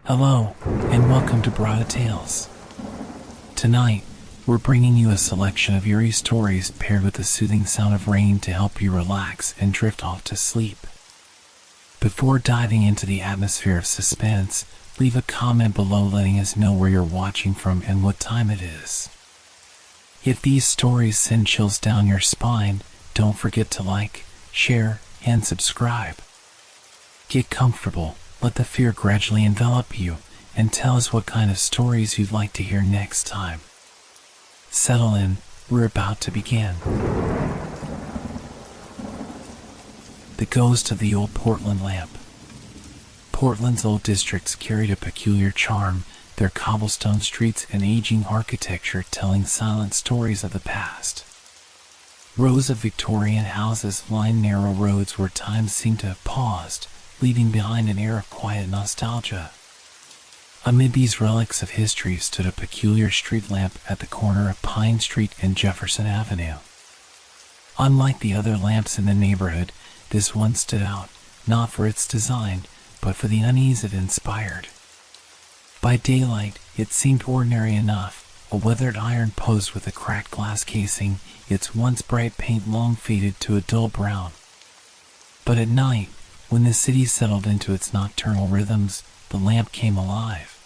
Hello, and welcome to Brada Tales. Tonight, we're bringing you a selection of eerie stories paired with the soothing sound of rain to help you relax and drift off to sleep. Before diving into the atmosphere of suspense, leave a comment below letting us know where you're watching from and what time it is. If these stories send chills down your spine, don't forget to like, share, and subscribe. Get comfortable, let the fear gradually envelop you, and tell us what kind of stories you'd like to hear next time. Settle in, we're about to begin. The Ghost of the Old Portland Lamp. Portland's old districts carried a peculiar charm, their cobblestone streets and aging architecture telling silent stories of the past. Rows of Victorian houses lined narrow roads where time seemed to have paused, leaving behind an air of quiet nostalgia. Amid these relics of history stood a peculiar street lamp at the corner of Pine Street and Jefferson Avenue. Unlike the other lamps in the neighborhood, this one stood out, not for its design, but for the unease it inspired. By daylight, it seemed ordinary enough, a weathered iron post with a cracked glass casing, its once bright paint long faded to a dull brown. But at night, when the city settled into its nocturnal rhythms, the lamp came alive.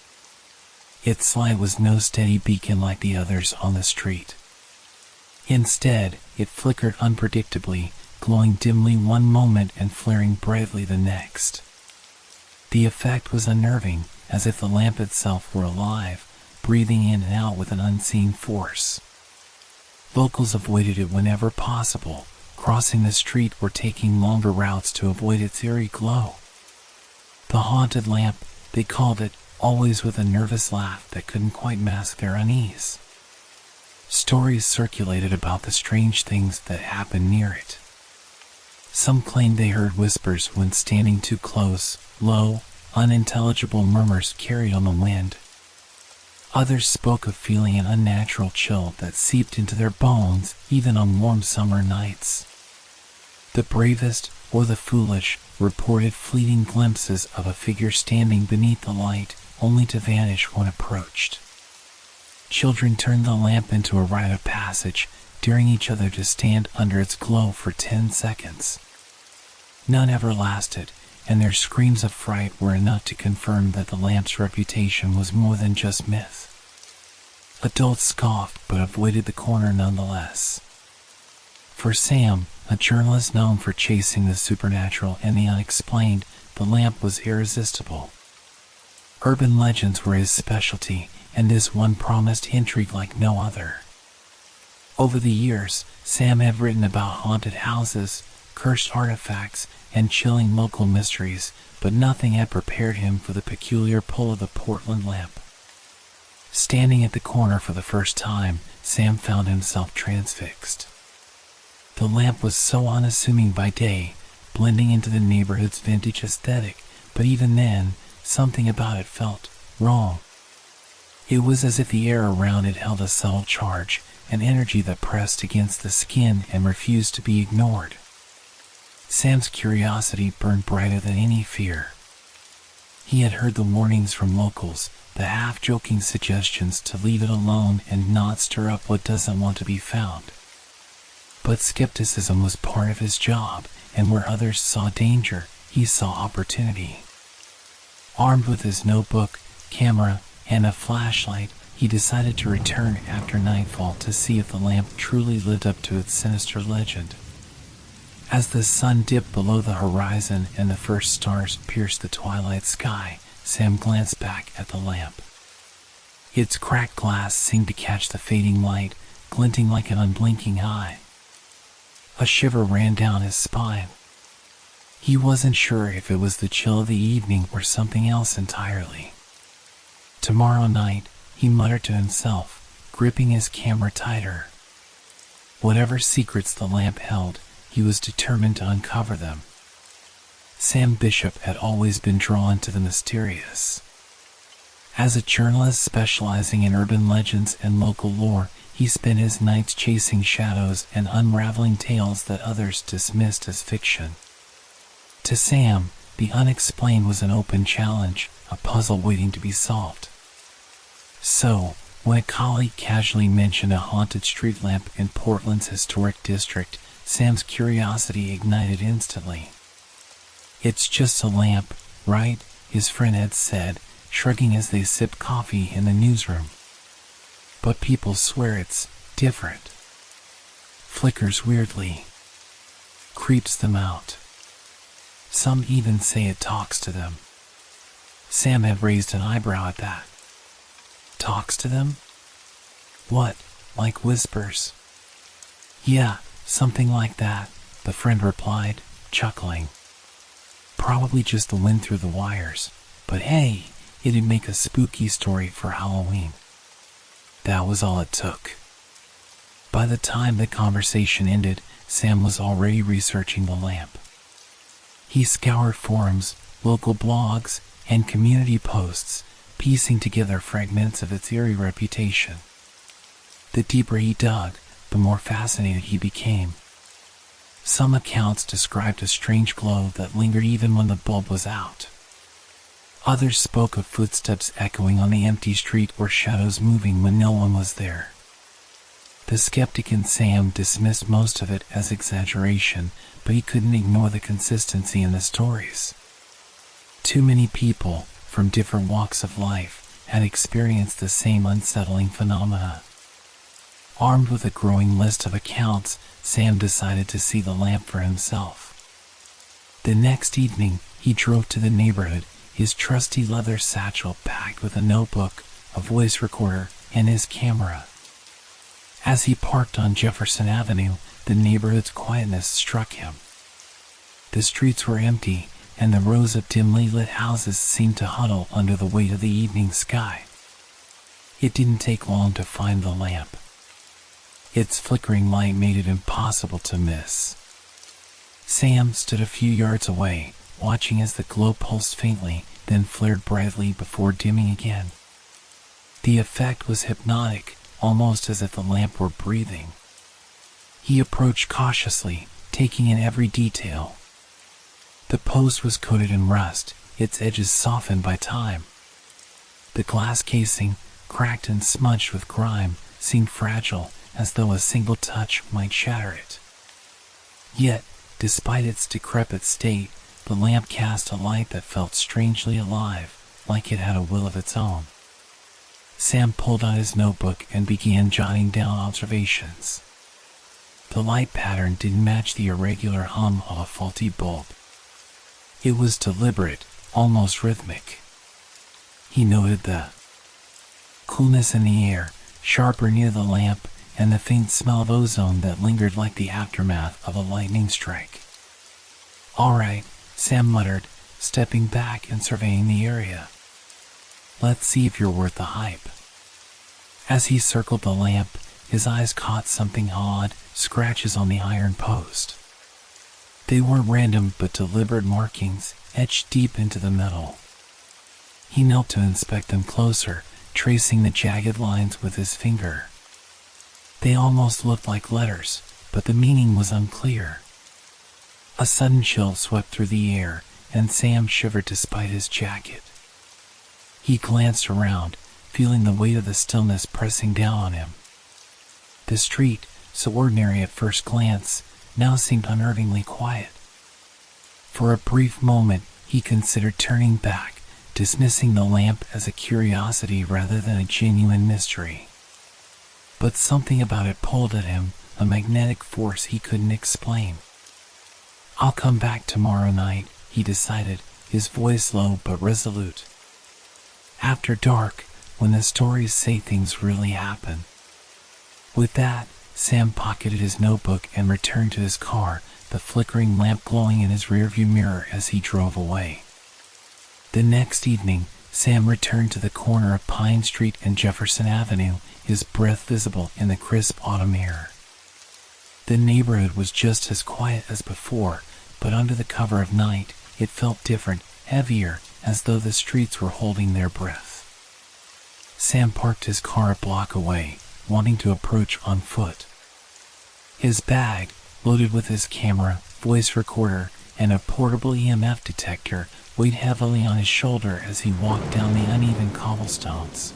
Its light was no steady beacon like the others on the street. Instead, it flickered unpredictably, glowing dimly one moment and flaring brightly the next. The effect was unnerving, as if the lamp itself were alive, breathing in and out with an unseen force. Locals avoided it whenever possible, crossing the street or taking longer routes to avoid its eerie glow. The haunted lamp, they called it, always with a nervous laugh that couldn't quite mask their unease. Stories circulated about the strange things that happened near it. Some claimed they heard whispers when standing too close, low, unintelligible murmurs carried on the wind. Others spoke of feeling an unnatural chill that seeped into their bones even on warm summer nights. The bravest, or the foolish, reported fleeting glimpses of a figure standing beneath the light, only to vanish when approached. Children turned the lamp into a rite of passage, daring each other to stand under its glow for 10 seconds. None ever lasted, and their screams of fright were enough to confirm that the lamp's reputation was more than just myth. Adults scoffed but avoided the corner nonetheless. For Sam, a journalist known for chasing the supernatural and the unexplained, the lamp was irresistible. Urban legends were his specialty, and this one promised intrigue like no other. Over the years, Sam had written about haunted houses, cursed artifacts, and chilling local mysteries, but nothing had prepared him for the peculiar pull of the Portland lamp. Standing at the corner for the first time, Sam found himself transfixed. The lamp was so unassuming by day, blending into the neighborhood's vintage aesthetic, but even then, something about it felt wrong. It was as if the air around it held a subtle charge, an energy that pressed against the skin and refused to be ignored. Sam's curiosity burned brighter than any fear. He had heard the warnings from locals, the half-joking suggestions to leave it alone and not stir up what doesn't want to be found. But skepticism was part of his job, and where others saw danger, he saw opportunity. Armed with his notebook, camera, and a flashlight, he decided to return after nightfall to see if the lamp truly lived up to its sinister legend. As the sun dipped below the horizon and the first stars pierced the twilight sky, Sam glanced back at the lamp. Its cracked glass seemed to catch the fading light, glinting like an unblinking eye. A shiver ran down his spine. He wasn't sure if it was the chill of the evening or something else entirely. Tomorrow night, he muttered to himself, gripping his camera tighter. Whatever secrets the lamp held, he was determined to uncover them. Sam Bishop had always been drawn to the mysterious. As a journalist specializing in urban legends and local lore, he spent his nights chasing shadows and unraveling tales that others dismissed as fiction. To Sam, the unexplained was an open challenge, a puzzle waiting to be solved. So, when a colleague casually mentioned a haunted street lamp in Portland's historic district, Sam's curiosity ignited instantly. "It's just a lamp, right?" his friend had said, shrugging as they sipped coffee in the newsroom. "But people swear it's different. Flickers weirdly. Creeps them out. Some even say it talks to them." Sam had raised an eyebrow at that. "Talks to them? What, like whispers?" "Yeah, something like that," the friend replied, chuckling. "Probably just the wind through the wires, but hey, it'd make a spooky story for Halloween." That was all it took. By the time the conversation ended, Sam was already researching the lamp. He scoured forums, local blogs, and community posts, piecing together fragments of its eerie reputation. The deeper he dug, the more fascinated he became. Some accounts described a strange glow that lingered even when the bulb was out. Others spoke of footsteps echoing on the empty street or shadows moving when no one was there. The skeptic in Sam dismissed most of it as exaggeration, but he couldn't ignore the consistency in the stories. Too many people, from different walks of life, had experienced the same unsettling phenomena. Armed with a growing list of accounts, Sam decided to see the lamp for himself. The next evening, he drove to the neighborhood, his trusty leather satchel packed with a notebook, a voice recorder, and his camera. As he parked on Jefferson Avenue, the neighborhood's quietness struck him. The streets were empty, and the rows of dimly lit houses seemed to huddle under the weight of the evening sky. It didn't take long to find the lamp. Its flickering light made it impossible to miss. Sam stood a few yards away, watching as the glow pulsed faintly, then flared brightly before dimming again. The effect was hypnotic, almost as if the lamp were breathing. He approached cautiously, taking in every detail. The post was coated in rust, its edges softened by time. The glass casing, cracked and smudged with grime, seemed fragile, as though a single touch might shatter it. Yet, despite its decrepit state, the lamp cast a light that felt strangely alive, like it had a will of its own. Sam pulled out his notebook and began jotting down observations. The light pattern didn't match the irregular hum of a faulty bulb. It was deliberate, almost rhythmic. He noted the coolness in the air, sharper near the lamp, and the faint smell of ozone that lingered like the aftermath of a lightning strike. "All right," Sam muttered, stepping back and surveying the area. "Let's see if you're worth the hype." As he circled the lamp, his eyes caught something odd, scratches on the iron post. They weren't random but deliberate markings, etched deep into the metal. He knelt to inspect them closer, tracing the jagged lines with his finger. They almost looked like letters, but the meaning was unclear. A sudden chill swept through the air, and Sam shivered despite his jacket. He glanced around, feeling the weight of the stillness pressing down on him. The street, so ordinary at first glance, now seemed unnervingly quiet. For a brief moment, he considered turning back, dismissing the lamp as a curiosity rather than a genuine mystery. But something about it pulled at him, a magnetic force he couldn't explain. "I'll come back tomorrow night," he decided, his voice low but resolute. "After dark, when the stories say things really happen." With that, Sam pocketed his notebook and returned to his car, the flickering lamp glowing in his rearview mirror as he drove away. The next evening, Sam returned to the corner of Pine Street and Jefferson Avenue, his breath visible in the crisp autumn air. The neighborhood was just as quiet as before, but under the cover of night, it felt different, heavier, as though the streets were holding their breath. Sam parked his car a block away, wanting to approach on foot. His bag, loaded with his camera, voice recorder, and a portable EMF detector, weighed heavily on his shoulder as he walked down the uneven cobblestones.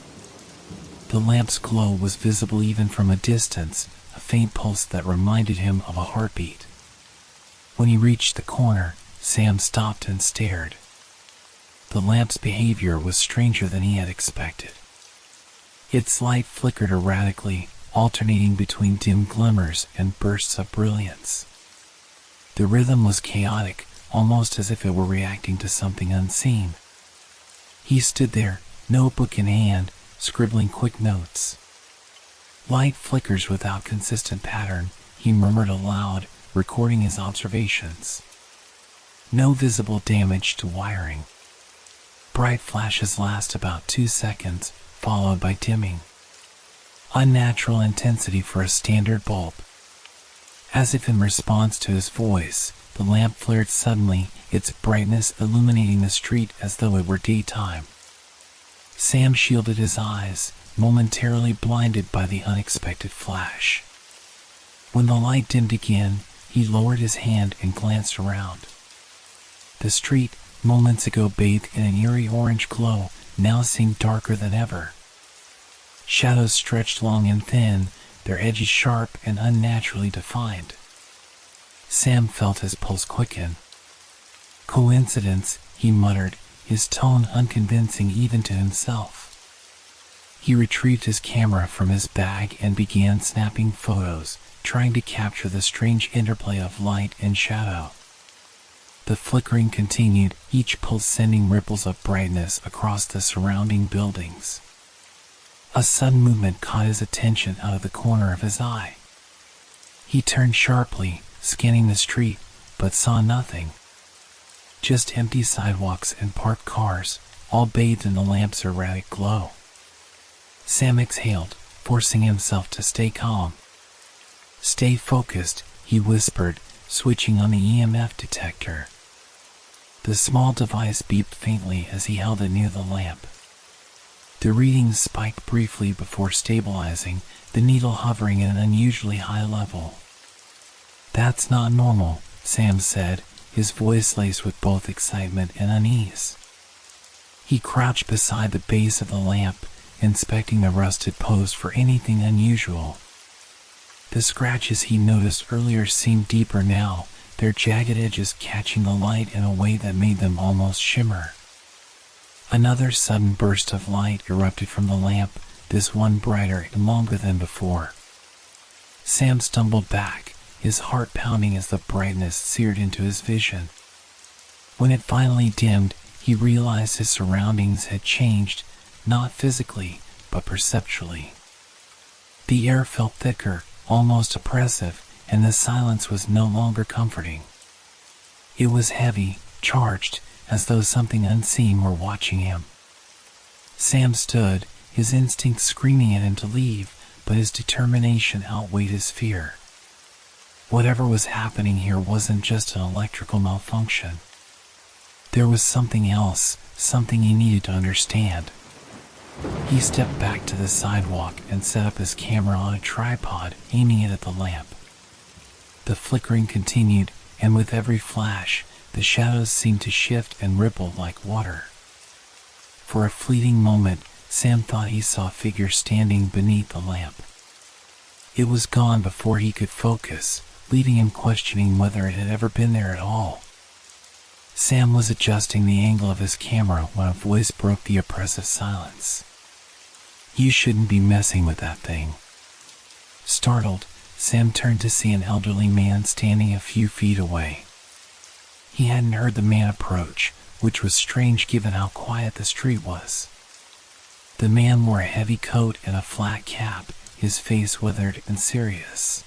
The lamp's glow was visible even from a distance, a faint pulse that reminded him of a heartbeat. When he reached the corner, Sam stopped and stared. The lamp's behavior was stranger than he had expected. Its light flickered erratically, alternating between dim glimmers and bursts of brilliance. The rhythm was chaotic, almost as if it were reacting to something unseen. He stood there, notebook in hand, scribbling quick notes. Light flickers without consistent pattern, he murmured aloud, recording his observations. No visible damage to wiring. Bright flashes last about 2 seconds, followed by dimming. Unnatural intensity for a standard bulb. As if in response to his voice, the lamp flared suddenly, its brightness illuminating the street as though it were daytime. Sam shielded his eyes, momentarily blinded by the unexpected flash. When the light dimmed again, he lowered his hand and glanced around. The street, moments ago bathed in an eerie orange glow, now seemed darker than ever. Shadows stretched long and thin, their edges sharp and unnaturally defined. Sam felt his pulse quicken. Coincidence, he muttered, his tone unconvincing even to himself. He retrieved his camera from his bag and began snapping photos, trying to capture the strange interplay of light and shadow. The flickering continued, each pulse sending ripples of brightness across the surrounding buildings. A sudden movement caught his attention out of the corner of his eye. He turned sharply, scanning the street, but saw nothing. Just empty sidewalks and parked cars, all bathed in the lamp's erratic glow. Sam exhaled, forcing himself to stay calm. "Stay focused," he whispered, switching on the EMF detector. The small device beeped faintly as he held it near the lamp. The readings spiked briefly before stabilizing, the needle hovering at an unusually high level. "That's not normal," Sam said, his voice laced with both excitement and unease. He crouched beside the base of the lamp, inspecting the rusted post for anything unusual. The scratches he noticed earlier seemed deeper now, their jagged edges catching the light in a way that made them almost shimmer. Another sudden burst of light erupted from the lamp, this one brighter and longer than before. Sam stumbled back, his heart pounding as the brightness seared into his vision. When it finally dimmed, he realized his surroundings had changed, not physically, but perceptually. The air felt thicker, almost oppressive, and the silence was no longer comforting. It was heavy, charged, as though something unseen were watching him. Sam stood, his instinct screaming at him to leave, but his determination outweighed his fear. Whatever was happening here wasn't just an electrical malfunction. There was something else, something he needed to understand. He stepped back to the sidewalk and set up his camera on a tripod, aiming it at the lamp. The flickering continued, and with every flash, the shadows seemed to shift and ripple like water. For a fleeting moment, Sam thought he saw a figure standing beneath the lamp. It was gone before he could focus, leaving him questioning whether it had ever been there at all. Sam was adjusting the angle of his camera when a voice broke the oppressive silence. "You shouldn't be messing with that thing." Startled, Sam turned to see an elderly man standing a few feet away. He hadn't heard the man approach, which was strange given how quiet the street was. The man wore a heavy coat and a flat cap, his face withered and serious.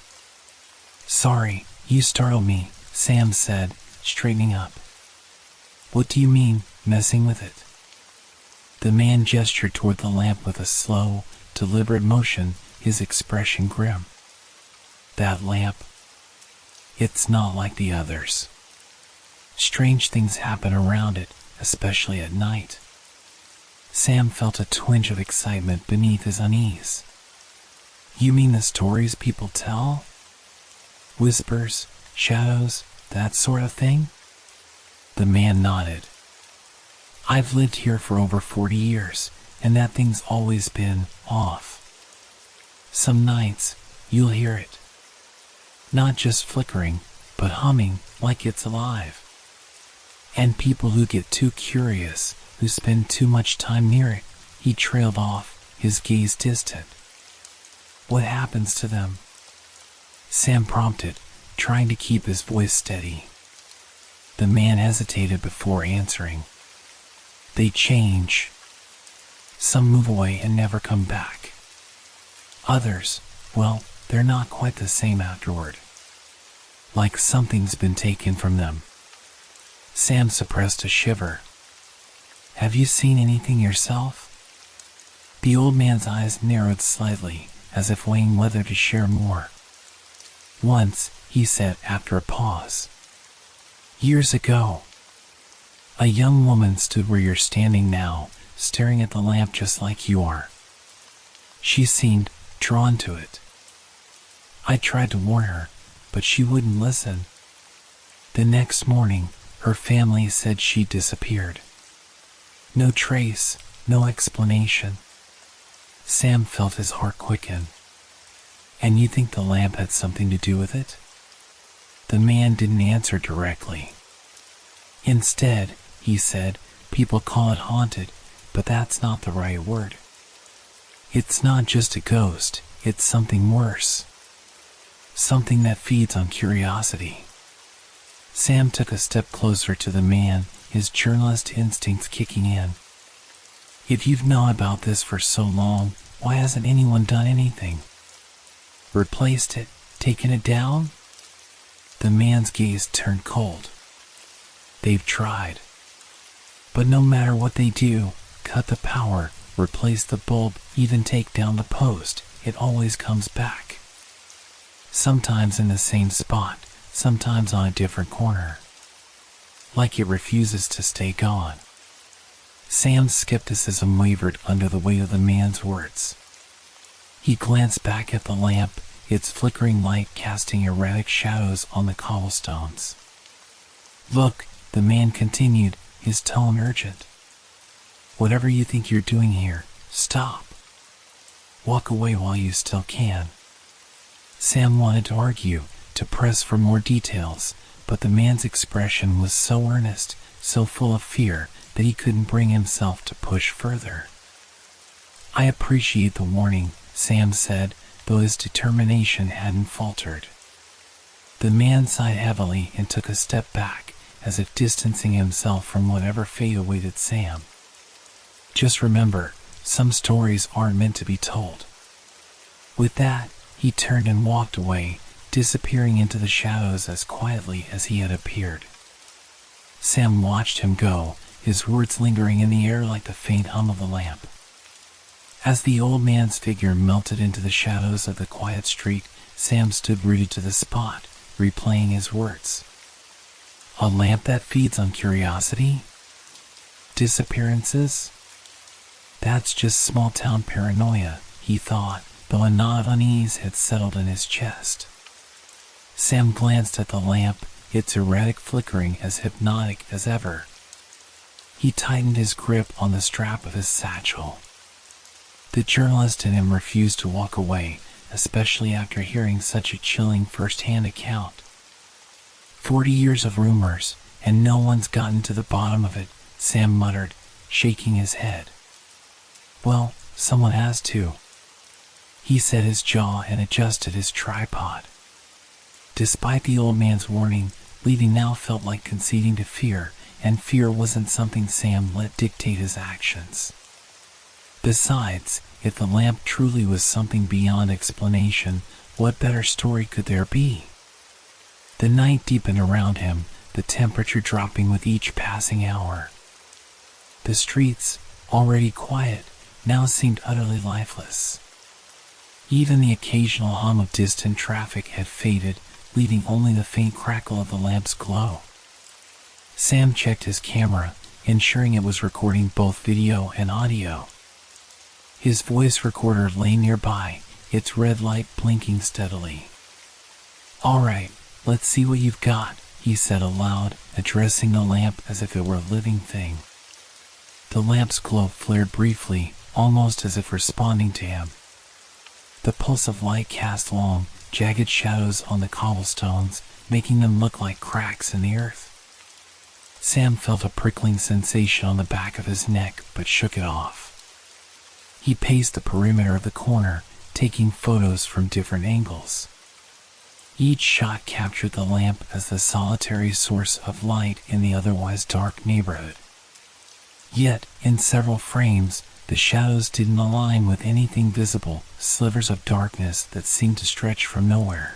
"Sorry, you startled me," Sam said, straightening up. "What do you mean, messing with it?" The man gestured toward the lamp with a slow, deliberate motion, his expression grim. "That lamp, it's not like the others. Strange things happen around it, especially at night." Sam felt a twinge of excitement beneath his unease. "You mean the stories people tell? Whispers, shadows, that sort of thing?" The man nodded. I've lived here for over 40 years, and that thing's always been off. Some nights, you'll hear it. Not just flickering, but humming like it's alive. And people who get too curious, who spend too much time near it," he trailed off, his gaze distant. "What happens to them?" Sam prompted, trying to keep his voice steady. The man hesitated before answering. "They change. Some move away and never come back. Others, well, they're not quite the same afterward. Like something's been taken from them." Sam suppressed a shiver. "Have you seen anything yourself?" The old man's eyes narrowed slightly, as if weighing whether to share more. "Once," he said after a pause. "Years ago. A young woman stood where you're standing now, staring at the lamp just like you are. She seemed drawn to it. I tried to warn her, but she wouldn't listen. The next morning, her family said she disappeared. No trace, no explanation." Sam felt his heart quicken. "And you think the lamp had something to do with it?" The man didn't answer directly. "Instead," he said, "people call it haunted, but that's not the right word. It's not just a ghost, it's something worse. Something that feeds on curiosity." Sam took a step closer to the man, his journalist instincts kicking in. "If you've known about this for so long, why hasn't anyone done anything? Replaced it? Taken it down?" The man's gaze turned cold. "They've tried. But no matter what they do, cut the power, replace the bulb, even take down the post, it always comes back. Sometimes in the same spot, sometimes on a different corner. Like it refuses to stay gone." Sam's skepticism wavered under the weight of the man's words. He glanced back at the lamp, its flickering light casting erratic shadows on the cobblestones. "Look," the man continued, his tone urgent. "Whatever you think you're doing here, stop. Walk away while you still can." Sam wanted to argue, to press for more details, but the man's expression was so earnest, so full of fear, that he couldn't bring himself to push further. "I appreciate the warning," Sam said, though his determination hadn't faltered. The man sighed heavily and took a step back, as if distancing himself from whatever fate awaited Sam. "Just remember, some stories aren't meant to be told." With that, he turned and walked away, disappearing into the shadows as quietly as he had appeared. Sam watched him go, his words lingering in the air like the faint hum of the lamp. As the old man's figure melted into the shadows of the quiet street, Sam stood rooted to the spot, replaying his words. A lamp that feeds on curiosity? Disappearances? That's just small-town paranoia, he thought, though a knot of unease had settled in his chest. Sam glanced at the lamp, its erratic flickering as hypnotic as ever. He tightened his grip on the strap of his satchel. The journalist in him refused to walk away, especially after hearing such a chilling first-hand account. 40 years of rumors, and no one's gotten to the bottom of it, Sam muttered, shaking his head. "Well, someone has to." He set his jaw and adjusted his tripod. Despite the old man's warning, leaving now felt like conceding to fear, and fear wasn't something Sam let dictate his actions. Besides, if the lamp truly was something beyond explanation, what better story could there be? The night deepened around him, the temperature dropping with each passing hour. The streets, already quiet, now seemed utterly lifeless. Even the occasional hum of distant traffic had faded, leaving only the faint crackle of the lamp's glow. Sam checked his camera, ensuring it was recording both video and audio. His voice recorder lay nearby, its red light blinking steadily. "All right, let's see what you've got," he said aloud, addressing the lamp as if it were a living thing. The lamp's glow flared briefly, almost as if responding to him. The pulse of light cast long, jagged shadows on the cobblestones, making them look like cracks in the earth. Sam felt a prickling sensation on the back of his neck, but shook it off. He paced the perimeter of the corner, taking photos from different angles. Each shot captured the lamp as the solitary source of light in the otherwise dark neighborhood. Yet, in several frames, the shadows didn't align with anything visible, slivers of darkness that seemed to stretch from nowhere.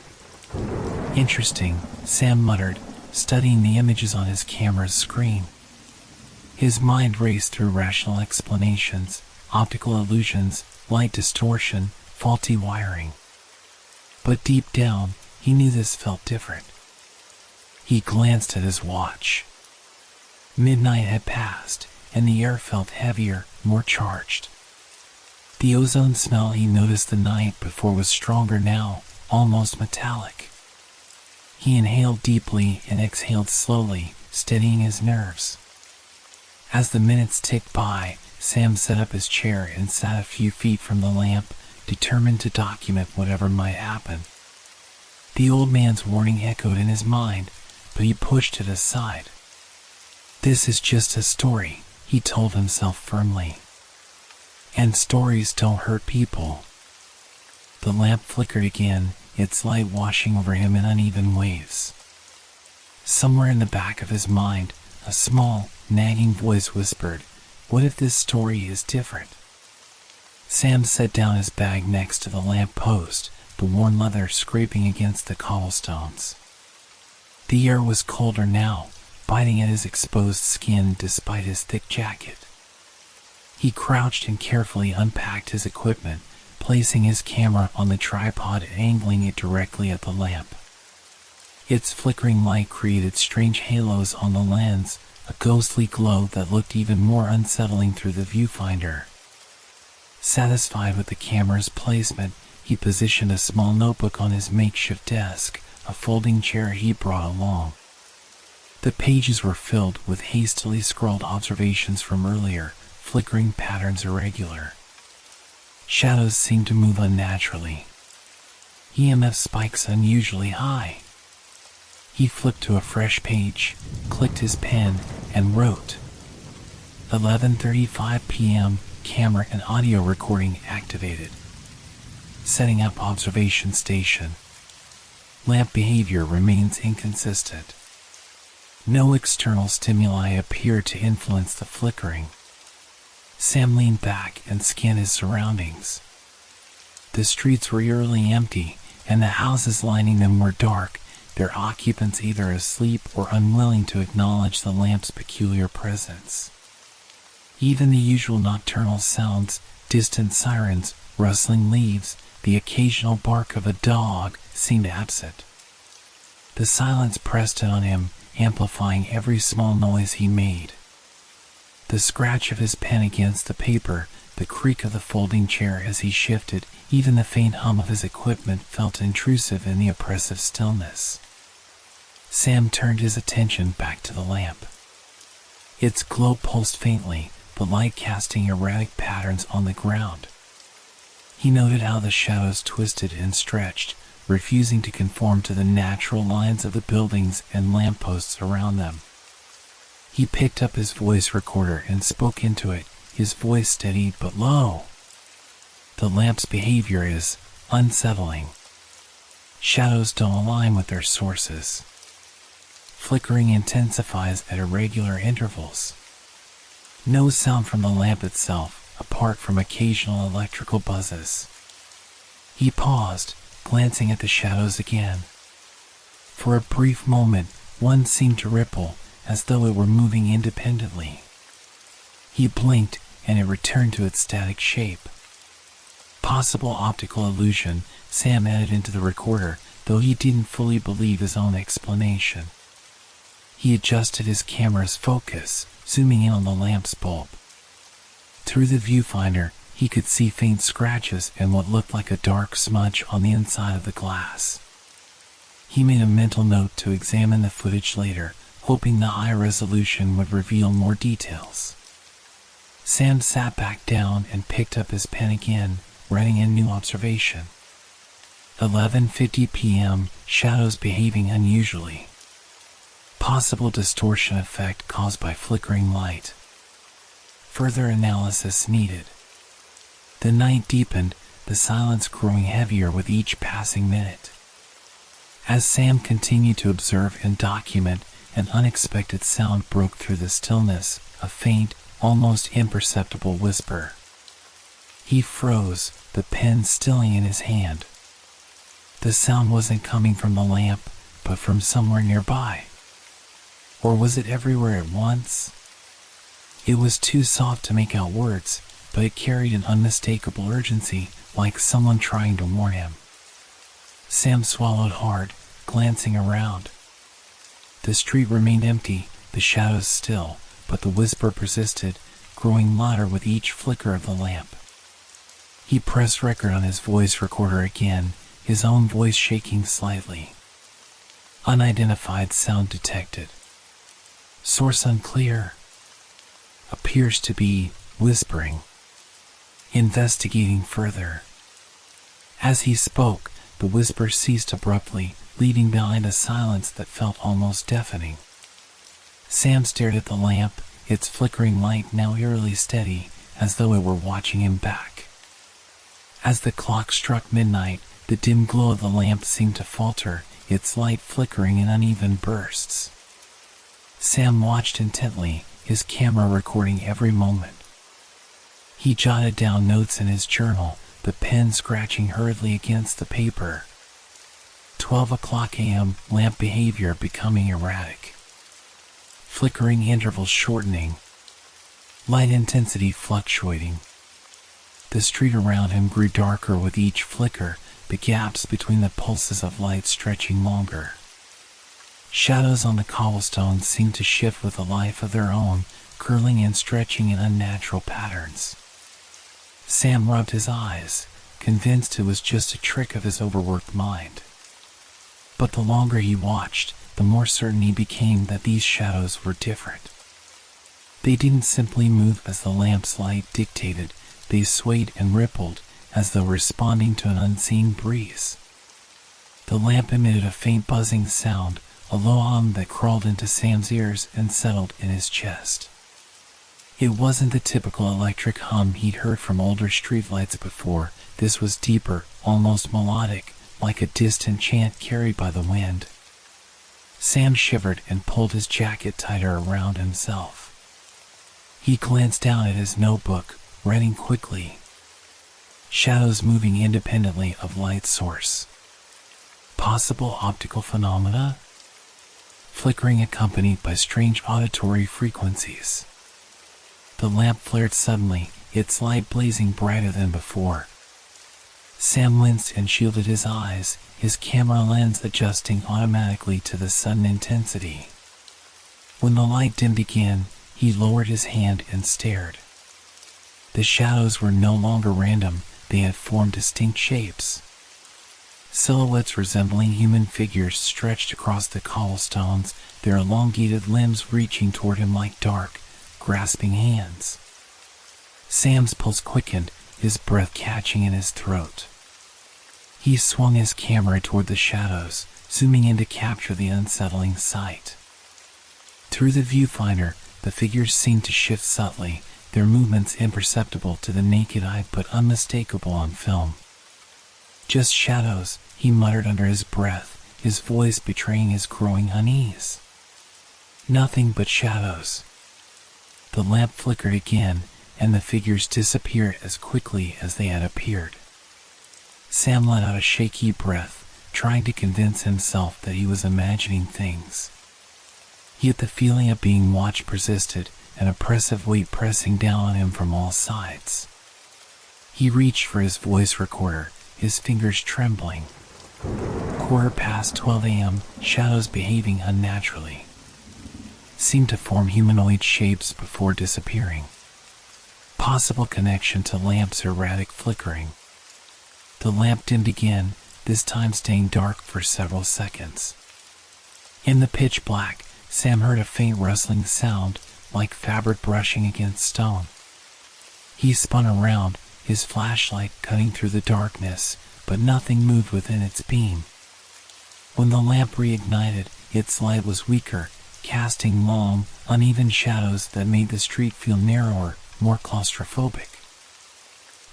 Interesting, Sam muttered, studying the images on his camera's screen. His mind raced through rational explanations, optical illusions, light distortion, faulty wiring. But deep down, he knew this felt different. He glanced at his watch. Midnight had passed, and the air felt heavier, more charged. The ozone smell he noticed the night before was stronger now, almost metallic. He inhaled deeply and exhaled slowly, steadying his nerves. As the minutes ticked by, Sam set up his chair and sat a few feet from the lamp, determined to document whatever might happen. The old man's warning echoed in his mind, but he pushed it aside. This is just a story, he told himself firmly. And stories don't hurt people. The lamp flickered again, its light washing over him in uneven waves. Somewhere in the back of his mind, a small, nagging voice whispered, "What if this story is different?" Sam set down his bag next to the lamp post, the worn leather scraping against the cobblestones. The air was colder now, biting at his exposed skin despite his thick jacket. He crouched and carefully unpacked his equipment, placing his camera on the tripod and angling it directly at the lamp. Its flickering light created strange halos on the lens, a ghostly glow that looked even more unsettling through the viewfinder. Satisfied with the camera's placement, he positioned a small notebook on his makeshift desk, a folding chair he brought along. The pages were filled with hastily scrawled observations from earlier, flickering patterns irregular. Shadows seemed to move unnaturally. EMF spikes unusually high. He flipped to a fresh page, clicked his pen, and wrote, 11:35 p.m., camera and audio recording activated. Setting up observation station. Lamp behavior remains inconsistent. No external stimuli appear to influence the flickering. Sam leaned back and scanned his surroundings. The streets were eerily empty, and the houses lining them were dark, their occupants either asleep or unwilling to acknowledge the lamp's peculiar presence. Even the usual nocturnal sounds, distant sirens, rustling leaves, the occasional bark of a dog, seemed absent. The silence pressed in on him, amplifying every small noise he made. The scratch of his pen against the paper, the creak of the folding chair as he shifted, even the faint hum of his equipment felt intrusive in the oppressive stillness. Sam turned his attention back to the lamp. Its glow pulsed faintly, the light casting erratic patterns on the ground. He noted how the shadows twisted and stretched, refusing to conform to the natural lines of the buildings and lampposts around them. He picked up his voice recorder and spoke into it, his voice steady but low. The lamp's behavior is unsettling. Shadows don't align with their sources. Flickering intensifies at irregular intervals. No sound from the lamp itself, apart from occasional electrical buzzes. He paused, glancing at the shadows again. For a brief moment, one seemed to ripple, as though it were moving independently. He blinked, and it returned to its static shape. Possible optical illusion, Sam added into the recorder, though he didn't fully believe his own explanation. He adjusted his camera's focus, zooming in on the lamp's bulb. Through the viewfinder, he could see faint scratches and what looked like a dark smudge on the inside of the glass. He made a mental note to examine the footage later, hoping the high resolution would reveal more details. Sam sat back down and picked up his pen again, writing a new observation. 11:50 p.m., shadows behaving unusually. Possible distortion effect caused by flickering light. Further analysis needed. The night deepened, the silence growing heavier with each passing minute. As Sam continued to observe and document, an unexpected sound broke through the stillness, a faint, almost imperceptible whisper. He froze, the pen stilling in his hand. The sound wasn't coming from the lamp, but from somewhere nearby. Or was it everywhere at once? It was too soft to make out words, but it carried an unmistakable urgency, like someone trying to warn him. Sam swallowed hard, glancing around. The street remained empty, the shadows still, but the whisper persisted, growing louder with each flicker of the lamp. He pressed record on his voice recorder again, his own voice shaking slightly. Unidentified sound detected. Source unclear. Appears to be whispering. Investigating further. As he spoke, the whisper ceased abruptly, leaving behind a silence that felt almost deafening. Sam stared at the lamp, its flickering light now eerily steady, as though it were watching him back. As the clock struck midnight, the dim glow of the lamp seemed to falter, its light flickering in uneven bursts. Sam watched intently, his camera recording every moment. He jotted down notes in his journal, the pen scratching hurriedly against the paper. 12:00 a.m., lamp behavior becoming erratic. Flickering intervals shortening. Light intensity fluctuating. The street around him grew darker with each flicker, the gaps between the pulses of light stretching longer. Shadows on the cobblestones seemed to shift with a life of their own, curling and stretching in unnatural patterns. Sam rubbed his eyes, convinced it was just a trick of his overworked mind. But the longer he watched, the more certain he became that these shadows were different. They didn't simply move as the lamp's light dictated, they swayed and rippled, as though responding to an unseen breeze. The lamp emitted a faint buzzing sound, a low hum that crawled into Sam's ears and settled in his chest. It wasn't the typical electric hum he'd heard from older streetlights before. This was deeper, almost melodic, like a distant chant carried by the wind. Sam shivered and pulled his jacket tighter around himself. He glanced down at his notebook, writing quickly. Shadows moving independently of light source. Possible optical phenomena? Flickering accompanied by strange auditory frequencies. The lamp flared suddenly, its light blazing brighter than before. Sam winced and shielded his eyes, his camera lens adjusting automatically to the sudden intensity. When the light dimmed again, he lowered his hand and stared. The shadows were no longer random, they had formed distinct shapes. Silhouettes resembling human figures stretched across the cobblestones, their elongated limbs reaching toward him like dark, grasping hands. Sam's pulse quickened, his breath catching in his throat. He swung his camera toward the shadows, zooming in to capture the unsettling sight. Through the viewfinder, the figures seemed to shift subtly, their movements imperceptible to the naked eye but unmistakable on film. Just shadows, he muttered under his breath, his voice betraying his growing unease. Nothing but shadows. The lamp flickered again, and the figures disappeared as quickly as they had appeared. Sam let out a shaky breath, trying to convince himself that he was imagining things. Yet the feeling of being watched persisted, an oppressive weight pressing down on him from all sides. He reached for his voice recorder, his fingers trembling. 12:15 a.m., shadows behaving unnaturally. Seemed to form humanoid shapes before disappearing. Possible connection to lamp's erratic flickering. The lamp dimmed again, this time staying dark for several seconds. In the pitch black, Sam heard a faint rustling sound, like fabric brushing against stone. He spun around, his flashlight cutting through the darkness, but nothing moved within its beam. When the lamp reignited, its light was weaker, casting long, uneven shadows that made the street feel narrower, more claustrophobic.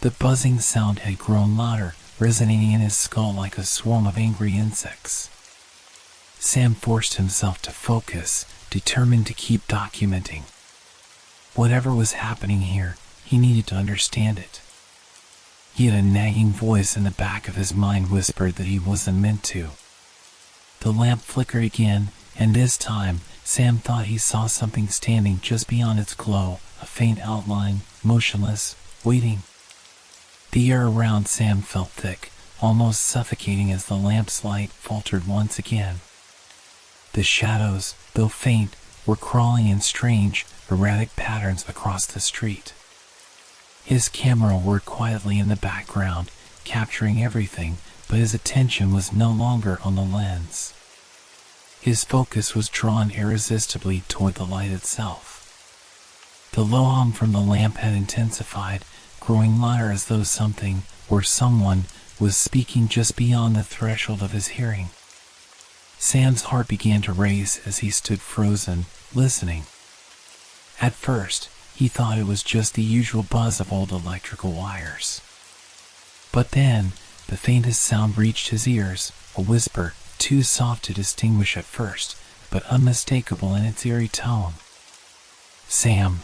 The buzzing sound had grown louder, resonating in his skull like a swarm of angry insects. Sam forced himself to focus, determined to keep documenting. Whatever was happening here, he needed to understand it. Yet a nagging voice in the back of his mind whispered that he wasn't meant to. The lamp flickered again, and this time, Sam thought he saw something standing just beyond its glow, a faint outline, motionless, waiting. The air around Sam felt thick, almost suffocating as the lamp's light faltered once again. The shadows, though faint, were crawling in strange, erratic patterns across the street. His camera whirred quietly in the background, capturing everything, but his attention was no longer on the lens. His focus was drawn irresistibly toward the light itself. The low hum from the lamp had intensified, growing louder as though something, or someone, was speaking just beyond the threshold of his hearing. Sam's heart began to race as he stood frozen, listening. At first, he thought it was just the usual buzz of old electrical wires. But then, the faintest sound reached his ears, a whisper, too soft to distinguish at first, but unmistakable in its eerie tone. Sam.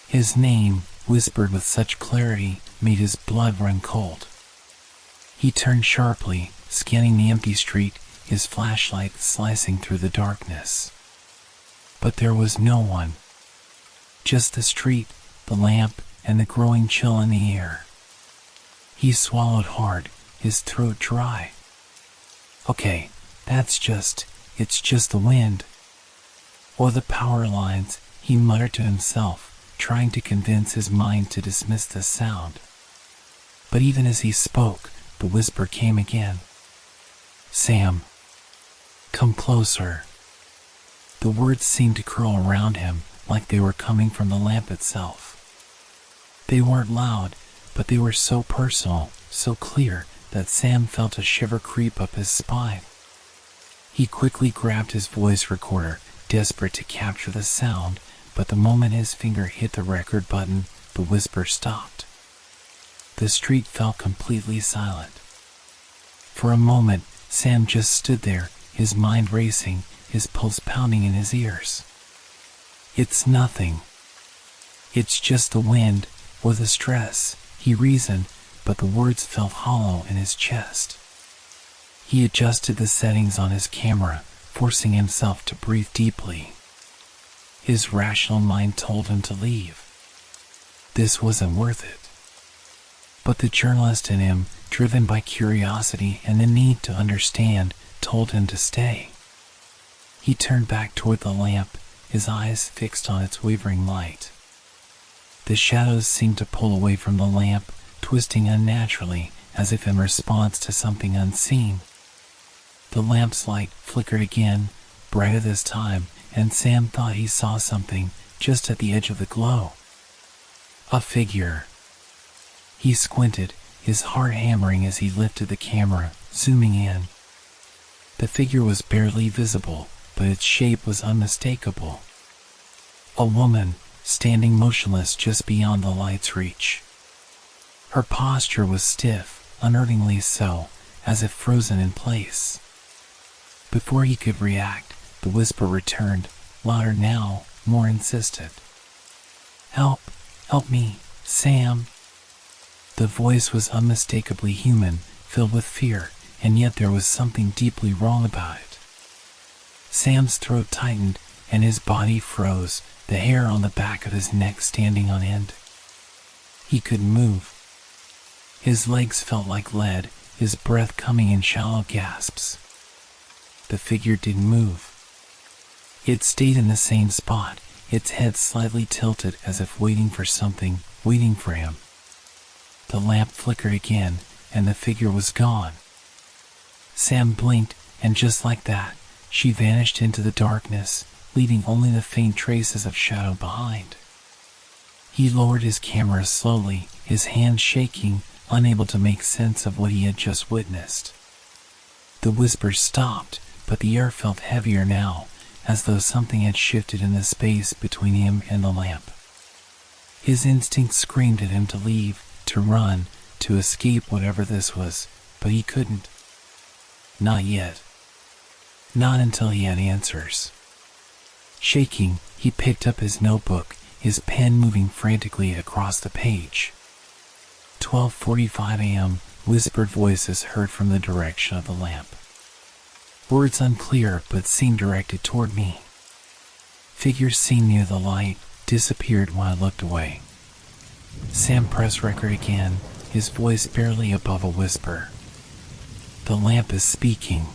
His name, whispered with such clarity, made his blood run cold. He turned sharply, scanning the empty street, his flashlight slicing through the darkness. But there was no one. Just the street, the lamp, and the growing chill in the air. He swallowed hard, his throat dry. Okay, it's just the wind. Or the power lines, he muttered to himself, trying to convince his mind to dismiss the sound. But even as he spoke, the whisper came again. Sam. Come closer. The words seemed to curl around him, like they were coming from the lamp itself. They weren't loud, but they were so personal, so clear, that Sam felt a shiver creep up his spine. He quickly grabbed his voice recorder, desperate to capture the sound, but the moment his finger hit the record button, the whisper stopped. The street fell completely silent. For a moment, Sam just stood there, his mind racing, his pulse pounding in his ears. It's nothing. It's just the wind, or the stress, he reasoned, but the words felt hollow in his chest. He adjusted the settings on his camera, forcing himself to breathe deeply. His rational mind told him to leave. This wasn't worth it. But the journalist in him, driven by curiosity and the need to understand, told him to stay. He turned back toward the lamp, his eyes fixed on its wavering light. The shadows seemed to pull away from the lamp, twisting unnaturally, as if in response to something unseen. The lamp's light flickered again, brighter this time, and Sam thought he saw something just at the edge of the glow. A figure. He squinted, his heart hammering as he lifted the camera, zooming in. The figure was barely visible, but its shape was unmistakable. A woman, standing motionless just beyond the light's reach. Her posture was stiff, unnervingly so, as if frozen in place. Before he could react, the whisper returned, louder now, more insistent. Help me, Sam. The voice was unmistakably human, filled with fear, and yet there was something deeply wrong about it. Sam's throat tightened, and his body froze, the hair on the back of his neck standing on end. He couldn't move. His legs felt like lead, his breath coming in shallow gasps. The figure didn't move. It stayed in the same spot, its head slightly tilted as if waiting for something, waiting for him. The lamp flickered again, and the figure was gone. Sam blinked, and just like that, she vanished into the darkness, leaving only the faint traces of shadow behind. He lowered his camera slowly, his hands shaking, unable to make sense of what he had just witnessed. The whispers stopped, but the air felt heavier now, as though something had shifted in the space between him and the lamp. His instinct screamed at him to leave, to run, to escape whatever this was, but he couldn't. Not yet. Not until he had answers. Shaking, he picked up his notebook, his pen moving frantically across the page. 12:45 a.m., whispered voices heard from the direction of the lamp. Words unclear but seemed directed toward me. Figures seen near the light disappeared when I looked away. Sam pressed record again, his voice barely above a whisper. The lamp is speaking.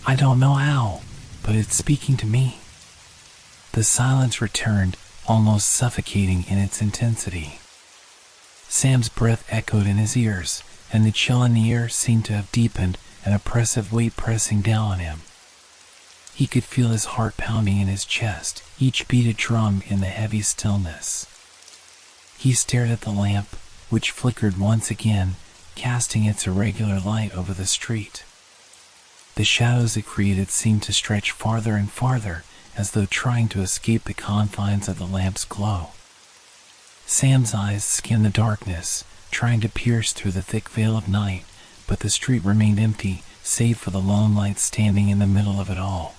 I don't know how, but it's speaking to me. The silence returned, almost suffocating in its intensity. Sam's breath echoed in his ears, and the chill in the air seemed to have deepened, an oppressive weight pressing down on him. He could feel his heart pounding in his chest, each beat a drum in the heavy stillness. He stared at the lamp, which flickered once again, casting its irregular light over the street. The shadows it created seemed to stretch farther and farther, as though trying to escape the confines of the lamp's glow. Sam's eyes scanned the darkness, trying to pierce through the thick veil of night, but the street remained empty, save for the lone light standing in the middle of it all.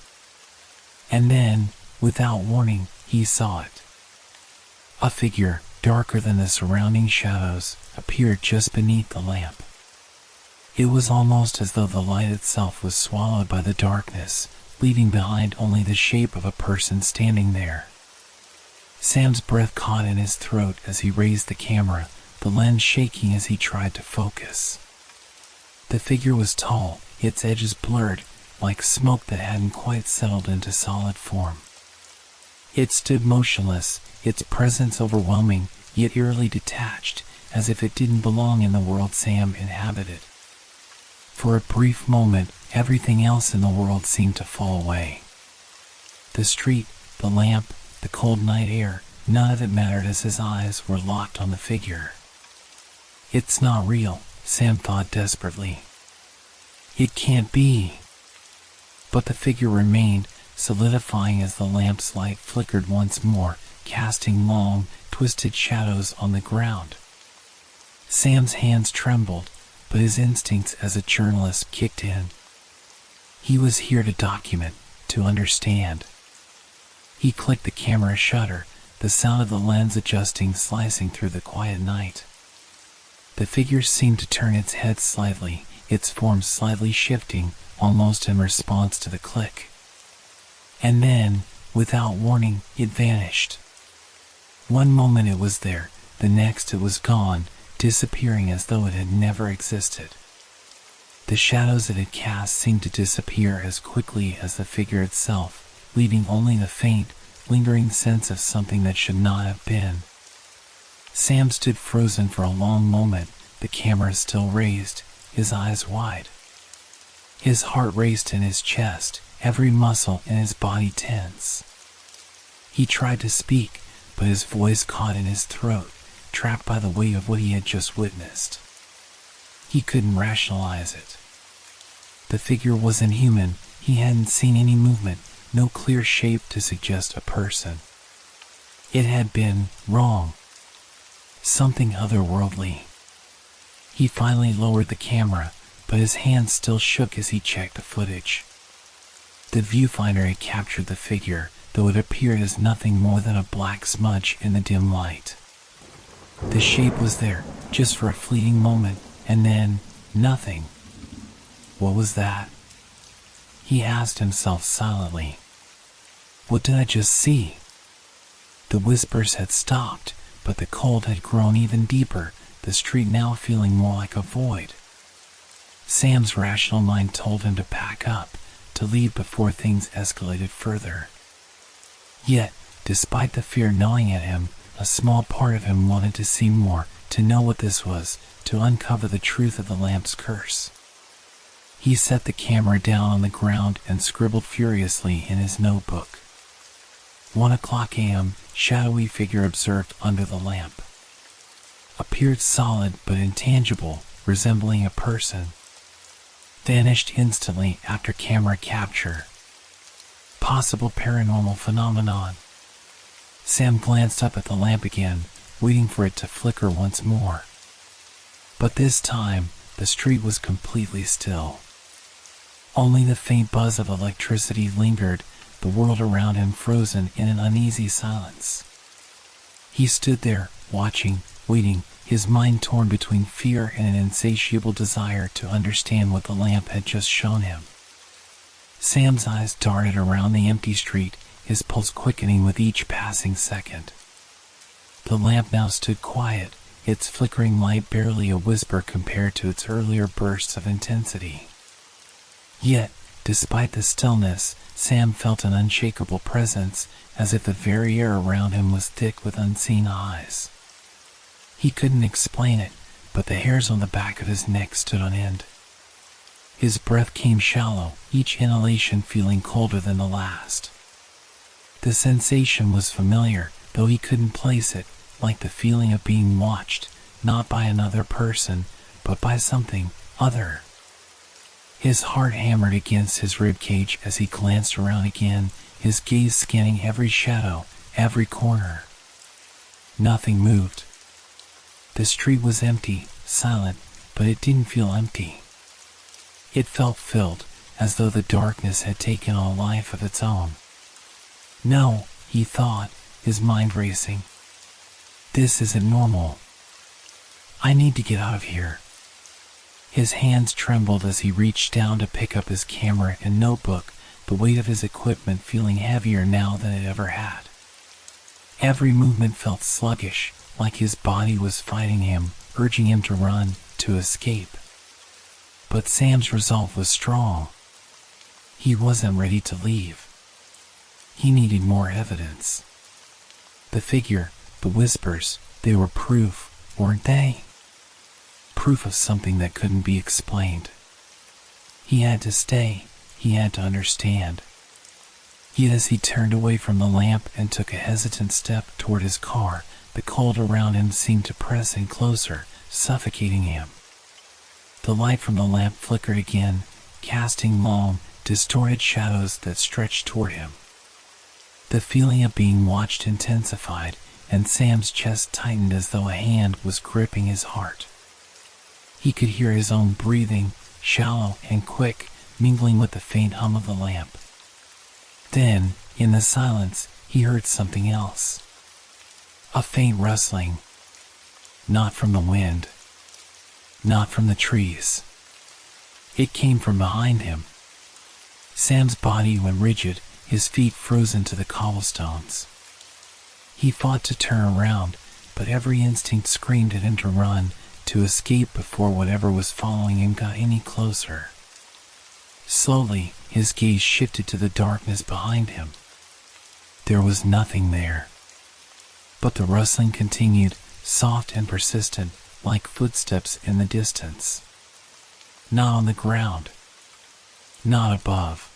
And then, without warning, he saw it. A figure, darker than the surrounding shadows, appeared just beneath the lamp. It was almost as though the light itself was swallowed by the darkness, leaving behind only the shape of a person standing there. Sam's breath caught in his throat as he raised the camera, the lens shaking as he tried to focus. The figure was tall, its edges blurred, like smoke that hadn't quite settled into solid form. It stood motionless, its presence overwhelming, yet eerily detached, as if it didn't belong in the world Sam inhabited. For a brief moment, everything else in the world seemed to fall away. The street, the lamp, the cold night air, none of it mattered as his eyes were locked on the figure. It's not real, Sam thought desperately. It can't be. But the figure remained, solidifying as the lamp's light flickered once more, casting long, twisted shadows on the ground. Sam's hands trembled, but his instincts as a journalist kicked in. He was here to document, to understand. He clicked the camera shutter, the sound of the lens adjusting slicing through the quiet night. The figure seemed to turn its head slightly, its form slightly shifting, almost in response to the click. And then, without warning, it vanished. One moment it was there, the next it was gone, disappearing as though it had never existed. The shadows it had cast seemed to disappear as quickly as the figure itself, leaving only the faint, lingering sense of something that should not have been. Sam stood frozen for a long moment, the camera still raised, his eyes wide. His heart raced in his chest, every muscle in his body tense. He tried to speak, but his voice caught in his throat, trapped by the weight of what he had just witnessed. He couldn't rationalize it. The figure wasn't human, he hadn't seen any movement, no clear shape to suggest a person. It had been wrong. Something otherworldly. He finally lowered the camera, but his hands still shook as he checked the footage. The viewfinder had captured the figure, though it appeared as nothing more than a black smudge in the dim light. The shape was there, just for a fleeting moment, and then, nothing. What was that? He asked himself silently. What did I just see? The whispers had stopped, but the cold had grown even deeper, the street now feeling more like a void. Sam's rational mind told him to pack up, to leave before things escalated further. Yet, despite the fear gnawing at him, a small part of him wanted to see more, to know what this was, to uncover the truth of the lamp's curse. He set the camera down on the ground and scribbled furiously in his notebook. 1:00 a.m., shadowy figure observed under the lamp appeared solid but intangible, resembling a person. Vanished instantly after camera capture. Possible paranormal phenomenon. Sam glanced up at the lamp again, waiting for it to flicker once more. But this time, the street was completely still. Only the faint buzz of electricity lingered, the world around him frozen in an uneasy silence. He stood there, watching, waiting, his mind torn between fear and an insatiable desire to understand what the lamp had just shown him. Sam's eyes darted around the empty street, his pulse quickening with each passing second. The lamp now stood quiet, its flickering light barely a whisper compared to its earlier bursts of intensity. Yet, despite the stillness, Sam felt an unshakable presence, as if the very air around him was thick with unseen eyes. He couldn't explain it, but the hairs on the back of his neck stood on end. His breath came shallow, each inhalation feeling colder than the last. The sensation was familiar, though he couldn't place it, like the feeling of being watched, not by another person, but by something other. His heart hammered against his ribcage as he glanced around again, his gaze scanning every shadow, every corner. Nothing moved. The street was empty, silent, but it didn't feel empty. It felt filled, as though the darkness had taken on a life of its own. No, he thought, his mind racing. This isn't normal. I need to get out of here. His hands trembled as he reached down to pick up his camera and notebook, the weight of his equipment feeling heavier now than it ever had. Every movement felt sluggish, like his body was fighting him, urging him to run, to escape. But Sam's resolve was strong. He wasn't ready to leave. He needed more evidence. The figure, the whispers, they were proof, weren't they? Proof of something that couldn't be explained. He had to stay, he had to understand. Yet as he turned away from the lamp and took a hesitant step toward his car, the cold around him seemed to press in closer, suffocating him. The light from the lamp flickered again, casting long, distorted shadows that stretched toward him. The feeling of being watched intensified, and Sam's chest tightened as though a hand was gripping his heart. He could hear his own breathing, shallow and quick, mingling with the faint hum of the lamp. Then, in the silence, he heard something else. A faint rustling. Not from the wind. Not from the trees. It came from behind him. Sam's body went rigid, his feet frozen to the cobblestones. He fought to turn around, but every instinct screamed at him to run, to escape before whatever was following him got any closer. Slowly, his gaze shifted to the darkness behind him. There was nothing there. But the rustling continued, soft and persistent, like footsteps in the distance. Not on the ground. Not above.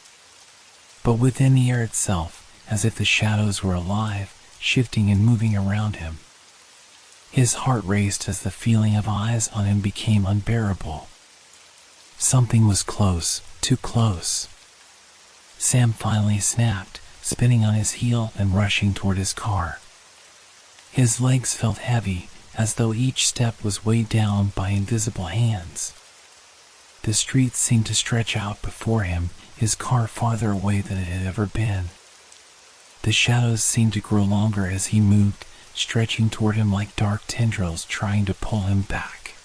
But within the air itself, as if the shadows were alive, shifting and moving around him. His heart raced as the feeling of eyes on him became unbearable. Something was close, too close. Sam finally snapped, spinning on his heel and rushing toward his car. His legs felt heavy, as though each step was weighed down by invisible hands. The street seemed to stretch out before him, his car farther away than it had ever been. The shadows seemed to grow longer as he moved, stretching toward him like dark tendrils trying to pull him back.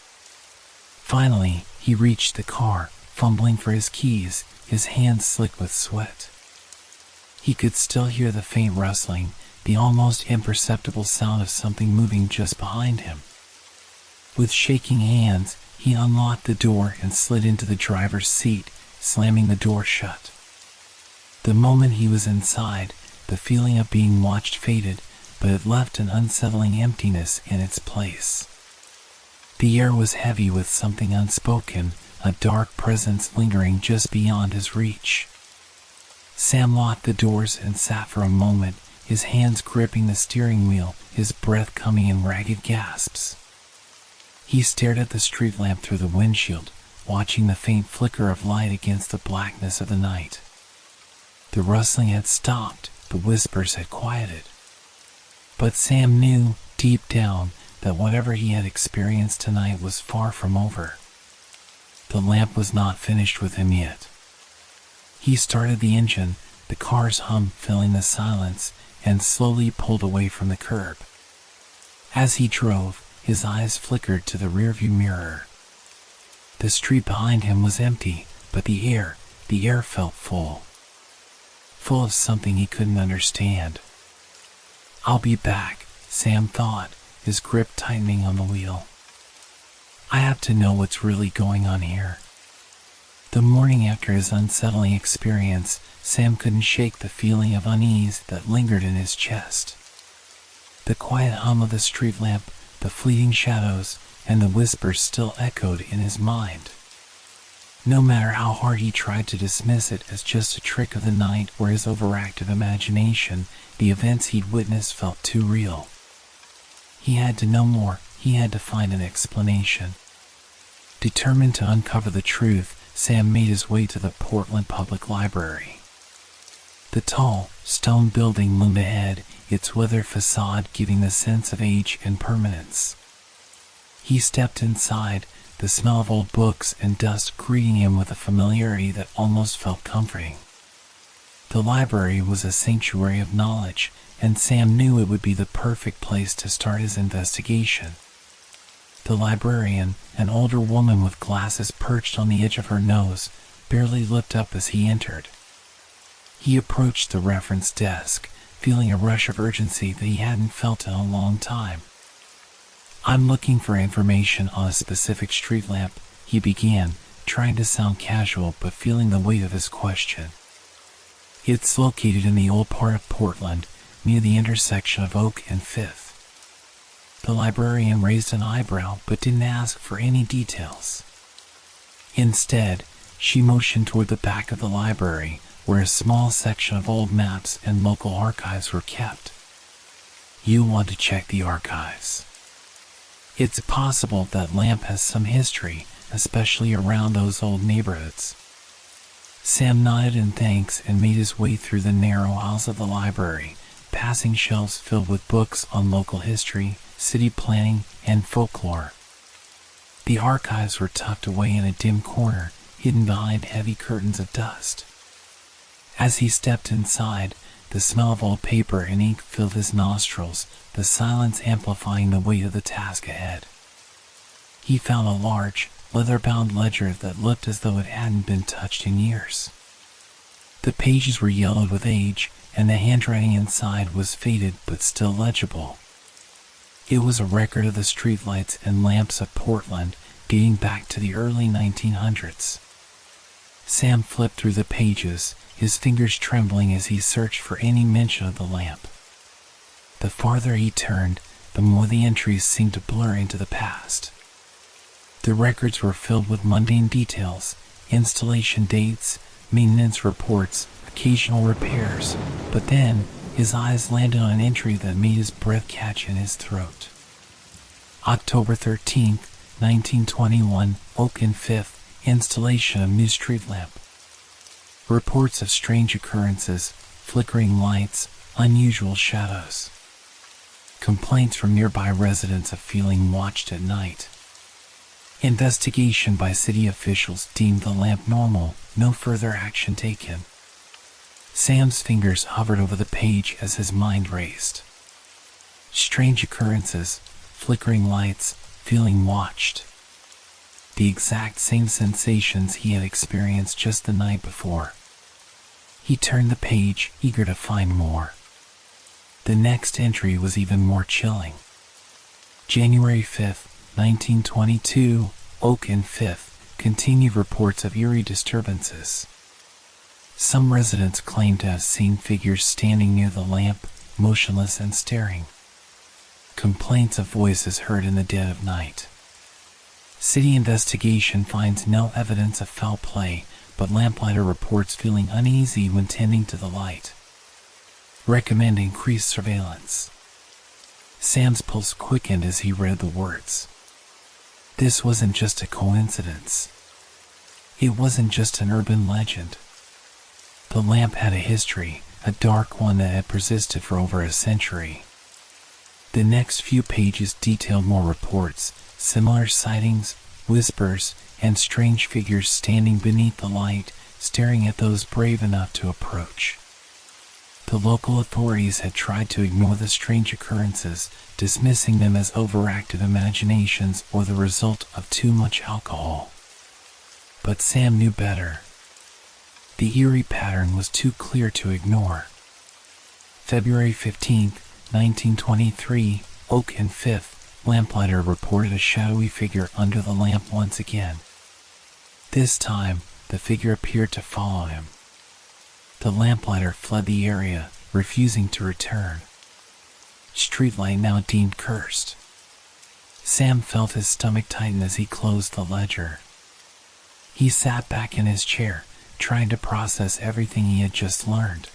Finally, he reached the car, fumbling for his keys, his hands slick with sweat. He could still hear the faint rustling, the almost imperceptible sound of something moving just behind him. With shaking hands, he unlocked the door and slid into the driver's seat, slamming the door shut. The moment he was inside, the feeling of being watched faded, but it left an unsettling emptiness in its place. The air was heavy with something unspoken, a dark presence lingering just beyond his reach. Sam locked the doors and sat for a moment, his hands gripping the steering wheel, his breath coming in ragged gasps. He stared at the street lamp through the windshield, watching the faint flicker of light against the blackness of the night. The rustling had stopped, the whispers had quieted. But Sam knew, deep down, that whatever he had experienced tonight was far from over. The lamp was not finished with him yet. He started the engine, the car's hum filling the silence, and slowly pulled away from the curb. As he drove, his eyes flickered to the rearview mirror. The street behind him was empty, but the air felt full. Full of something he couldn't understand. "I'll be back," Sam thought, his grip tightening on the wheel. "I have to know what's really going on here." The morning after his unsettling experience, Sam couldn't shake the feeling of unease that lingered in his chest. The quiet hum of the street lamp, the fleeting shadows, and the whispers still echoed in his mind. No matter how hard he tried to dismiss it as just a trick of the night or his overactive imagination, the events he'd witnessed felt too real. He had to know more, he had to find an explanation. Determined to uncover the truth, Sam made his way to the Portland Public Library. The tall, stone building loomed ahead, its weathered facade giving the sense of age and permanence. He stepped inside, the smell of old books and dust greeting him with a familiarity that almost felt comforting. The library was a sanctuary of knowledge, and Sam knew it would be the perfect place to start his investigation. The librarian, an older woman with glasses perched on the edge of her nose, barely looked up as he entered. He approached the reference desk, feeling a rush of urgency that he hadn't felt in a long time. "I'm looking for information on a specific street lamp," he began, trying to sound casual but feeling the weight of his question. "It's located in the old part of Portland, near the intersection of Oak and Fifth." The librarian raised an eyebrow but didn't ask for any details. Instead, she motioned toward the back of the library, where a small section of old maps and local archives were kept. "You want to check the archives. It's possible that lamp has some history, especially around those old neighborhoods." Sam nodded in thanks and made his way through the narrow aisles of the library, passing shelves filled with books on local history, city planning, and folklore. The archives were tucked away in a dim corner, hidden behind heavy curtains of dust. As he stepped inside, the smell of old paper and ink filled his nostrils, the silence amplifying the weight of the task ahead. He found a large, leather-bound ledger that looked as though it hadn't been touched in years. The pages were yellowed with age, and the handwriting inside was faded but still legible. It was a record of the streetlights and lamps of Portland, dating back to the early 1900s. Sam flipped through the pages, his fingers trembling as he searched for any mention of the lamp. The farther he turned, the more the entries seemed to blur into the past. The records were filled with mundane details, installation dates, maintenance reports, occasional repairs, but then his eyes landed on an entry that made his breath catch in his throat. October 13th, 1921, Oak and Fifth, installation of new street lamp. Reports of strange occurrences, flickering lights, unusual shadows. Complaints from nearby residents of feeling watched at night. Investigation by city officials deemed the lamp normal, no further action taken. Sam's fingers hovered over the page as his mind raced. Strange occurrences, flickering lights, feeling watched. The exact same sensations he had experienced just the night before. He turned the page, eager to find more. The next entry was even more chilling. January 5th, 1922, Oak and Fifth, continued reports of eerie disturbances. Some residents claimed to have seen figures standing near the lamp, motionless and staring. Complaints of voices heard in the dead of night. City investigation finds no evidence of foul play, but lamplighter reports feeling uneasy when tending to the light. recommend increased surveillance. Sam's pulse quickened as he read the words. This wasn't just a coincidence. It wasn't just an urban legend. The lamp had a history, a dark one that had persisted for over a century. The next few pages detailed more reports, similar sightings, whispers, and strange figures standing beneath the light, staring at those brave enough to approach. The local authorities had tried to ignore the strange occurrences, dismissing them as overactive imaginations or the result of too much alcohol. But Sam knew better. The eerie pattern was too clear to ignore. February 15, 1923, Oak and Fifth lamplighter reported a shadowy figure under the lamp once again. This time, the figure appeared to follow him. The lamplighter fled the area, refusing to return. Streetlight now deemed cursed. Sam felt his stomach tighten as he closed the ledger. He sat back in his chair, trying to process everything he had just learned.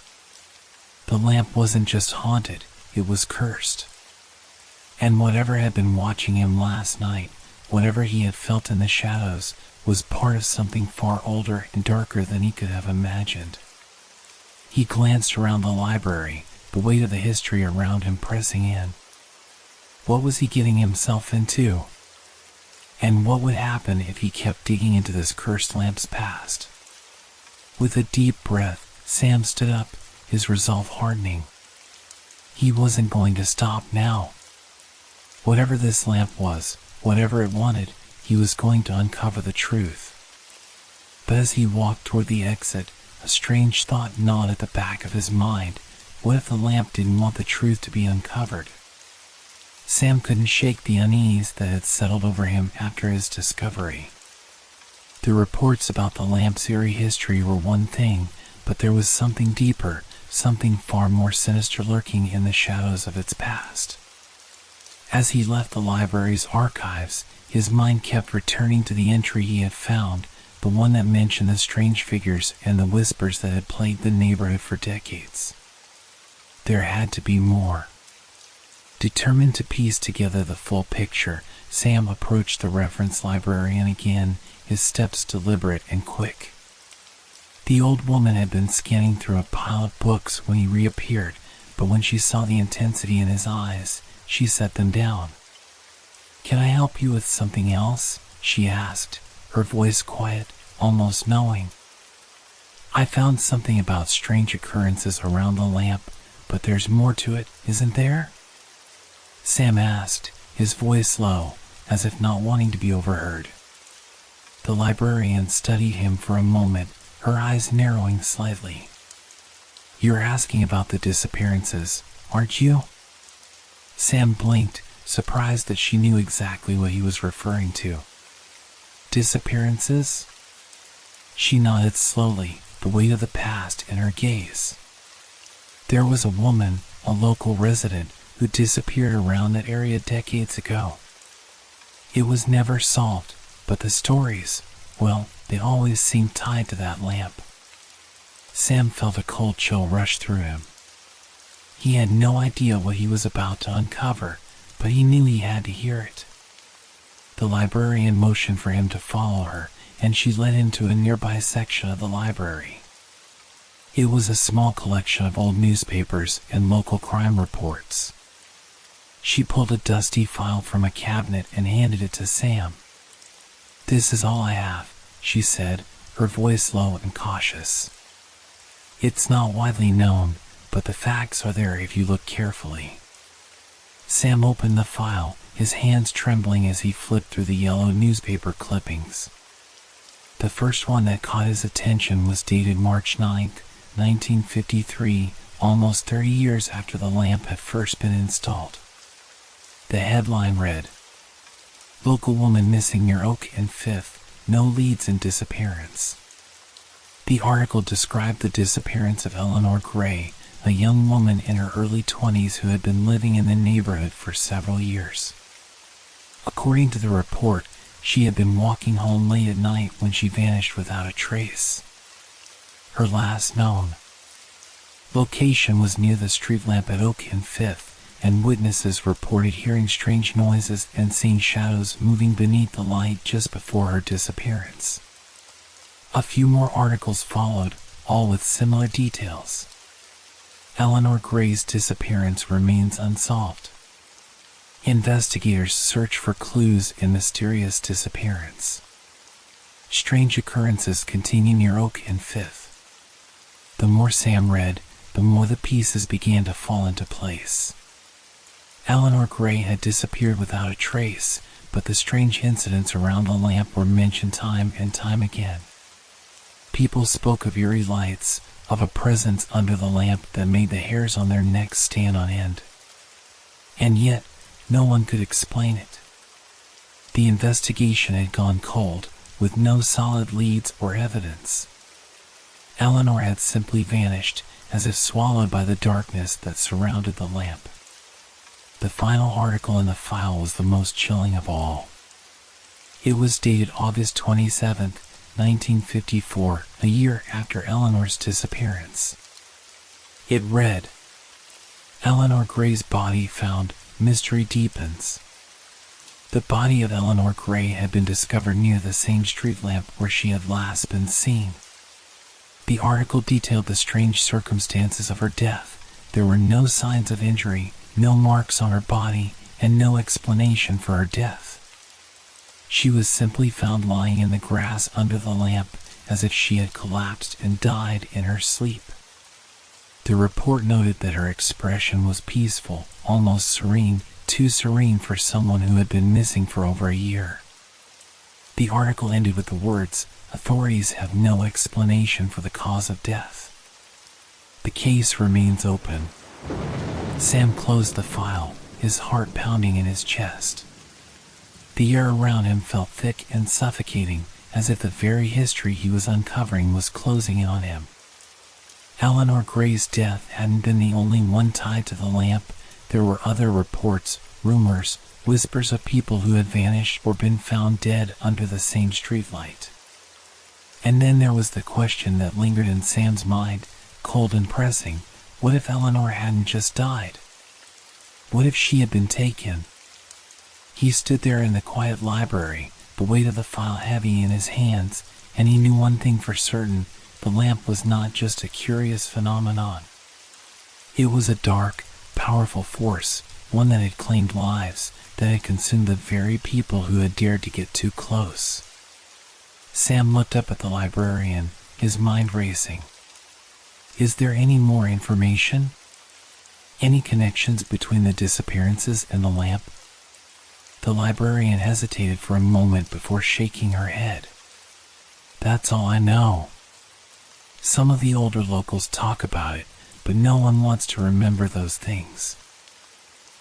The lamp wasn't just haunted, it was cursed. And whatever had been watching him last night, whatever he had felt in the shadows, was part of something far older and darker than he could have imagined. He glanced around the library, the weight of the history around him pressing in. What was he getting himself into? And what would happen if he kept digging into this cursed lamp's past? With a deep breath, Sam stood up, his resolve hardening. He wasn't going to stop now. Whatever this lamp was, whatever it wanted, he was going to uncover the truth. But as he walked toward the exit, a strange thought gnawed at the back of his mind. What if the lamp didn't want the truth to be uncovered? Sam couldn't shake the unease that had settled over him after his discovery. The reports about the lamp's eerie history were one thing, but there was something deeper, something far more sinister lurking in the shadows of its past. As he left the library's archives, his mind kept returning to the entry he had found, the one that mentioned the strange figures and the whispers that had plagued the neighborhood for decades. There had to be more. Determined to piece together the full picture, Sam approached the reference librarian again, his steps deliberate and quick. The old woman had been scanning through a pile of books when he reappeared, but when she saw the intensity in his eyes, she set them down. "Can I help you with something else?" she asked, her voice quiet, almost knowing. "I found something about strange occurrences around the lamp, but there's more to it, isn't there?" Sam asked, his voice low, as if not wanting to be overheard. The librarian studied him for a moment, her eyes narrowing slightly. "You're asking about the disappearances, aren't you?" Sam blinked, surprised that she knew exactly what he was referring to. "Disappearances?" She nodded slowly, the weight of the past in her gaze. "There was a woman, a local resident, who disappeared around that area decades ago. It was never solved, but the stories, well, they always seemed tied to that lamp." Sam felt a cold chill rush through him. He had no idea what he was about to uncover, but he knew he had to hear it. The librarian motioned for him to follow her, and she led him to a nearby section of the library. It was a small collection of old newspapers and local crime reports. She pulled a dusty file from a cabinet and handed it to Sam. "This is all I have," she said, her voice low and cautious. "It's not widely known, but the facts are there if you look carefully." Sam opened the file, his hands trembling as he flipped through the yellow newspaper clippings. The first one that caught his attention was dated March 9th, 1953, almost 30 years after the lamp had first been installed. The headline read, "Local woman missing near Oak and Fifth, no leads in disappearance." The article described the disappearance of Eleanor Gray, a young woman in her early 20s who had been living in the neighborhood for several years. According to the report, she had been walking home late at night when she vanished without a trace. Her last known Location was near the street lamp at Oak and 5th, and witnesses reported hearing strange noises and seeing shadows moving beneath the light just before her disappearance. A few more articles followed, all with similar details. Eleanor Gray's disappearance remains unsolved. Investigators search for clues in mysterious disappearance. Strange occurrences continue near Oak and 5th. The more Sam read, the more the pieces began to fall into place. Eleanor Gray had disappeared without a trace, but the strange incidents around the lamp were mentioned time and time again. People spoke of eerie lights, of a presence under the lamp that made the hairs on their necks stand on end. And yet, no one could explain it. The investigation had gone cold, with no solid leads or evidence. Eleanor had simply vanished, as if swallowed by the darkness that surrounded the lamp. The final article in the file was the most chilling of all. It was dated August 27, 1954, a year after Eleanor's disappearance. It read, "Eleanor Gray's body found, mystery deepens." The body of Eleanor Gray had been discovered near the same street lamp where she had last been seen. The article detailed the strange circumstances of her death. There were no signs of injury, no marks on her body, and no explanation for her death. She was simply found lying in the grass under the lamp, as if she had collapsed and died in her sleep. The report noted that her expression was peaceful, almost serene, too serene for someone who had been missing for over a year. The article ended with the words, "Authorities have no explanation for the cause of death. The case remains open." Sam closed the file, his heart pounding in his chest. The air around him felt thick and suffocating, as if the very history he was uncovering was closing in on him. Eleanor Gray's death hadn't been the only one tied to the lamp. There were other reports, rumors, whispers of people who had vanished or been found dead under the same streetlight. And then there was the question that lingered in Sam's mind, cold and pressing. What if Eleanor hadn't just died? What if she had been taken? He stood there in the quiet library, the weight of the file heavy in his hands, and he knew one thing for certain: the lamp was not just a curious phenomenon. It was a dark, powerful force, one that had claimed lives, that had consumed the very people who had dared to get too close. Sam looked up at the librarian, his mind racing. Is there any more information? Any connections between the disappearances and the lamp? The librarian hesitated for a moment before shaking her head. That's all I know. Some of the older locals talk about it, but no one wants to remember those things.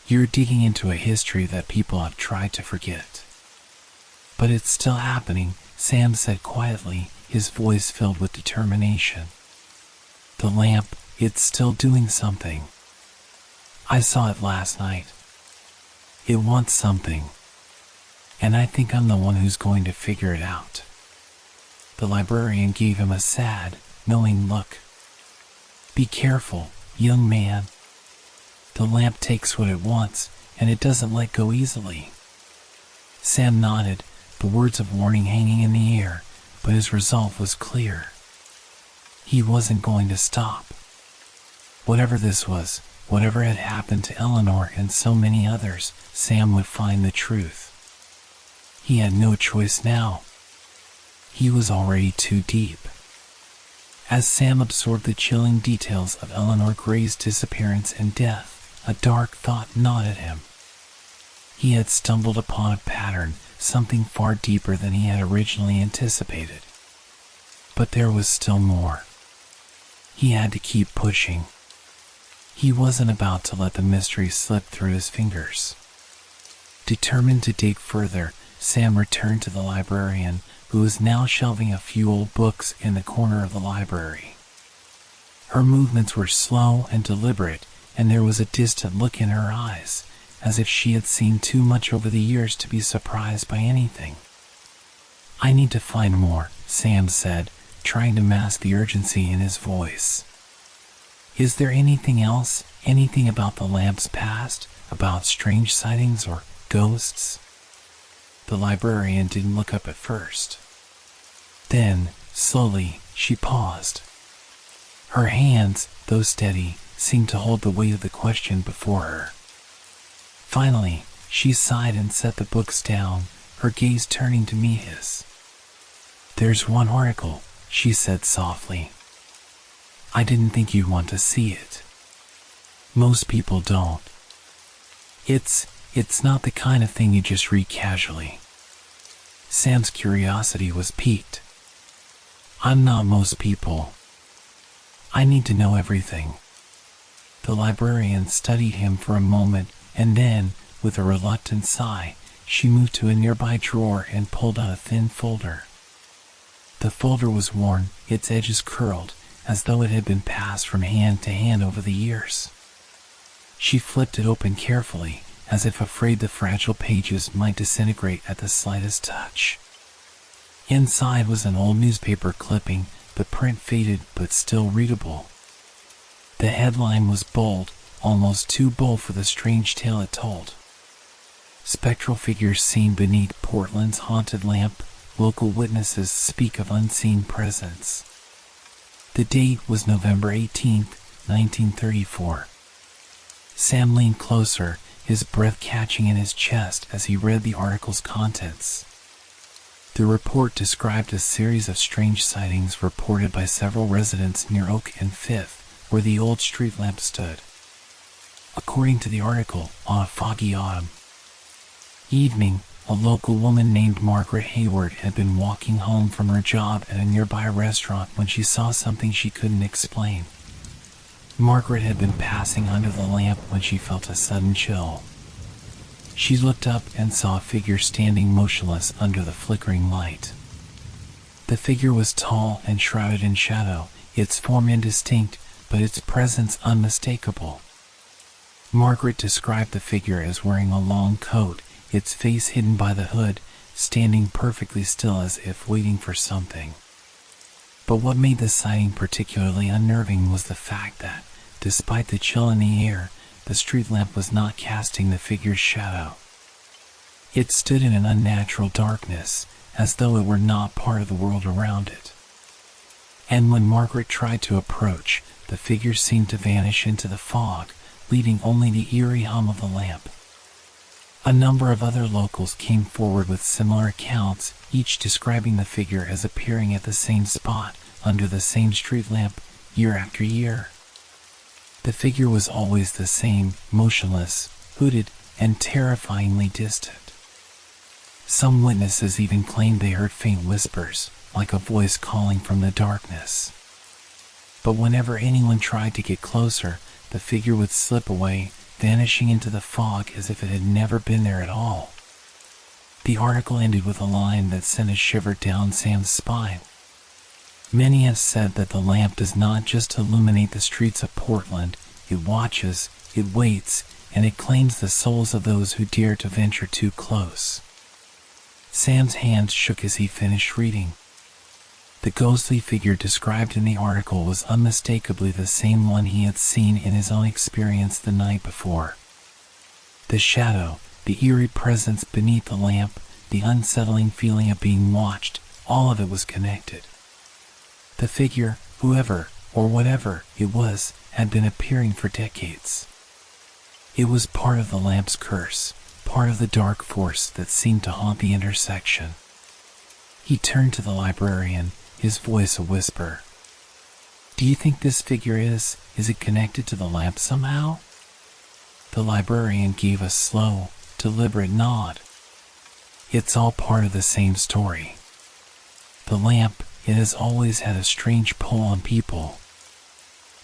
You're digging into a history that people have tried to forget. But it's still happening, Sam said quietly, his voice filled with determination. The lamp, it's still doing something. I saw it last night. It wants something. And I think I'm the one who's going to figure it out. The librarian gave him a sad, knowing look. Be careful, young man. The lamp takes what it wants, and it doesn't let go easily. Sam nodded, the words of warning hanging in the air, but his resolve was clear. He wasn't going to stop. Whatever this was, whatever had happened to Eleanor and so many others, Sam would find the truth. He had no choice now. He was already too deep. As Sam absorbed the chilling details of Eleanor Gray's disappearance and death, a dark thought gnawed at him. He had stumbled upon a pattern, something far deeper than he had originally anticipated. But there was still more. He had to keep pushing. He wasn't about to let the mystery slip through his fingers. Determined to dig further, Sam returned to the librarian, who was now shelving a few old books in the corner of the library. Her movements were slow and deliberate, and there was a distant look in her eyes, as if she had seen too much over the years to be surprised by anything. I need to find more, Sam said, trying to mask the urgency in his voice. Is there anything else? Anything about the lamp's past? About strange sightings or ghosts? The librarian didn't look up at first. Then, slowly, she paused. Her hands, though steady, seemed to hold the weight of the question before her. Finally, she sighed and set the books down, her gaze turning to meet his. There's one article, she said softly. I didn't think you'd want to see it. Most people don't. It's not the kind of thing you just read casually. Sam's curiosity was piqued. I'm not most people. I need to know everything. The librarian studied him for a moment, and then, with a reluctant sigh, she moved to a nearby drawer and pulled out a thin folder. The folder was worn, its edges curled, as though it had been passed from hand to hand over the years. She flipped it open carefully, as if afraid the fragile pages might disintegrate at the slightest touch. Inside was an old newspaper clipping, the print faded but still readable. The headline was bold, almost too bold for the strange tale it told. Spectral figures seen beneath Portland's haunted lamp, local witnesses speak of unseen presence. The date was November 18, 1934. Sam leaned closer, his breath catching in his chest as he read the article's contents. The report described a series of strange sightings reported by several residents near Oak and Fifth, where the old street lamp stood. According to the article, on a foggy autumn evening, a local woman named Margaret Hayward had been walking home from her job at a nearby restaurant when she saw something she couldn't explain. Margaret had been passing under the lamp when she felt a sudden chill. She looked up and saw a figure standing motionless under the flickering light. The figure was tall and shrouded in shadow, its form indistinct, but its presence unmistakable. Margaret described the figure as wearing a long coat, its face hidden by the hood, standing perfectly still as if waiting for something. But what made the sighting particularly unnerving was the fact that, despite the chill in the air, the street lamp was not casting the figure's shadow. It stood in an unnatural darkness, as though it were not part of the world around it. And when Margaret tried to approach, the figure seemed to vanish into the fog, leaving only the eerie hum of the lamp. A number of other locals came forward with similar accounts, each describing the figure as appearing at the same spot, under the same street lamp, year after year. The figure was always the same, motionless, hooded, and terrifyingly distant. Some witnesses even claimed they heard faint whispers, like a voice calling from the darkness. But whenever anyone tried to get closer, the figure would slip away, vanishing into the fog as if it had never been there at all. The article ended with a line that sent a shiver down Sam's spine. Many have said that the lamp does not just illuminate the streets of Portland, it watches, it waits, and it claims the souls of those who dare to venture too close. Sam's hands shook as he finished reading. The ghostly figure described in the article was unmistakably the same one he had seen in his own experience the night before. The shadow, the eerie presence beneath the lamp, the unsettling feeling of being watched, all of it was connected. The figure, whoever or whatever it was, had been appearing for decades. It was part of the lamp's curse, part of the dark force that seemed to haunt the intersection. He turned to the librarian, his voice a whisper. Do you think this figure is it connected to the lamp somehow? The librarian gave a slow, deliberate nod. It's all part of the same story. The lamp, it has always had a strange pull on people.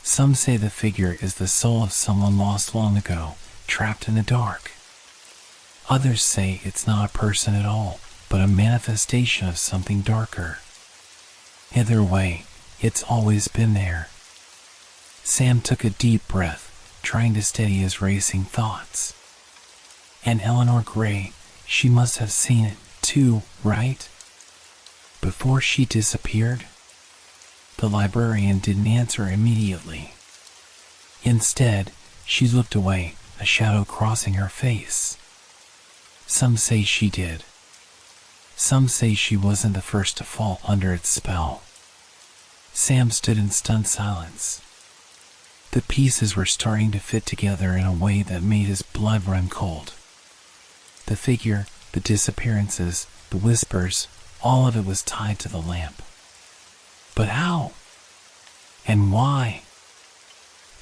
Some say the figure is the soul of someone lost long ago, trapped in the dark. Others say it's not a person at all, but a manifestation of something darker. Either way, it's always been there. Sam took a deep breath, trying to steady his racing thoughts. And Eleanor Gray, she must have seen it too, right? Before she disappeared? The librarian didn't answer immediately. Instead, she looked away, a shadow crossing her face. Some say she did. Some say she wasn't the first to fall under its spell. Sam stood in stunned silence. The pieces were starting to fit together in a way that made his blood run cold. The figure, the disappearances, the whispers, all of it was tied to the lamp. But how? And why?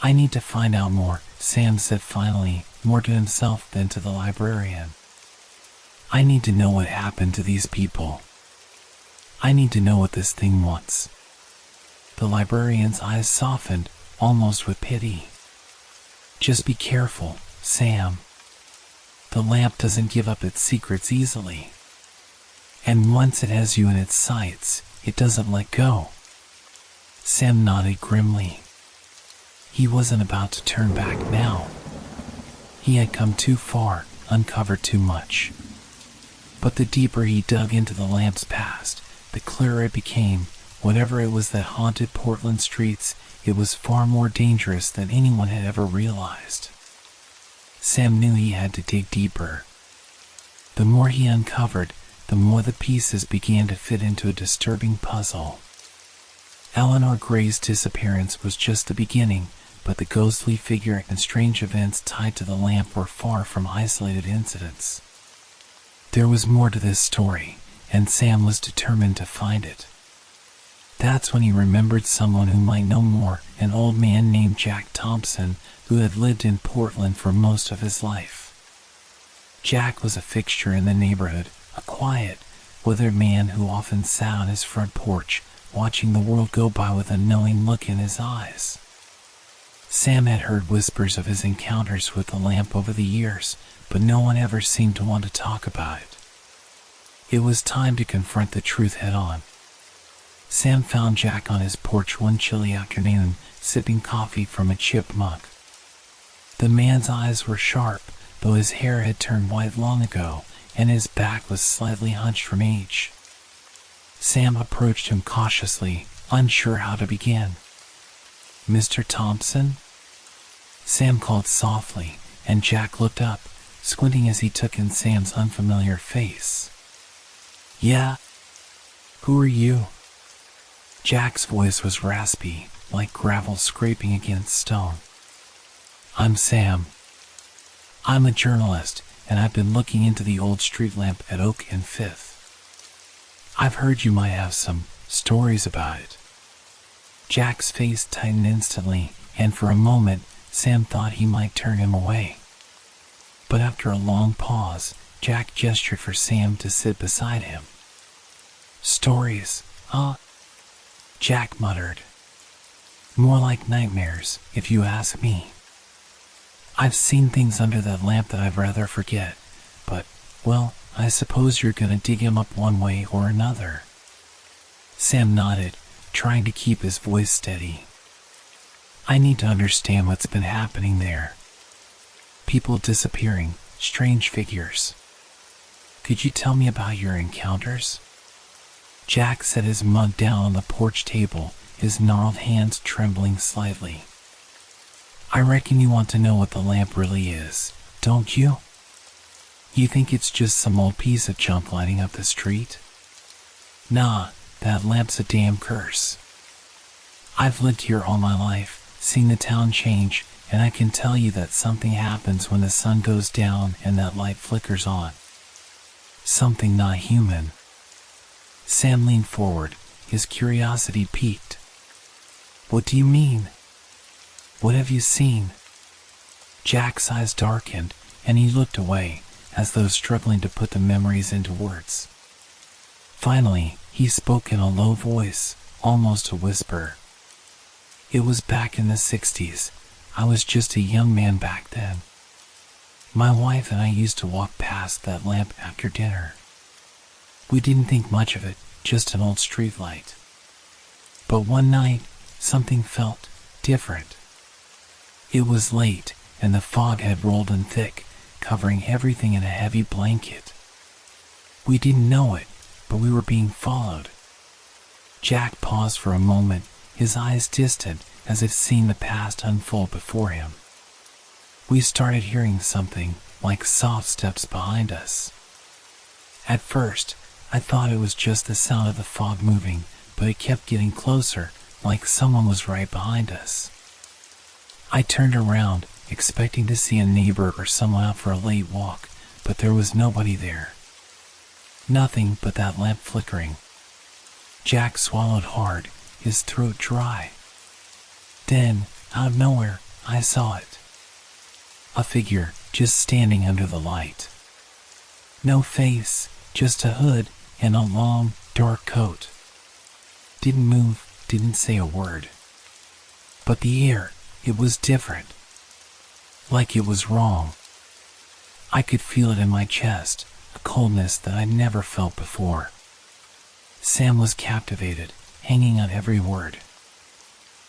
I need to find out more, Sam said finally, more to himself than to the librarian. I need to know what happened to these people. I need to know what this thing wants. The librarian's eyes softened, almost with pity. Just be careful, Sam. The lamp doesn't give up its secrets easily. And once it has you in its sights, it doesn't let go. Sam nodded grimly. He wasn't about to turn back now. He had come too far, uncovered too much. But the deeper he dug into the lamp's past, the clearer it became. Whatever it was that haunted Portland streets, it was far more dangerous than anyone had ever realized. Sam knew he had to dig deeper. The more he uncovered, the more the pieces began to fit into a disturbing puzzle. Eleanor Gray's disappearance was just the beginning, but the ghostly figure and strange events tied to the lamp were far from isolated incidents. There was more to this story, and Sam was determined to find it. That's when he remembered someone who might know more, an old man named Jack Thompson, who had lived in Portland for most of his life. Jack was a fixture in the neighborhood, a quiet, withered man who often sat on his front porch, watching the world go by with a knowing look in his eyes. Sam had heard whispers of his encounters with the lamp over the years, but no one ever seemed to want to talk about it. It was time to confront the truth head-on. Sam found Jack on his porch one chilly afternoon, sipping coffee from a chipped mug. The man's eyes were sharp, though his hair had turned white long ago, and his back was slightly hunched from age. Sam approached him cautiously, unsure how to begin. "Mr. Thompson?" Sam called softly, and Jack looked up, squinting as he took in Sam's unfamiliar face. "Yeah? Who are you?" Jack's voice was raspy, like gravel scraping against stone. "I'm Sam. I'm a journalist, and I've been looking into the old street lamp at Oak and Fifth. I've heard you might have some stories about it." Jack's face tightened instantly, and for a moment, Sam thought he might turn him away. But after a long pause, Jack gestured for Sam to sit beside him. "Stories, huh?" Jack muttered. "More like nightmares, if you ask me. I've seen things under that lamp that I'd rather forget, but, well, I suppose you're gonna dig him up one way or another." Sam nodded, trying to keep his voice steady. "I need to understand what's been happening there. People disappearing, strange figures. Could you tell me about your encounters?" Jack set his mug down on the porch table, his gnarled hands trembling slightly. "I reckon you want to know what the lamp really is, don't you? You think it's just some old piece of junk lighting up the street? Nah, that lamp's a damn curse. I've lived here all my life, seen the town change, and I can tell you that something happens when the sun goes down and that light flickers on. Something not human." Sam leaned forward, his curiosity piqued. "What do you mean? What have you seen?" Jack's eyes darkened, and he looked away, as though struggling to put the memories into words. Finally, he spoke in a low voice, almost a whisper. "It was back in the 60s. I was just a young man back then. My wife and I used to walk past that lamp after dinner. We didn't think much of it, just an old street light. But one night, something felt different. It was late, and the fog had rolled in thick, covering everything in a heavy blanket. We didn't know it, but we were being followed." Jack paused for a moment, his eyes distant, as if seeing the past unfold before him. We started hearing something like soft steps behind us. At first, I thought it was just the sound of the fog moving, but it kept getting closer, like someone was right behind us. I turned around, expecting to see a neighbor or someone out for a late walk, but there was nobody there. Nothing but that lamp flickering. Jack swallowed hard, his throat dry. Then, out of nowhere, I saw it. A figure, just standing under the light. No face, just a hood and a long, dark coat. Didn't move, didn't say a word. But the air, it was different. Like it was wrong. I could feel it in my chest, a coldness that I'd never felt before. Sam was captivated, hanging on every word.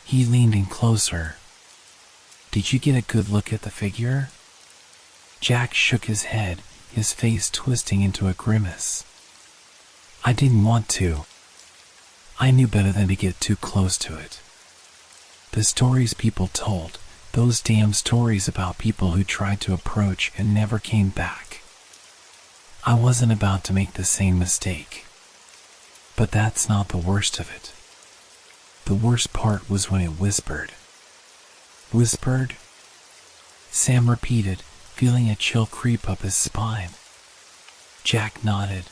He leaned in closer. "Did you get a good look at the figure?" Jack shook his head, his face twisting into a grimace. "I didn't want to. I knew better than to get too close to it. The stories people told, those damn stories about people who tried to approach and never came back. I wasn't about to make the same mistake. But that's not the worst of it. The worst part was when it whispered." "Whispered?" Sam repeated, feeling a chill creep up his spine. Jack nodded.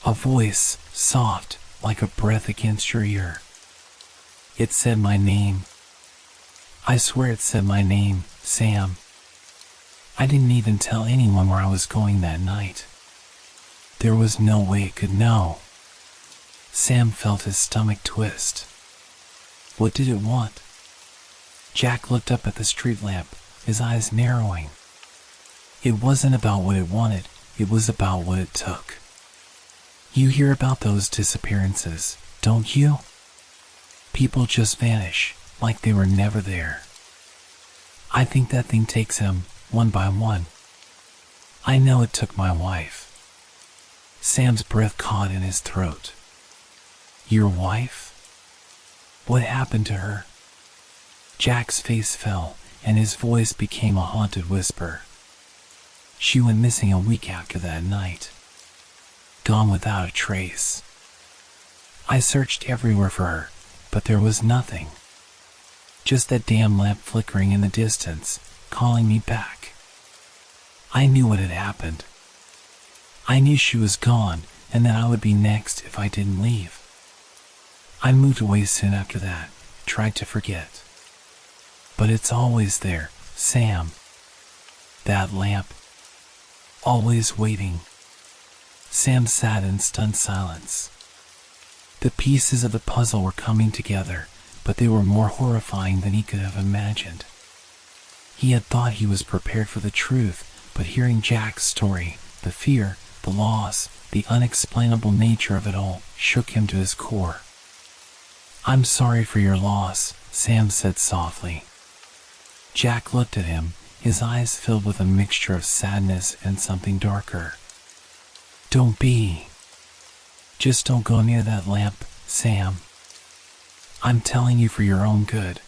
"A voice, soft, like a breath against your ear. It said my name. I swear it said my name, Sam. I didn't even tell anyone where I was going that night. There was no way it could know." Sam felt his stomach twist. What did it want? Jack looked up at the street lamp, his eyes narrowing. It wasn't about what it wanted, it was about what it took. You hear about those disappearances, don't you? People just vanish, like they were never there. I think that thing takes them, one by one. I know it took my wife. Sam's breath caught in his throat. Your wife? What happened to her? Jack's face fell, and his voice became a haunted whisper. She went missing a week after that night. Gone without a trace. I searched everywhere for her, but there was nothing. Just that damn lamp flickering in the distance, calling me back. I knew what had happened. I knew she was gone, and that I would be next if I didn't leave. I moved away soon after that, tried to forget. But it's always there, Sam. That lamp. Always waiting. Sam sat in stunned silence. The pieces of the puzzle were coming together, but they were more horrifying than he could have imagined. He had thought he was prepared for the truth, but hearing Jack's story, the fear, the loss, the unexplainable nature of it all, shook him to his core. I'm sorry for your loss, Sam said softly. Jack looked at him, his eyes filled with a mixture of sadness and something darker. Don't be. Just don't go near that lamp, Sam. I'm telling you for your own good.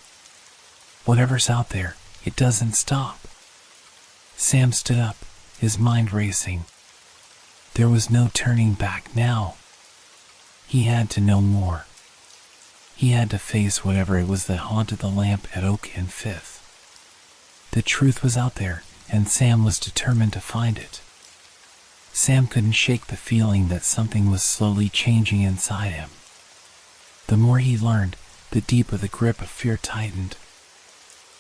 Whatever's out there, it doesn't stop. Sam stood up, his mind racing. There was no turning back now. He had to know more. He had to face whatever it was that haunted the lamp at Oak and Fifth. The truth was out there, and Sam was determined to find it. Sam couldn't shake the feeling that something was slowly changing inside him. The more he learned, the deeper the grip of fear tightened.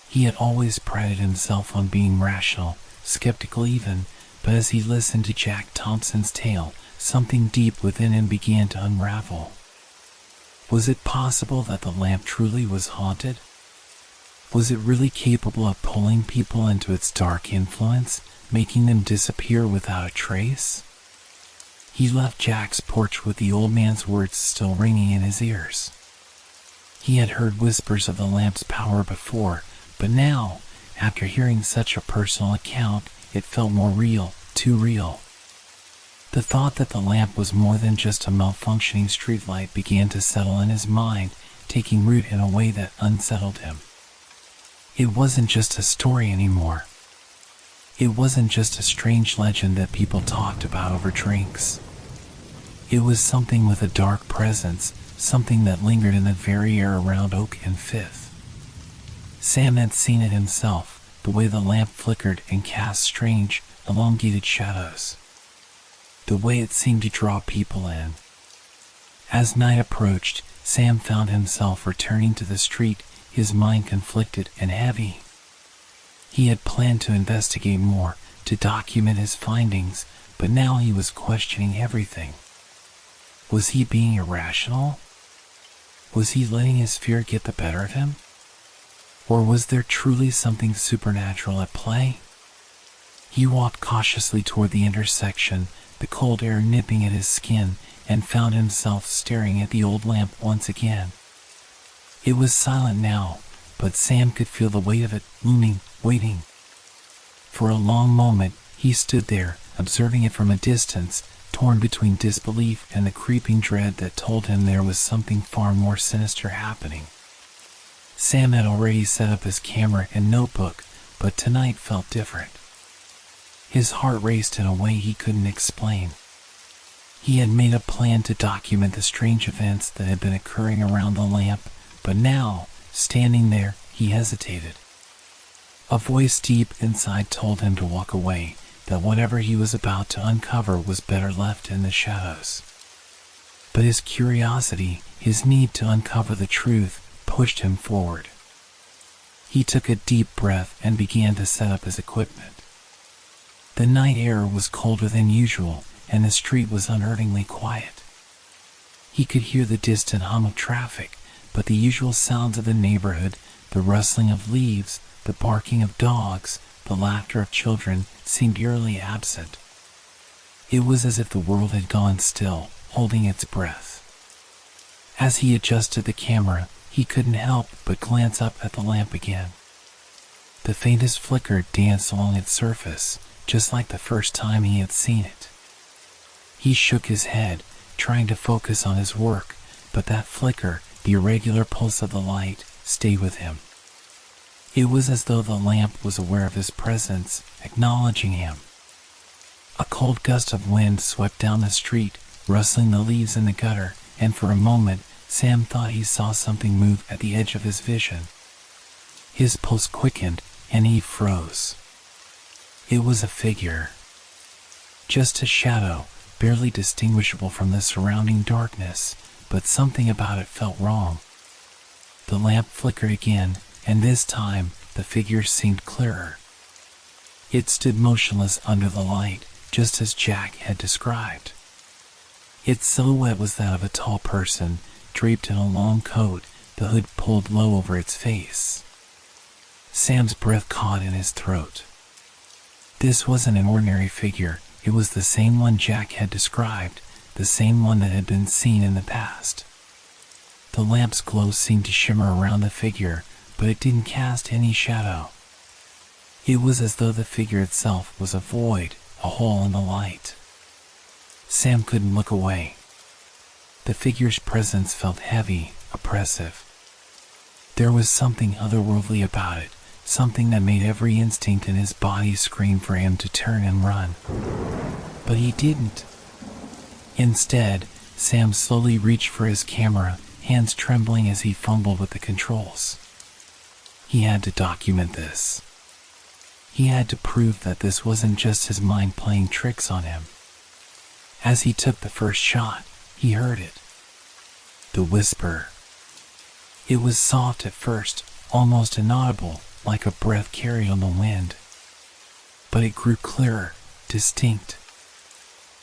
He had always prided himself on being rational, skeptical even, but as he listened to Jack Thompson's tale, something deep within him began to unravel. Was it possible that the lamp truly was haunted? Was it really capable of pulling people into its dark influence, making them disappear without a trace? He left Jack's porch with the old man's words still ringing in his ears. He had heard whispers of the lamp's power before, but now, after hearing such a personal account, it felt more real, too real. The thought that the lamp was more than just a malfunctioning streetlight began to settle in his mind, taking root in a way that unsettled him. It wasn't just a story anymore. It wasn't just a strange legend that people talked about over drinks. It was something with a dark presence, something that lingered in the very air around Oak and Fifth. Sam had seen it himself, the way the lamp flickered and cast strange, elongated shadows. The way it seemed to draw people in. As night approached, Sam found himself returning to the street, his mind conflicted and heavy. He had planned to investigate more, to document his findings, but now he was questioning everything. Was he being irrational? Was he letting his fear get the better of him? Or was there truly something supernatural at play? He walked cautiously toward the intersection, the cold air nipping at his skin, and found himself staring at the old lamp once again. It was silent now, but Sam could feel the weight of it looming, waiting. For a long moment, he stood there, observing it from a distance, torn between disbelief and the creeping dread that told him there was something far more sinister happening. Sam had already set up his camera and notebook, but tonight felt different. His heart raced in a way he couldn't explain. He had made a plan to document the strange events that had been occurring around the lamp, but now, standing there, he hesitated. A voice deep inside told him to walk away, that whatever he was about to uncover was better left in the shadows. But his curiosity, his need to uncover the truth, pushed him forward. He took a deep breath and began to set up his equipment. The night air was colder than usual, and the street was unearthingly quiet. He could hear the distant hum of traffic, but the usual sounds of the neighborhood, the rustling of leaves, the barking of dogs, the laughter of children, seemed eerily absent. It was as if the world had gone still, holding its breath. As he adjusted the camera, he couldn't help but glance up at the lamp again. The faintest flicker danced along its surface, just like the first time he had seen it. He shook his head, trying to focus on his work, but that flicker, the irregular pulse of the light, stayed with him. It was as though the lamp was aware of his presence, acknowledging him. A cold gust of wind swept down the street, rustling the leaves in the gutter, and for a moment, Sam thought he saw something move at the edge of his vision. His pulse quickened, and he froze. It was a figure. Just a shadow, barely distinguishable from the surrounding darkness, but something about it felt wrong. The lamp flickered again, and this time, the figure seemed clearer. It stood motionless under the light, just as Jack had described. Its silhouette was that of a tall person, draped in a long coat, the hood pulled low over its face. Sam's breath caught in his throat. This wasn't an ordinary figure, it was the same one Jack had described, the same one that had been seen in the past. The lamp's glow seemed to shimmer around the figure, but it didn't cast any shadow. It was as though the figure itself was a void, a hole in the light. Sam couldn't look away. The figure's presence felt heavy, oppressive. There was something otherworldly about it, something that made every instinct in his body scream for him to turn and run. But he didn't. Instead, Sam slowly reached for his camera, hands trembling as he fumbled with the controls. He had to document this. He had to prove that this wasn't just his mind playing tricks on him. As he took the first shot, he heard it. The whisper. It was soft at first, almost inaudible, like a breath carried on the wind. But it grew clearer, distinct.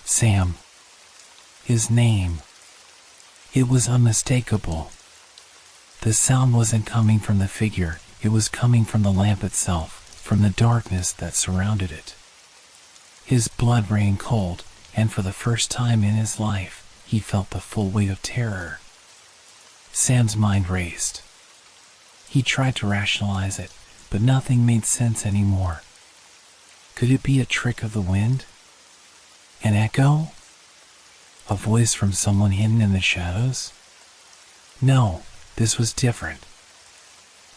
Sam. His name. It was unmistakable. The sound wasn't coming from the figure, it was coming from the lamp itself, from the darkness that surrounded it. His blood ran cold, and for the first time in his life, he felt the full weight of terror. Sam's mind raced. He tried to rationalize it, but nothing made sense anymore. Could it be a trick of the wind? An echo? A voice from someone hidden in the shadows? No, this was different.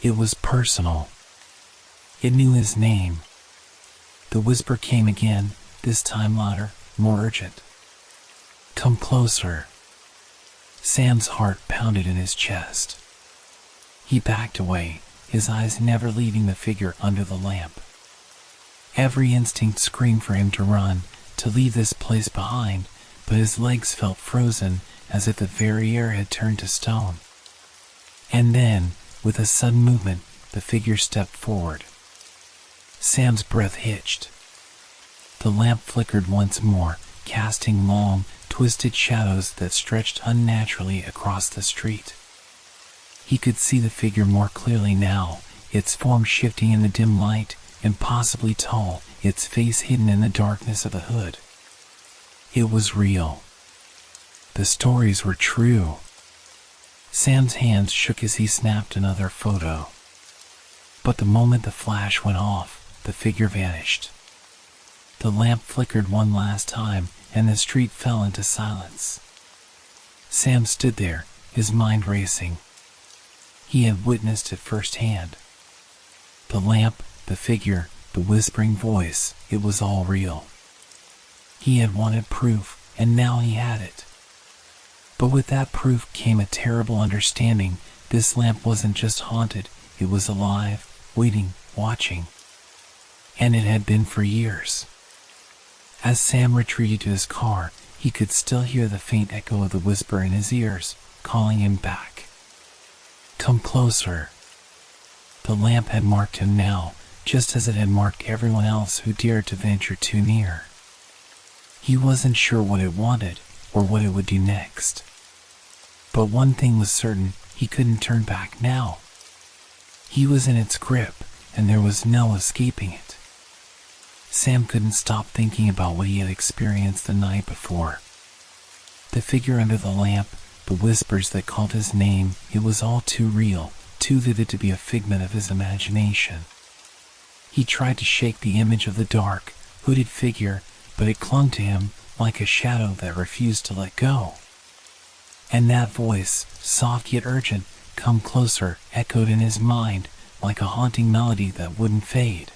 It was personal. It knew his name. The whisper came again, this time louder, more urgent. Come closer. Sam's heart pounded in his chest. He backed away, his eyes never leaving the figure under the lamp. Every instinct screamed for him to run, to leave this place behind, but his legs felt frozen, as if the very air had turned to stone. And then, with a sudden movement, the figure stepped forward. Sam's breath hitched. The lamp flickered once more, casting long, twisted shadows that stretched unnaturally across the street. He could see the figure more clearly now, its form shifting in the dim light, impossibly tall, its face hidden in the darkness of the hood. It was real. The stories were true. Sam's hands shook as he snapped another photo. But the moment the flash went off, the figure vanished. The lamp flickered one last time, and the street fell into silence. Sam stood there, his mind racing. He had witnessed it firsthand. The lamp, the figure, the whispering voice, it was all real. He had wanted proof, and now he had it. But with that proof came a terrible understanding. This lamp wasn't just haunted, it was alive, waiting, watching. And it had been for years. As Sam retreated to his car, he could still hear the faint echo of the whisper in his ears, calling him back. Come closer. The lamp had marked him now, just as it had marked everyone else who dared to venture too near. He wasn't sure what it wanted, or what it would do next. But one thing was certain, he couldn't turn back now. He was in its grip, and there was no escaping it. Sam couldn't stop thinking about what he had experienced the night before. The figure under the lamp, the whispers that called his name, it was all too real, too vivid to be a figment of his imagination. He tried to shake the image of the dark, hooded figure, but it clung to him like a shadow that refused to let go. And that voice, soft yet urgent, come closer, echoed in his mind like a haunting melody that wouldn't fade.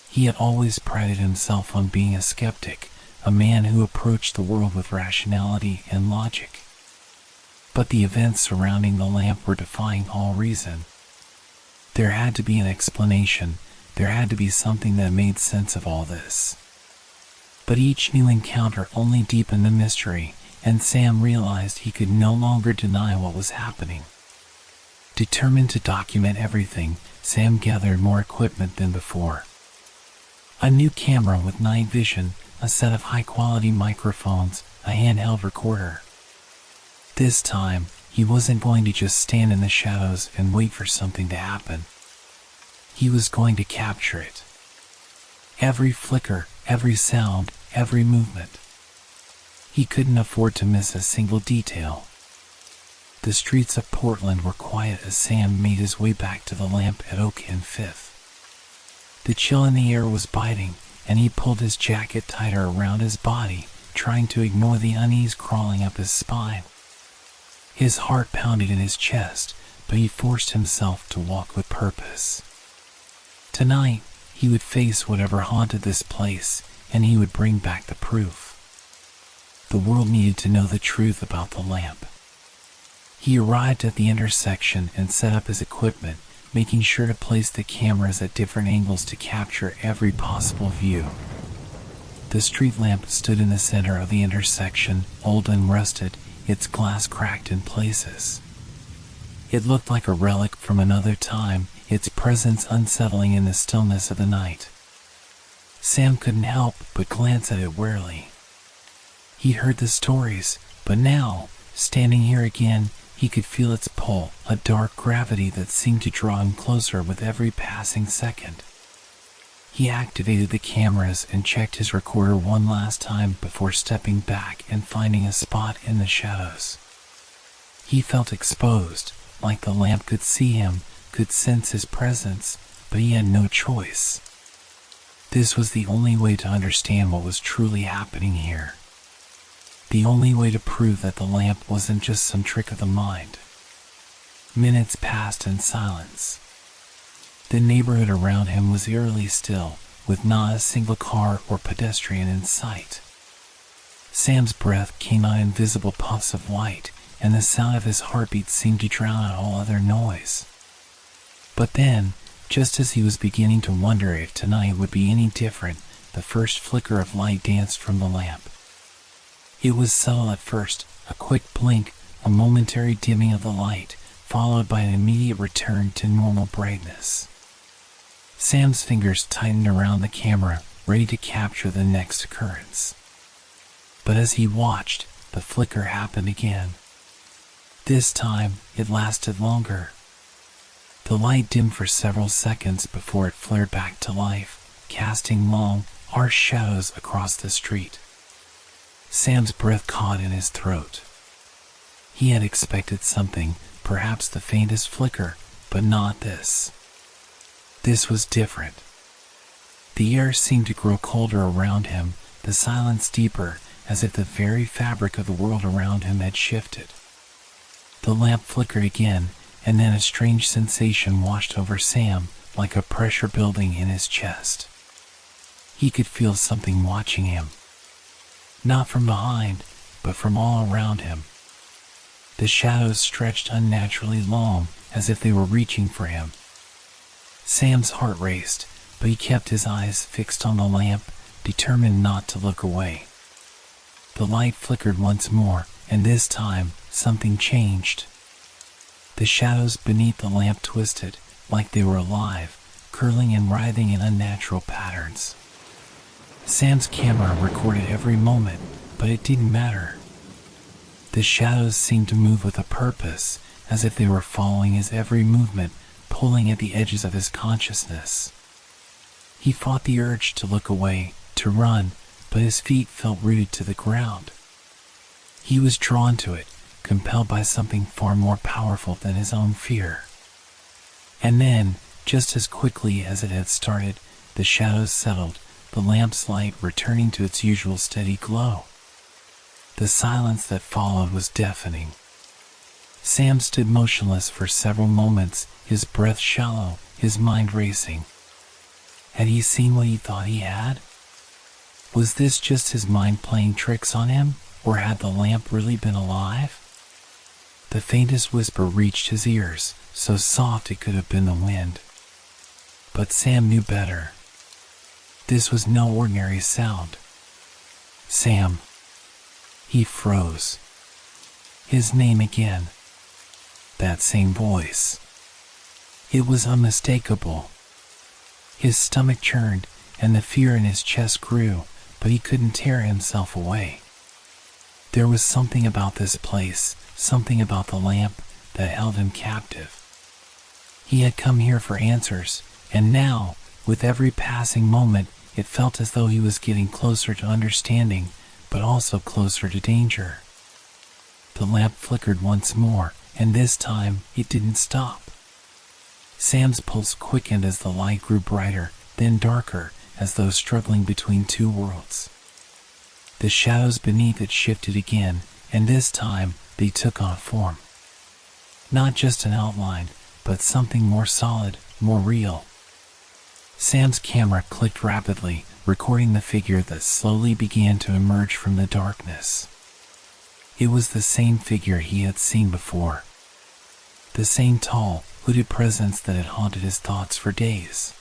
He had always prided himself on being a skeptic, a man who approached the world with rationality and logic. But the events surrounding the lamp were defying all reason. There had to be an explanation, there had to be something that made sense of all this. But each new encounter only deepened the mystery, and Sam realized he could no longer deny what was happening. Determined to document everything, Sam gathered more equipment than before. A new camera with night vision, a set of high-quality microphones, a handheld recorder. This time, he wasn't going to just stand in the shadows and wait for something to happen. He was going to capture it. Every flicker, every sound, every movement. He couldn't afford to miss a single detail. The streets of Portland were quiet as Sam made his way back to the lamp at Oak and Fifth. The chill in the air was biting, and he pulled his jacket tighter around his body, trying to ignore the unease crawling up his spine. His heart pounded in his chest, but he forced himself to walk with purpose. Tonight, he would face whatever haunted this place, and he would bring back the proof. The world needed to know the truth about the lamp. He arrived at the intersection and set up his equipment, making sure to place the cameras at different angles to capture every possible view. The street lamp stood in the center of the intersection, old and rusted, its glass cracked in places. It looked like a relic from another time, its presence unsettling in the stillness of the night. Sam couldn't help but glance at it warily. He heard the stories, but now, standing here again, he could feel its pull, a dark gravity that seemed to draw him closer with every passing second. He activated the cameras and checked his recorder one last time before stepping back and finding a spot in the shadows. He felt exposed, like the lamp could see him, could sense his presence, but he had no choice. This was the only way to understand what was truly happening here. The only way to prove that the lamp wasn't just some trick of the mind. Minutes passed in silence. The neighborhood around him was eerily still, with not a single car or pedestrian in sight. Sam's breath came on invisible puffs of light, and the sound of his heartbeat seemed to drown out all other noise. But then, just as he was beginning to wonder if tonight would be any different, the first flicker of light danced from the lamp. It was subtle at first, a quick blink, a momentary dimming of the light, followed by an immediate return to normal brightness. Sam's fingers tightened around the camera, ready to capture the next occurrence. But as he watched, the flicker happened again. This time, it lasted longer. The light dimmed for several seconds before it flared back to life, casting long, harsh shadows across the street. Sam's breath caught in his throat. He had expected something, perhaps the faintest flicker, but not this. This was different. The air seemed to grow colder around him, the silence deeper, as if the very fabric of the world around him had shifted. The lamp flickered again, and then a strange sensation washed over Sam, like a pressure building in his chest. He could feel something watching him. Not from behind, but from all around him. The shadows stretched unnaturally long, as if they were reaching for him. Sam's heart raced, but he kept his eyes fixed on the lamp, determined not to look away. The light flickered once more, and this time, something changed. The shadows beneath the lamp twisted, like they were alive, curling and writhing in unnatural patterns. Sam's camera recorded every moment, but it didn't matter. The shadows seemed to move with a purpose, as if they were following his every movement, pulling at the edges of his consciousness. He fought the urge to look away, to run, but his feet felt rooted to the ground. He was drawn to it, compelled by something far more powerful than his own fear. And then, just as quickly as it had started, the shadows settled, the lamp's light returning to its usual steady glow. The silence that followed was deafening. Sam stood motionless for several moments, his breath shallow, his mind racing. Had he seen what he thought he had? Was this just his mind playing tricks on him, or had the lamp really been alive? The faintest whisper reached his ears, so soft it could have been the wind. But Sam knew better. This was no ordinary sound. Sam. He froze. His name again. That same voice. It was unmistakable. His stomach churned, and the fear in his chest grew, but he couldn't tear himself away. There was something about this place, something about the lamp, that held him captive. He had come here for answers, and now, with every passing moment, it felt as though he was getting closer to understanding, but also closer to danger. The lamp flickered once more, and this time it didn't stop. Sam's pulse quickened as the light grew brighter, then darker, as though struggling between two worlds. The shadows beneath it shifted again, and this time they took on form. Not just an outline, but something more solid, more real. Sam's camera clicked rapidly, recording the figure that slowly began to emerge from the darkness. It was the same figure he had seen before. The same tall, hooded presence that had haunted his thoughts for days.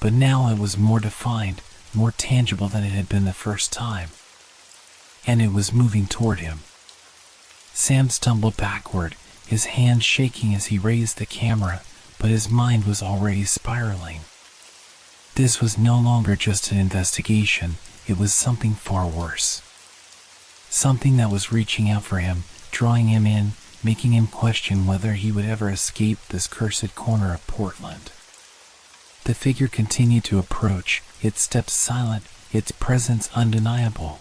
But now it was more defined, more tangible than it had been the first time. And it was moving toward him. Sam stumbled backward, his hands shaking as he raised the camera, but his mind was already spiraling. This was no longer just an investigation, it was something far worse. Something that was reaching out for him, drawing him in, making him question whether he would ever escape this cursed corner of Portland. The figure continued to approach, its steps silent, its presence undeniable.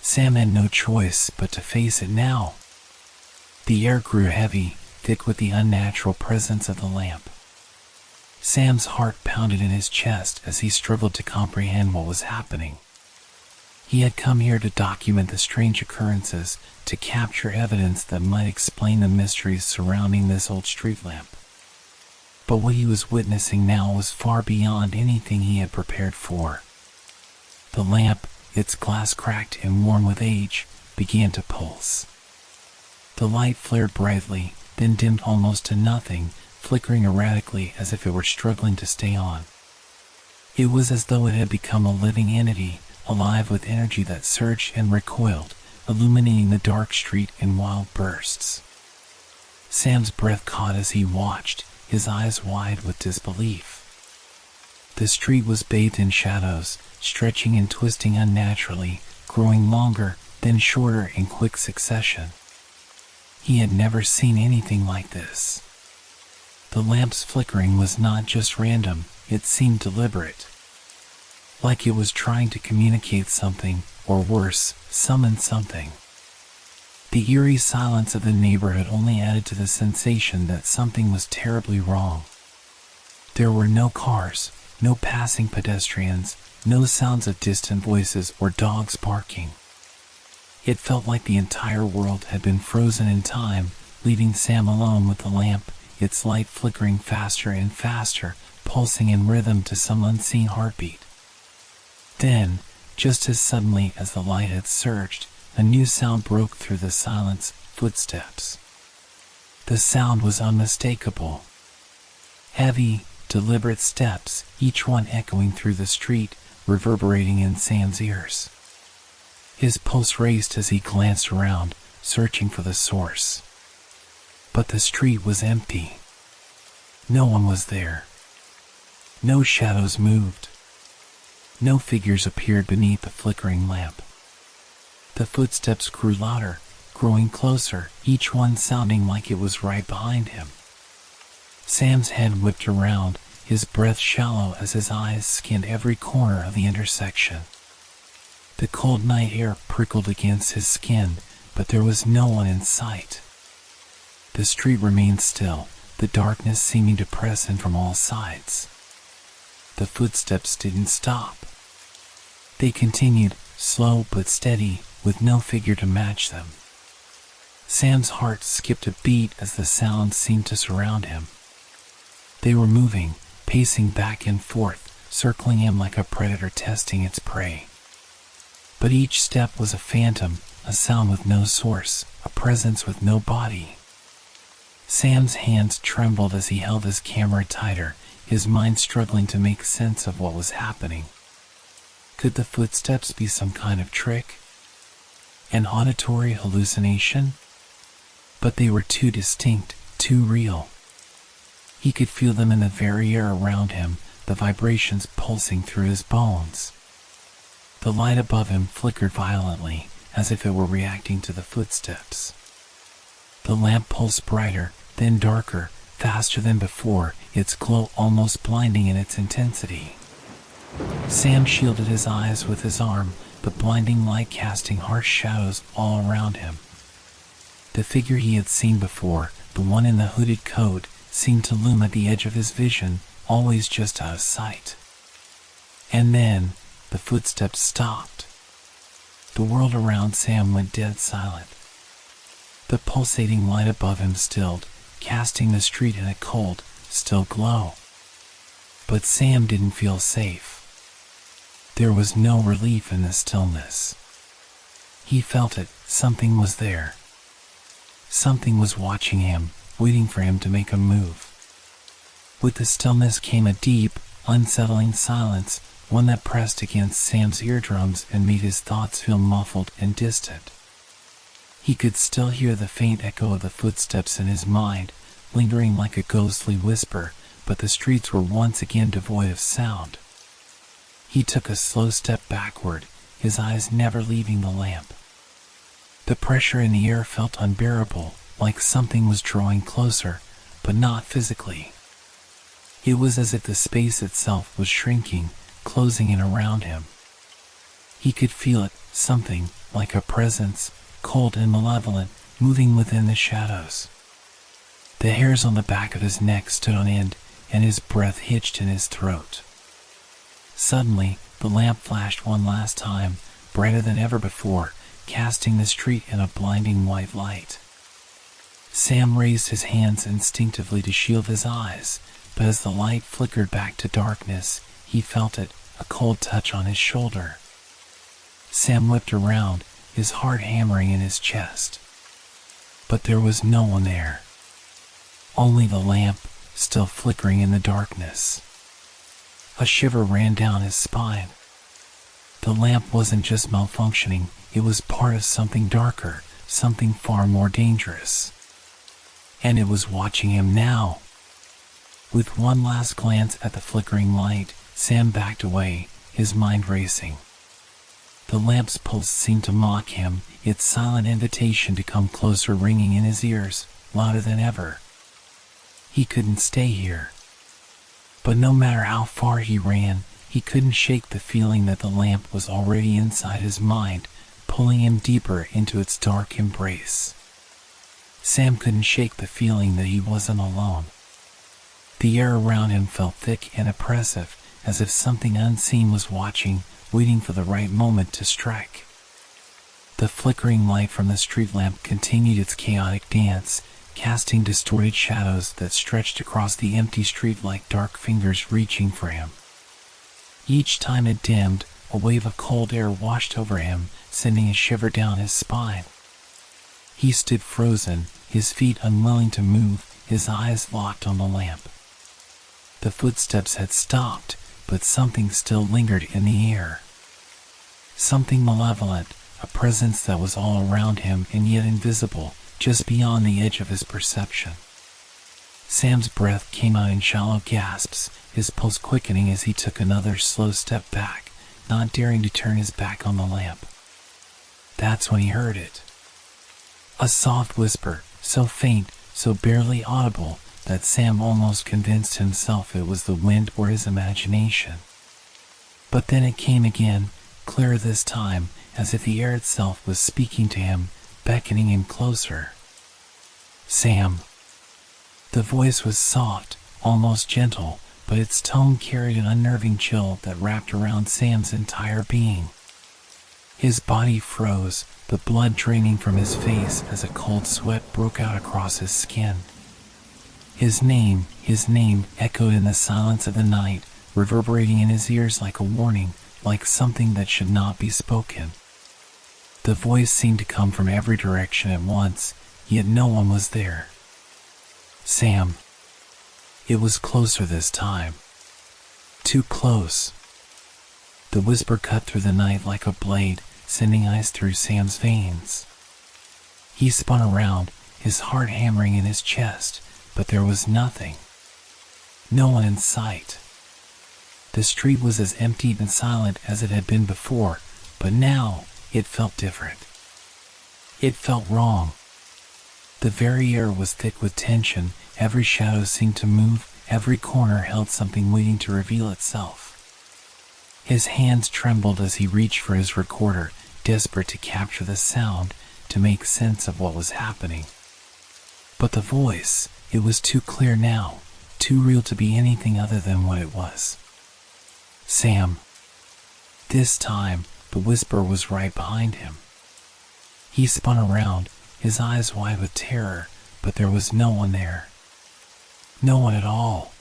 Sam had no choice but to face it now. The air grew heavy, thick with the unnatural presence of the lamp. Sam's heart pounded in his chest as he struggled to comprehend what was happening. He had come here to document the strange occurrences, to capture evidence that might explain the mysteries surrounding this old street lamp. But what he was witnessing now was far beyond anything he had prepared for. The lamp, its glass cracked and worn with age, began to pulse. The light flared brightly, then dimmed almost to nothing, flickering erratically as if it were struggling to stay on. It was as though it had become a living entity, alive with energy that surged and recoiled, illuminating the dark street in wild bursts. Sam's breath caught as he watched, his eyes wide with disbelief. The street was bathed in shadows, stretching and twisting unnaturally, growing longer, then shorter in quick succession. He had never seen anything like this. The lamp's flickering was not just random, it seemed deliberate. Like it was trying to communicate something, or worse, summon something. The eerie silence of the neighborhood only added to the sensation that something was terribly wrong. There were no cars, no passing pedestrians, no sounds of distant voices or dogs barking. It felt like the entire world had been frozen in time, leaving Sam alone with the lamp, its light flickering faster and faster, pulsing in rhythm to some unseen heartbeat. Then, just as suddenly as the light had surged, a new sound broke through the silence: footsteps. The sound was unmistakable. Heavy, deliberate steps, each one echoing through the street, reverberating in Sam's ears. His pulse raced as he glanced around, searching for the source. But the street was empty. No one was there. No shadows moved. No figures appeared beneath the flickering lamp. The footsteps grew louder, growing closer, each one sounding like it was right behind him. Sam's head whipped around, his breath shallow as his eyes scanned every corner of the intersection. The cold night air prickled against his skin, but there was no one in sight. The street remained still, the darkness seeming to press in from all sides. The footsteps didn't stop. They continued, slow but steady, with no figure to match them. Sam's heart skipped a beat as the sounds seemed to surround him. They were moving, pacing back and forth, circling him like a predator testing its prey. But each step was a phantom, a sound with no source, a presence with no body. Sam's hands trembled as he held his camera tighter, his mind struggling to make sense of what was happening. Could the footsteps be some kind of trick? An auditory hallucination? But they were too distinct, too real. He could feel them in the very air around him, the vibrations pulsing through his bones. The light above him flickered violently, as if it were reacting to the footsteps. The lamp pulsed brighter, then darker, faster than before, its glow almost blinding in its intensity. Sam shielded his eyes with his arm, the blinding light casting harsh shadows all around him. The figure he had seen before, the one in the hooded coat, seemed to loom at the edge of his vision, always just out of sight. And then, the footsteps stopped. The world around Sam went dead silent. The pulsating light above him stilled, casting the street in a cold, still glow. But Sam didn't feel safe. There was no relief in the stillness. He felt it, something was there. Something was watching him, waiting for him to make a move. With the stillness came a deep, unsettling silence, one that pressed against Sam's eardrums and made his thoughts feel muffled and distant. He could still hear the faint echo of the footsteps in his mind, lingering like a ghostly whisper, but the streets were once again devoid of sound. He took a slow step backward, his eyes never leaving the lamp. The pressure in the air felt unbearable, like something was drawing closer, but not physically. It was as if the space itself was shrinking, closing in around him. He could feel it, something, like a presence, cold and malevolent, moving within the shadows. The hairs on the back of his neck stood on end, and his breath hitched in his throat. Suddenly, the lamp flashed one last time, brighter than ever before, casting the street in a blinding white light. Sam raised his hands instinctively to shield his eyes, but as the light flickered back to darkness, he felt it, a cold touch on his shoulder. Sam whipped around, his heart hammering in his chest. But there was no one there. Only the lamp, still flickering in the darkness. A shiver ran down his spine. The lamp wasn't just malfunctioning, it was part of something darker, something far more dangerous. And it was watching him now. With one last glance at the flickering light, Sam backed away, his mind racing. The lamp's pulse seemed to mock him, its silent invitation to come closer ringing in his ears, louder than ever. He couldn't stay here. But no matter how far he ran, he couldn't shake the feeling that the lamp was already inside his mind, pulling him deeper into its dark embrace. Sam couldn't shake the feeling that he wasn't alone. The air around him felt thick and oppressive, as if something unseen was watching, waiting for the right moment to strike. The flickering light from the street lamp continued its chaotic dance, casting distorted shadows that stretched across the empty street like dark fingers reaching for him. Each time it dimmed, a wave of cold air washed over him, sending a shiver down his spine. He stood frozen, his feet unwilling to move, his eyes locked on the lamp. The footsteps had stopped, but something still lingered in the air. Something malevolent, a presence that was all around him and yet invisible, just beyond the edge of his perception. Sam's breath came out in shallow gasps, his pulse quickening as he took another slow step back, not daring to turn his back on the lamp. That's when he heard it. A soft whisper, so faint, so barely audible, that Sam almost convinced himself it was the wind or his imagination. But then it came again, clearer this time, as if the air itself was speaking to him, beckoning him closer. Sam. The voice was soft, almost gentle, but its tone carried an unnerving chill that wrapped around Sam's entire being. His body froze, the blood draining from his face as a cold sweat broke out across his skin. His name, echoed in the silence of the night, reverberating in his ears like a warning, like something that should not be spoken. The voice seemed to come from every direction at once, yet no one was there. Sam. It was closer this time. Too close. The whisper cut through the night like a blade, sending ice through Sam's veins. He spun around, his heart hammering in his chest, but there was nothing. No one in sight. The street was as empty and silent as it had been before, but now it felt different. It felt wrong. The very air was thick with tension, every shadow seemed to move, every corner held something waiting to reveal itself. His hands trembled as he reached for his recorder, desperate to capture the sound, to make sense of what was happening. But the voice, it was too clear now, too real to be anything other than what it was. Sam. This time, the whisper was right behind him. He spun around, his eyes wide with terror, but there was no one there. No one at all.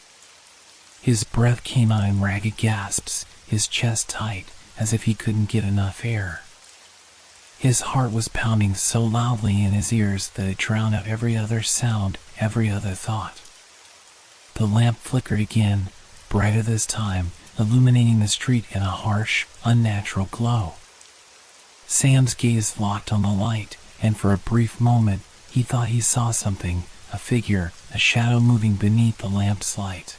His breath came out in ragged gasps, his chest tight, as if he couldn't get enough air. His heart was pounding so loudly in his ears that it drowned out every other sound, every other thought. The lamp flickered again, brighter this time, illuminating the street in a harsh, unnatural glow. Sam's gaze locked on the light, and for a brief moment, he thought he saw something, a figure, a shadow moving beneath the lamp's light.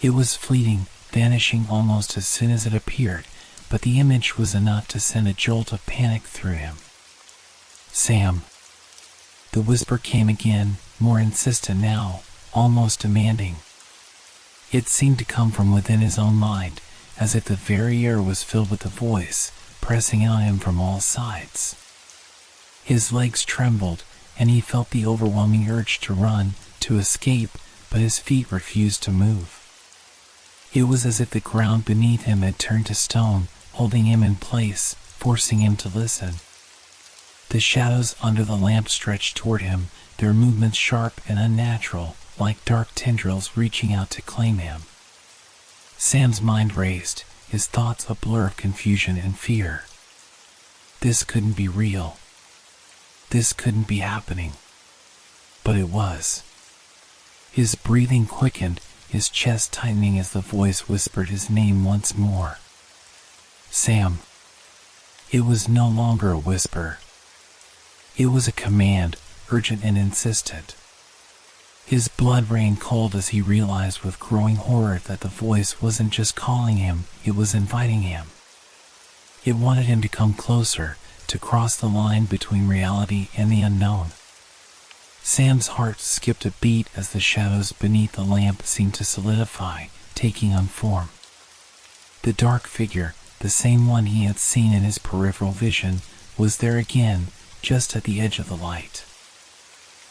It was fleeting, vanishing almost as soon as it appeared, but the image was enough to send a jolt of panic through him. Sam. The whisper came again, more insistent now, almost demanding. It seemed to come from within his own mind, as if the very air was filled with the voice, pressing on him from all sides. His legs trembled, and he felt the overwhelming urge to run, to escape, but his feet refused to move. It was as if the ground beneath him had turned to stone, holding him in place, forcing him to listen. The shadows under the lamp stretched toward him, their movements sharp and unnatural, like dark tendrils reaching out to claim him. Sam's mind raced, his thoughts a blur of confusion and fear. This couldn't be real. This couldn't be happening. But it was. His breathing quickened, his chest tightening as the voice whispered his name once more. Sam. It was no longer a whisper. It was a command, urgent and insistent. His blood ran cold as he realized with growing horror that the voice wasn't just calling him, it was inviting him. It wanted him to come closer, to cross the line between reality and the unknown. Sam's heart skipped a beat as the shadows beneath the lamp seemed to solidify, taking on form. The dark figure, the same one he had seen in his peripheral vision, was there again, just at the edge of the light.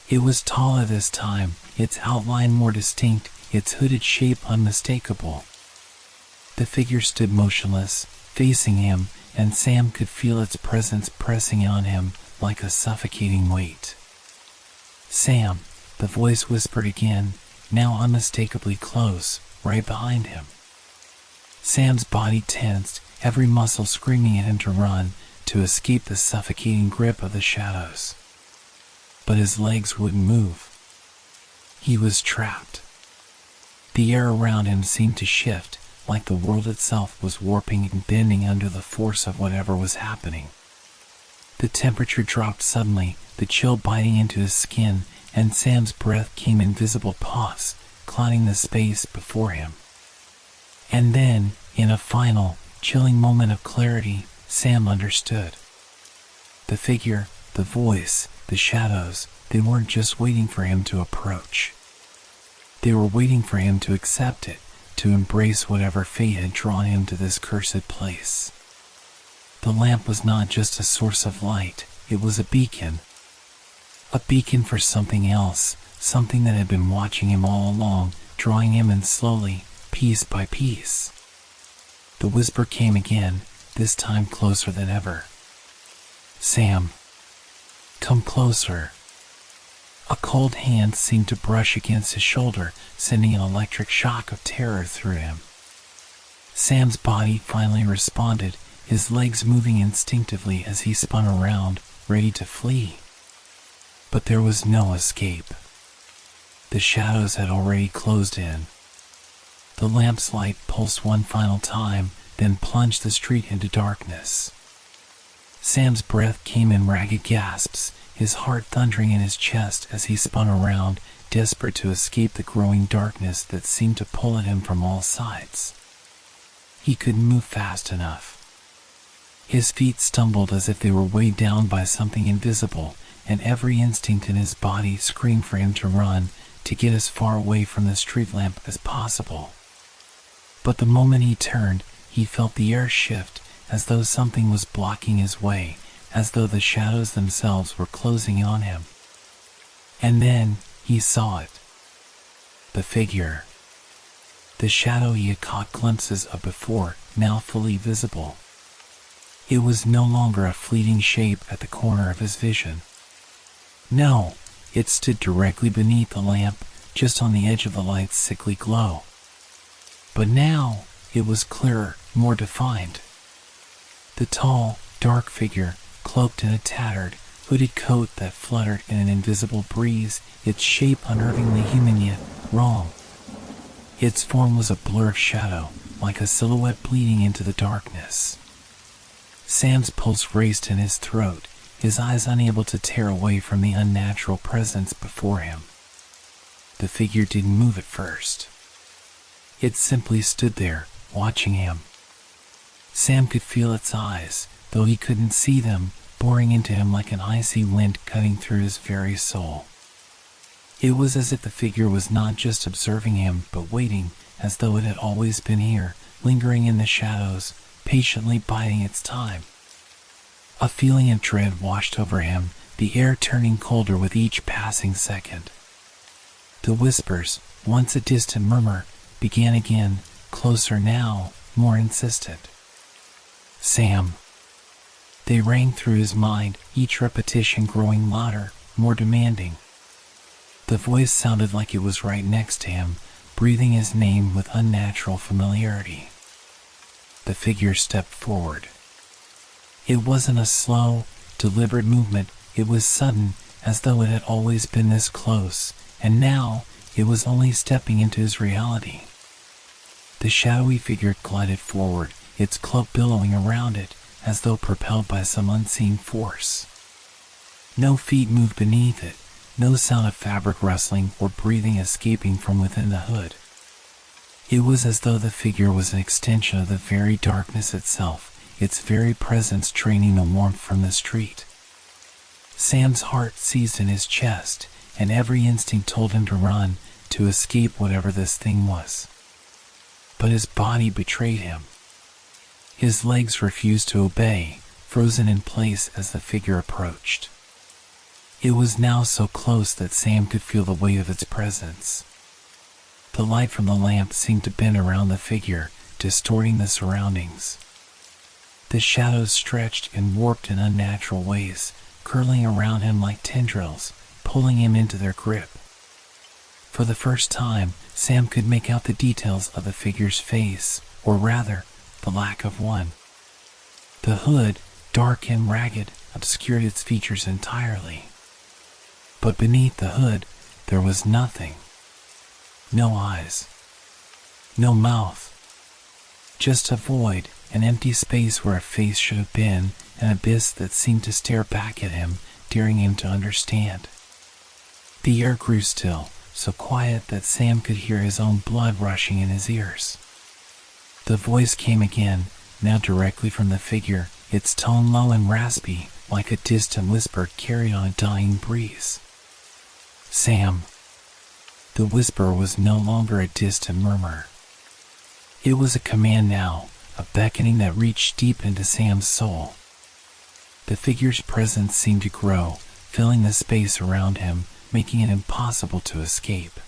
It was taller this time, its outline more distinct, its hooded shape unmistakable. The figure stood motionless, facing him, and Sam could feel its presence pressing on him like a suffocating weight. Sam, the voice whispered again, now unmistakably close, right behind him. Sam's body tensed, every muscle screaming at him to run, to escape the suffocating grip of the shadows. But his legs wouldn't move. He was trapped. The air around him seemed to shift, like the world itself was warping and bending under the force of whatever was happening. The temperature dropped suddenly, the chill biting into his skin, and Sam's breath came in visible puffs, clouding the space before him. And then, in a final, chilling moment of clarity, Sam understood. The figure, the voice, the shadows, they weren't just waiting for him to approach. They were waiting for him to accept it, to embrace whatever fate had drawn him to this cursed place. The lamp was not just a source of light, it was a beacon. A beacon for something else, something that had been watching him all along, drawing him in slowly, piece by piece. The whisper came again, this time closer than ever. Sam. Come closer. A cold hand seemed to brush against his shoulder, sending an electric shock of terror through him. Sam's body finally responded, his legs moving instinctively as he spun around, ready to flee. But there was no escape. The shadows had already closed in. The lamp's light pulsed one final time, then plunged the street into darkness. Sam's breath came in ragged gasps, his heart thundering in his chest as he spun around, desperate to escape the growing darkness that seemed to pull at him from all sides. He couldn't move fast enough. His feet stumbled as if they were weighed down by something invisible, and every instinct in his body screamed for him to run, to get as far away from the street lamp as possible. But the moment he turned, he felt the air shift, as though something was blocking his way, as though the shadows themselves were closing on him. And then, he saw it. The figure. The shadow he had caught glimpses of before, now fully visible. It was no longer a fleeting shape at the corner of his vision. No, it stood directly beneath the lamp, just on the edge of the light's sickly glow. But now, it was clearer, more defined. The tall, dark figure, cloaked in a tattered, hooded coat that fluttered in an invisible breeze, its shape unnervingly human yet wrong. Its form was a blur of shadow, like a silhouette bleeding into the darkness. Sam's pulse raced in his throat, his eyes unable to tear away from the unnatural presence before him. The figure didn't move at first. It simply stood there, watching him. Sam could feel its eyes, though he couldn't see them, boring into him like an icy wind cutting through his very soul. It was as if the figure was not just observing him, but waiting, as though it had always been here, lingering in the shadows, patiently biding its time. A feeling of dread washed over him, the air turning colder with each passing second. The whispers, once a distant murmur, began again, closer now, more insistent. Sam. They rang through his mind, each repetition growing louder, more demanding. The voice sounded like it was right next to him, breathing his name with unnatural familiarity. The figure stepped forward. It wasn't a slow, deliberate movement, it was sudden, as though it had always been this close, and now it was only stepping into his reality. The shadowy figure glided forward, its cloak billowing around it, as though propelled by some unseen force. No feet moved beneath it, no sound of fabric rustling or breathing escaping from within the hood. It was as though the figure was an extension of the very darkness itself, its very presence draining the warmth from the street. Sam's heart seized in his chest, and every instinct told him to run, to escape whatever this thing was. But his body betrayed him. His legs refused to obey, frozen in place as the figure approached. It was now so close that Sam could feel the weight of its presence. The light from the lamp seemed to bend around the figure, distorting the surroundings. The shadows stretched and warped in unnatural ways, curling around him like tendrils, pulling him into their grip. For the first time, Sam could make out the details of the figure's face, or rather, the lack of one. The hood, dark and ragged, obscured its features entirely. But beneath the hood, there was nothing. No eyes. No mouth. Just a void, an empty space where a face should have been, an abyss that seemed to stare back at him, daring him to understand. The air grew still, so quiet that Sam could hear his own blood rushing in his ears. The voice came again, now directly from the figure, its tone low and raspy, like a distant whisper carried on a dying breeze. Sam. The whisper was no longer a distant murmur. It was a command now, a beckoning that reached deep into Sam's soul. The figure's presence seemed to grow, filling the space around him, making it impossible to escape.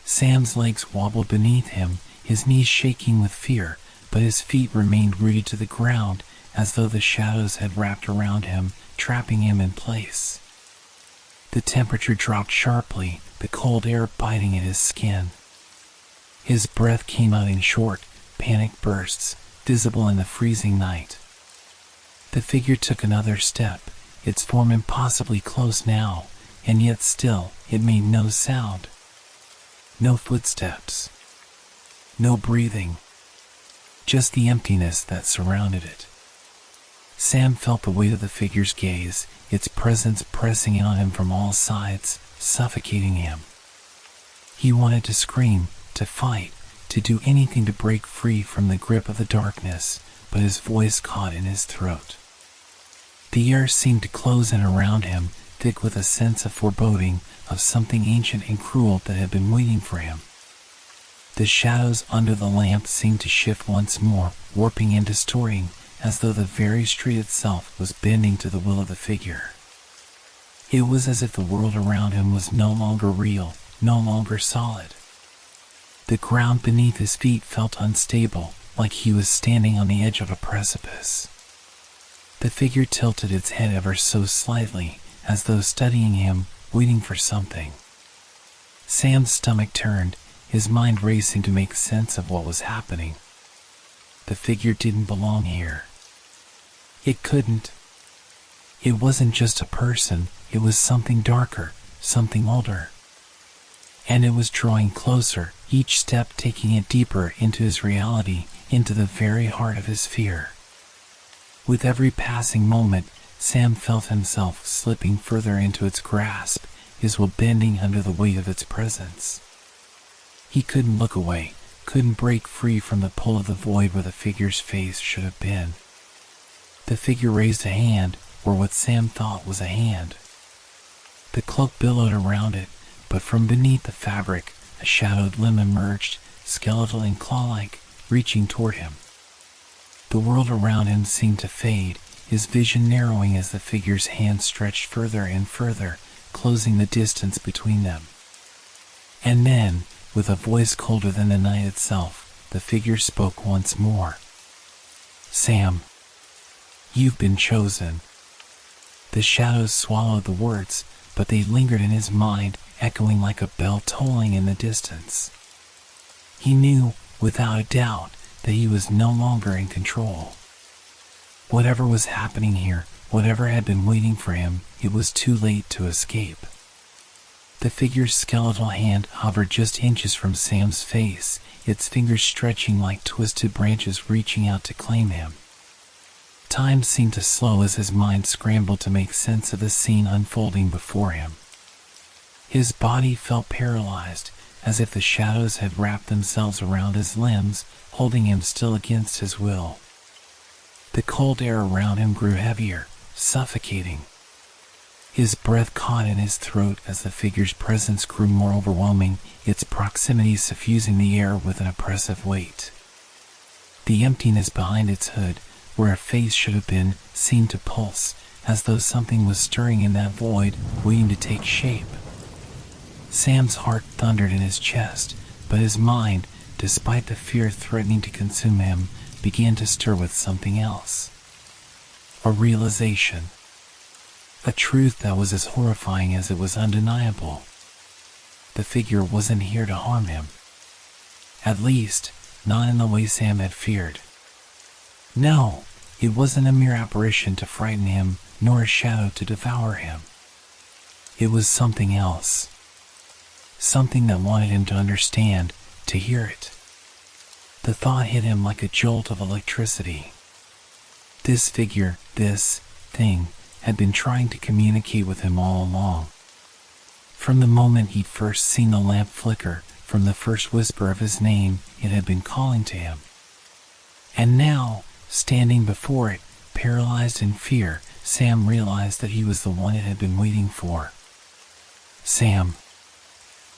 Sam's legs wobbled beneath him, his knees shaking with fear, but his feet remained rooted to the ground, as though the shadows had wrapped around him, trapping him in place. The temperature dropped sharply, the cold air biting at his skin. His breath came out in short, panicked bursts, visible in the freezing night. The figure took another step, its form impossibly close now, and yet still it made no sound. No footsteps. No breathing. Just the emptiness that surrounded it. Sam felt the weight of the figure's gaze, its presence pressing in on him from all sides, suffocating him. He wanted to scream, to fight, to do anything to break free from the grip of the darkness, but his voice caught in his throat. The air seemed to close in around him, thick with a sense of foreboding, of something ancient and cruel that had been waiting for him. The shadows under the lamp seemed to shift once more, warping and distorting, as though the very street itself was bending to the will of the figure. It was as if the world around him was no longer real, no longer solid. The ground beneath his feet felt unstable, like he was standing on the edge of a precipice. The figure tilted its head ever so slightly, as though studying him, waiting for something. Sam's stomach turned, his mind racing to make sense of what was happening. The figure didn't belong here. It couldn't. It wasn't just a person, it was something darker, something older. And it was drawing closer, each step taking it deeper into his reality, into the very heart of his fear. With every passing moment, Sam felt himself slipping further into its grasp, his will bending under the weight of its presence. He couldn't look away, couldn't break free from the pull of the void where the figure's face should have been. The figure raised a hand, or what Sam thought was a hand. The cloak billowed around it, but from beneath the fabric, a shadowed limb emerged, skeletal and claw-like, reaching toward him. The world around him seemed to fade, his vision narrowing as the figure's hand stretched further and further, closing the distance between them. And then, with a voice colder than the night itself, the figure spoke once more. "Sam, You've been chosen. The shadows swallowed the words, but they lingered in his mind, echoing like a bell tolling in the distance. He knew, without a doubt, that he was no longer in control. Whatever was happening here, whatever had been waiting for him, it was too late to escape. The figure's skeletal hand hovered just inches from Sam's face, its fingers stretching like twisted branches reaching out to claim him. Time seemed to slow as his mind scrambled to make sense of the scene unfolding before him. His body felt paralyzed, as if the shadows had wrapped themselves around his limbs, holding him still against his will. The cold air around him grew heavier, suffocating. His breath caught in his throat as the figure's presence grew more overwhelming, its proximity suffusing the air with an oppressive weight. The emptiness behind its hood, where a face should have been, seemed to pulse, as though something was stirring in that void, waiting to take shape. Sam's heart thundered in his chest, but his mind, despite the fear threatening to consume him, began to stir with something else. A realization. A truth that was as horrifying as it was undeniable. The figure wasn't here to harm him. At least, not in the way Sam had feared. No, it wasn't a mere apparition to frighten him, nor a shadow to devour him. It was something else. Something that wanted him to understand, to hear it. The thought hit him like a jolt of electricity. This figure, this thing, had been trying to communicate with him all along. From the moment he'd first seen the lamp flicker, from the first whisper of his name, it had been calling to him. And now, standing before it, paralyzed in fear, Sam realized that he was the one it had been waiting for. Sam.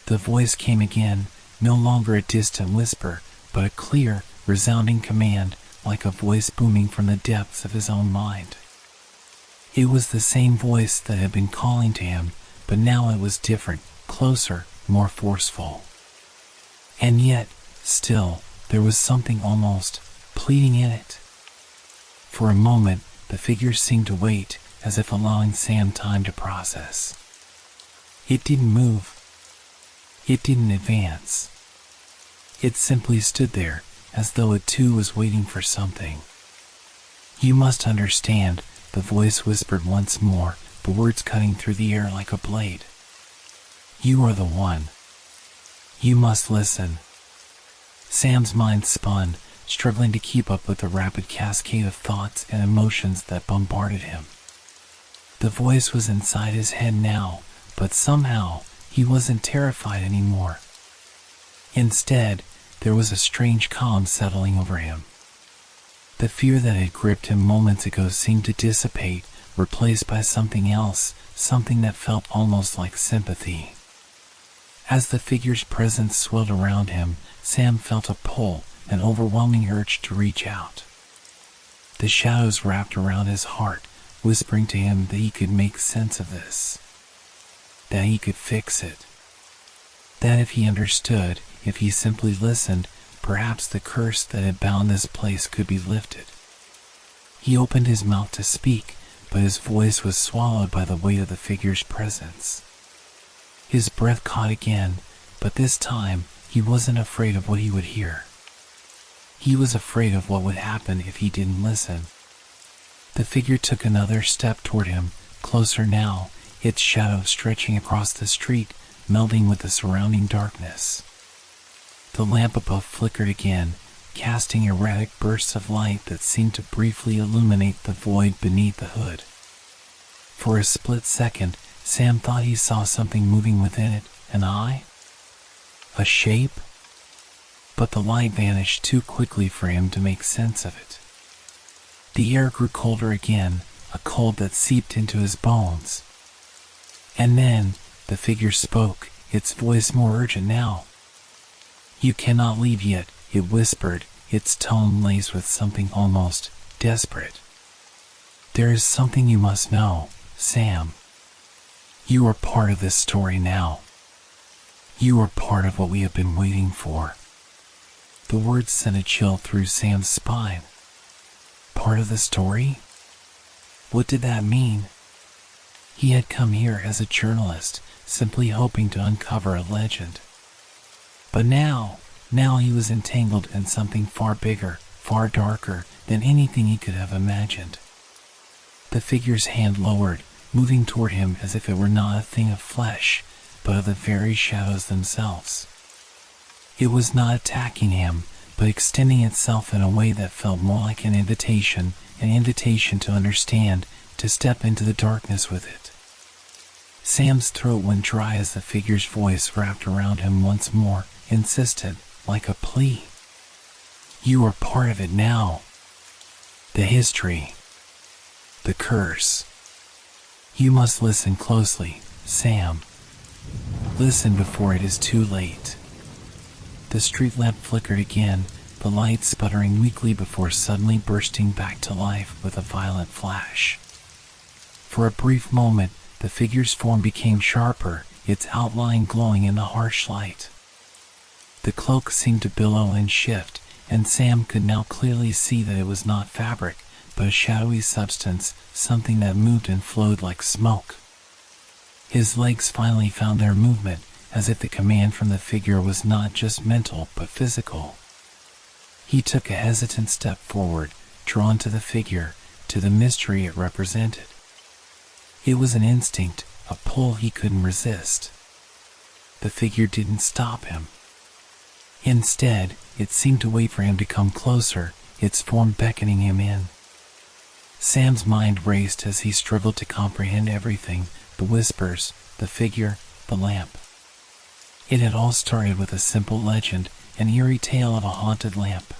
The voice came again, no longer a distant whisper, but a clear, resounding command, like a voice booming from the depths of his own mind. It was the same voice that had been calling to him, but now it was different, closer, more forceful. And yet, still, there was something almost pleading in it. For a moment, the figure seemed to wait, as if allowing Sam time to process. It didn't move. It didn't advance. It simply stood there, as though it too was waiting for something. You must understand, the voice whispered once more, the words cutting through the air like a blade. You are the one. You must listen. Sam's mind spun, struggling to keep up with the rapid cascade of thoughts and emotions that bombarded him. The voice was inside his head now, but somehow, he wasn't terrified anymore. Instead, there was a strange calm settling over him. The fear that had gripped him moments ago seemed to dissipate, replaced by something else, something that felt almost like sympathy. As the figure's presence swelled around him, Sam felt a pull, an overwhelming urge to reach out. The shadows wrapped around his heart, whispering to him that he could make sense of this. That he could fix it. That if he understood, if he simply listened, perhaps the curse that had bound this place could be lifted. He opened his mouth to speak, but his voice was swallowed by the weight of the figure's presence. His breath caught again, but this time, he wasn't afraid of what he would hear. He was afraid of what would happen if he didn't listen. The figure took another step toward him, closer now, its shadow stretching across the street, melding with the surrounding darkness. The lamp above flickered again, casting erratic bursts of light that seemed to briefly illuminate the void beneath the hood. For a split second, Sam thought he saw something moving within it, an eye? A shape? But the light vanished too quickly for him to make sense of it. The air grew colder again, a cold that seeped into his bones. And then, the figure spoke, its voice more urgent now. You cannot leave yet, it whispered, its tone laced with something almost desperate. There is something you must know, Sam. You are part of this story now. You are part of what we have been waiting for. The words sent a chill through Sam's spine. Part of the story? What did that mean? He had come here as a journalist, simply hoping to uncover a legend. But now he was entangled in something far bigger, far darker than anything he could have imagined. The figure's hand lowered, moving toward him as if it were not a thing of flesh, but of the very shadows themselves. It was not attacking him, but extending itself in a way that felt more like an invitation to understand, to step into the darkness with it. Sam's throat went dry as the figure's voice wrapped around him once more, insistent, like a plea. You are part of it now. The history. The curse. You must listen closely, Sam. Listen before it is too late. The street lamp flickered again, the light sputtering weakly before suddenly bursting back to life with a violent flash. For a brief moment, the figure's form became sharper, its outline glowing in the harsh light. The cloak seemed to billow and shift, and Sam could now clearly see that it was not fabric, but a shadowy substance, something that moved and flowed like smoke. His legs finally found their movement, as if the command from the figure was not just mental but physical. He took a hesitant step forward, drawn to the figure, to the mystery it represented. It was an instinct, a pull he couldn't resist. The figure didn't stop him. Instead, it seemed to wait for him to come closer, its form beckoning him in. Sam's mind raced as he struggled to comprehend everything, the whispers, the figure, the lamp. It had all started with a simple legend, an eerie tale of a haunted lamp.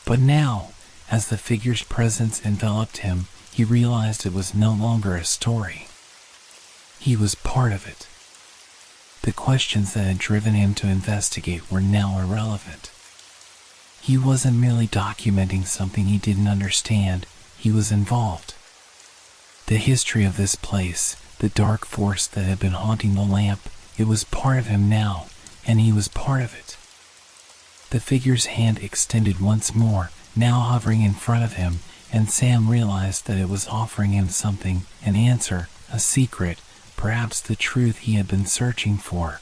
But now, as the figure's presence enveloped him, he realized it was no longer a story. He was part of it. The questions that had driven him to investigate were now irrelevant. He wasn't merely documenting something he didn't understand, he was involved. The history of this place, the dark force that had been haunting the lamp, it was part of him now, and he was part of it. The figure's hand extended once more, now hovering in front of him, and Sam realized that it was offering him something, an answer, a secret, perhaps the truth he had been searching for.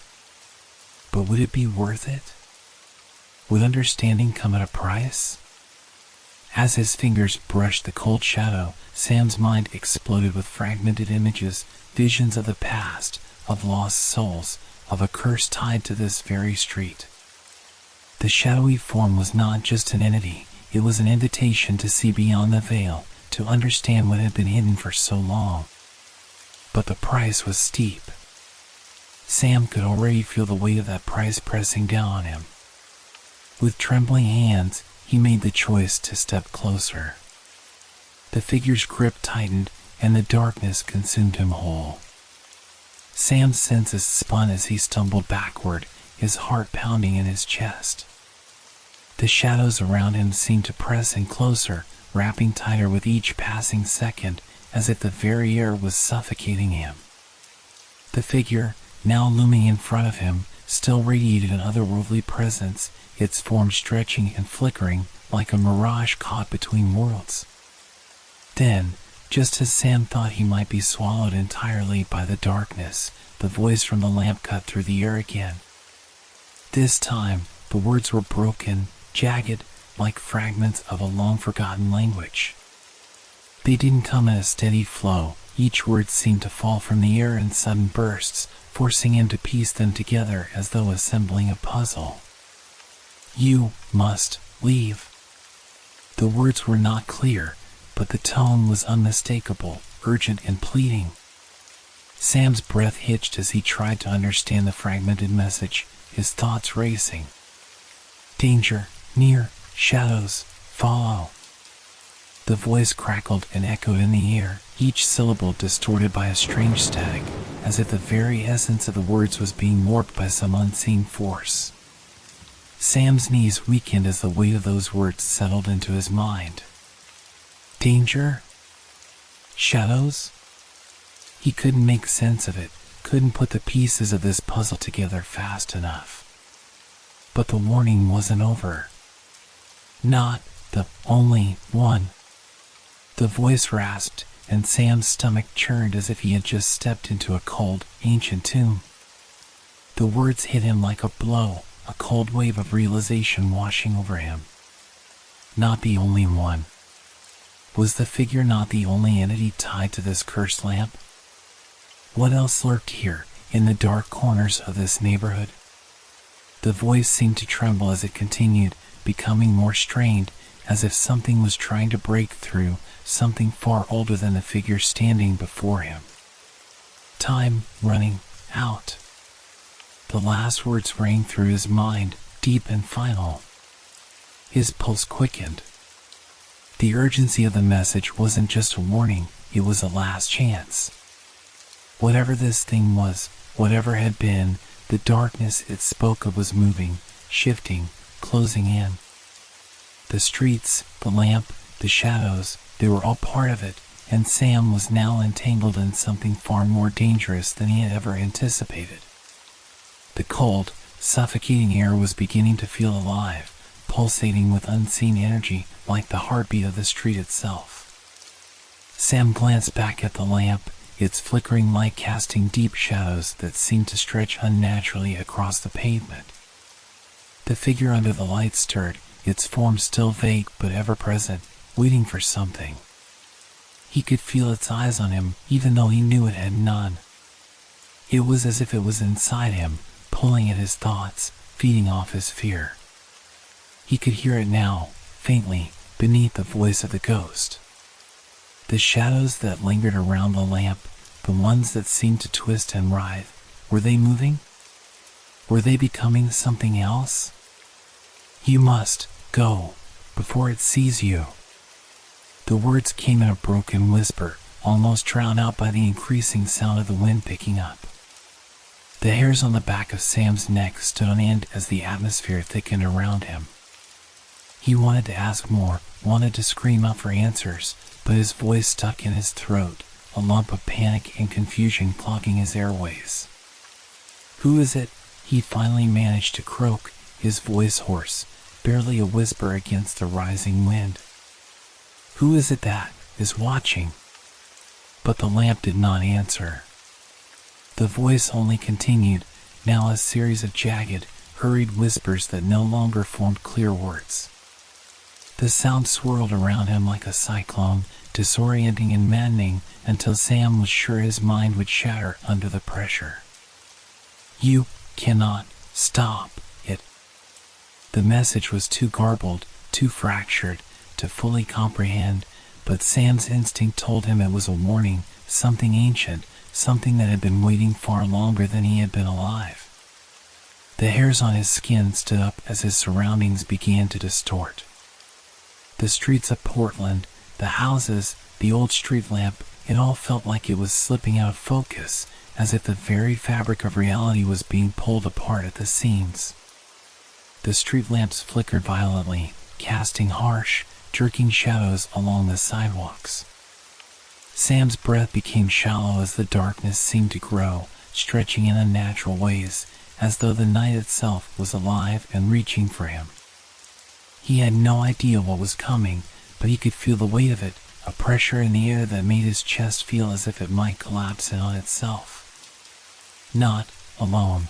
But would it be worth it? Would understanding come at a price? As his fingers brushed the cold shadow, Sam's mind exploded with fragmented images, visions of the past, of lost souls, of a curse tied to this very street. The shadowy form was not just an entity, it was an invitation to see beyond the veil, to understand what had been hidden for so long. But the price was steep. Sam could already feel the weight of that price pressing down on him. With trembling hands, he made the choice to step closer. The figure's grip tightened, and the darkness consumed him whole. Sam's senses spun as he stumbled backward, his heart pounding in his chest. The shadows around him seemed to press in closer, wrapping tighter with each passing second, as if the very air was suffocating him. The figure, now looming in front of him, still radiated an otherworldly presence, its form stretching and flickering like a mirage caught between worlds. Then, just as Sam thought he might be swallowed entirely by the darkness, the voice from the lamp cut through the air again. This time, the words were broken, jagged, like fragments of a long-forgotten language. They didn't come in a steady flow, each word seemed to fall from the air in sudden bursts, forcing him to piece them together as though assembling a puzzle. You must leave. The words were not clear, but the tone was unmistakable, urgent and pleading. Sam's breath hitched as he tried to understand the fragmented message, his thoughts racing. Danger, near, shadows, follow. The voice crackled and echoed in the air, each syllable distorted by a strange static, as if the very essence of the words was being warped by some unseen force. Sam's knees weakened as the weight of those words settled into his mind. Danger? Shadows? He couldn't make sense of it, couldn't put the pieces of this puzzle together fast enough. But the warning wasn't over. Not the only one. The voice rasped, and Sam's stomach churned as if he had just stepped into a cold, ancient tomb. The words hit him like a blow, a cold wave of realization washing over him. Not the only one. Was the figure not the only entity tied to this cursed lamp? What else lurked here, in the dark corners of this neighborhood? The voice seemed to tremble as it continued, becoming more strained, as if something was trying to break through, something far older than the figure standing before him. Time running out. The last words rang through his mind, deep and final. His pulse quickened. The urgency of the message wasn't just a warning, it was a last chance. Whatever this thing was, whatever had been, the darkness it spoke of was moving, shifting, closing in. The streets, the lamp, the shadows, they were all part of it, and Sam was now entangled in something far more dangerous than he had ever anticipated. The cold, suffocating air was beginning to feel alive, pulsating with unseen energy like the heartbeat of the street itself. Sam glanced back at the lamp, its flickering light casting deep shadows that seemed to stretch unnaturally across the pavement. The figure under the light stirred, its form still vague but ever present, waiting for something. He could feel its eyes on him, even though he knew it had none. It was as if it was inside him, pulling at his thoughts, feeding off his fear. He could hear it now, faintly, beneath the voice of the ghost. The shadows that lingered around the lamp, the ones that seemed to twist and writhe, were they moving? Were they becoming something else? You must go before it sees you. The words came in a broken whisper, almost drowned out by the increasing sound of the wind picking up. The hairs on the back of Sam's neck stood on end as the atmosphere thickened around him. He wanted to ask more, wanted to scream out for answers, but his voice stuck in his throat, a lump of panic and confusion clogging his airways. Who is it? He finally managed to croak, his voice hoarse, barely a whisper against the rising wind. Who is it that is watching? But the lamp did not answer. The voice only continued, now a series of jagged, hurried whispers that no longer formed clear words. The sound swirled around him like a cyclone, disorienting and maddening until Sam was sure his mind would shatter under the pressure. You cannot stop it. The message was too garbled, too fractured, to fully comprehend, but Sam's instinct told him it was a warning, something ancient, something that had been waiting far longer than he had been alive. The hairs on his skin stood up as his surroundings began to distort. The streets of Portland, the houses, the old street lamp, it all felt like it was slipping out of focus, as if the very fabric of reality was being pulled apart at the seams. The street lamps flickered violently, casting harsh, jerking shadows along the sidewalks. Sam's breath became shallow as the darkness seemed to grow, stretching in unnatural ways, as though the night itself was alive and reaching for him. He had no idea what was coming, but he could feel the weight of it, a pressure in the air that made his chest feel as if it might collapse in on itself. Not alone.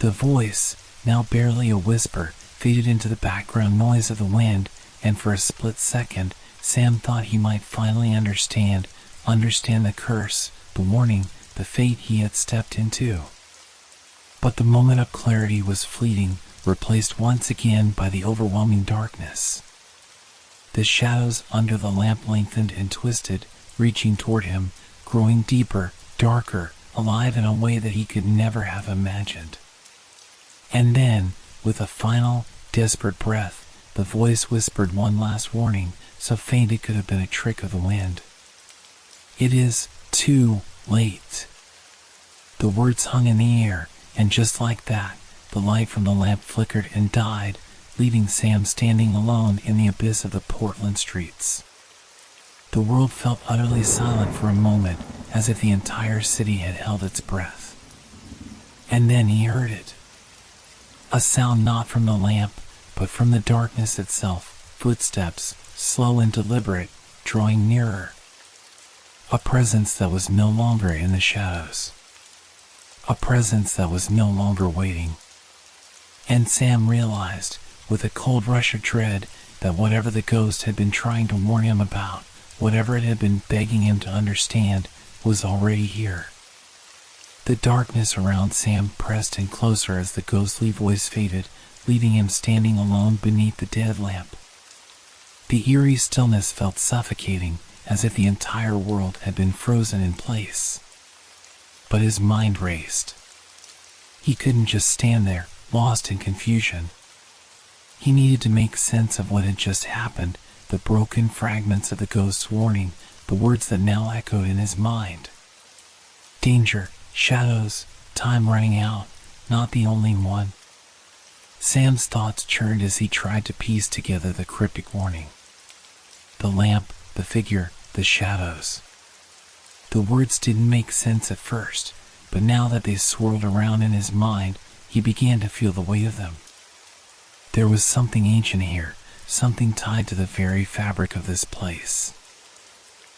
The voice, now barely a whisper, faded into the background noise of the wind, and for a split second, Sam thought he might finally understand the curse, the warning, the fate he had stepped into. But the moment of clarity was fleeting, replaced once again by the overwhelming darkness. The shadows under the lamp lengthened and twisted, reaching toward him, growing deeper, darker, alive in a way that he could never have imagined. And then, with a final, desperate breath, the voice whispered one last warning, so faint it could have been a trick of the wind. It is too late. The words hung in the air, and just like that, the light from the lamp flickered and died, leaving Sam standing alone in the abyss of the Portland streets. The world felt utterly silent for a moment, as if the entire city had held its breath. And then he heard it. A sound not from the lamp, but from the darkness itself, footsteps, slow and deliberate, drawing nearer. A presence that was no longer in the shadows. A presence that was no longer waiting. And Sam realized, with a cold rush of dread, that whatever the ghost had been trying to warn him about, whatever it had been begging him to understand, was already here. The darkness around Sam pressed in closer as the ghostly voice faded, leaving him standing alone beneath the dead lamp. The eerie stillness felt suffocating, as if the entire world had been frozen in place. But his mind raced. He couldn't just stand there, lost in confusion. He needed to make sense of what had just happened, the broken fragments of the ghost's warning, the words that now echoed in his mind. Danger, shadows, time running out, not the only one. Sam's thoughts churned as he tried to piece together the cryptic warning. The lamp, the figure, the shadows. The words didn't make sense at first, but now that they swirled around in his mind, he began to feel the weight of them. There was something ancient here, something tied to the very fabric of this place.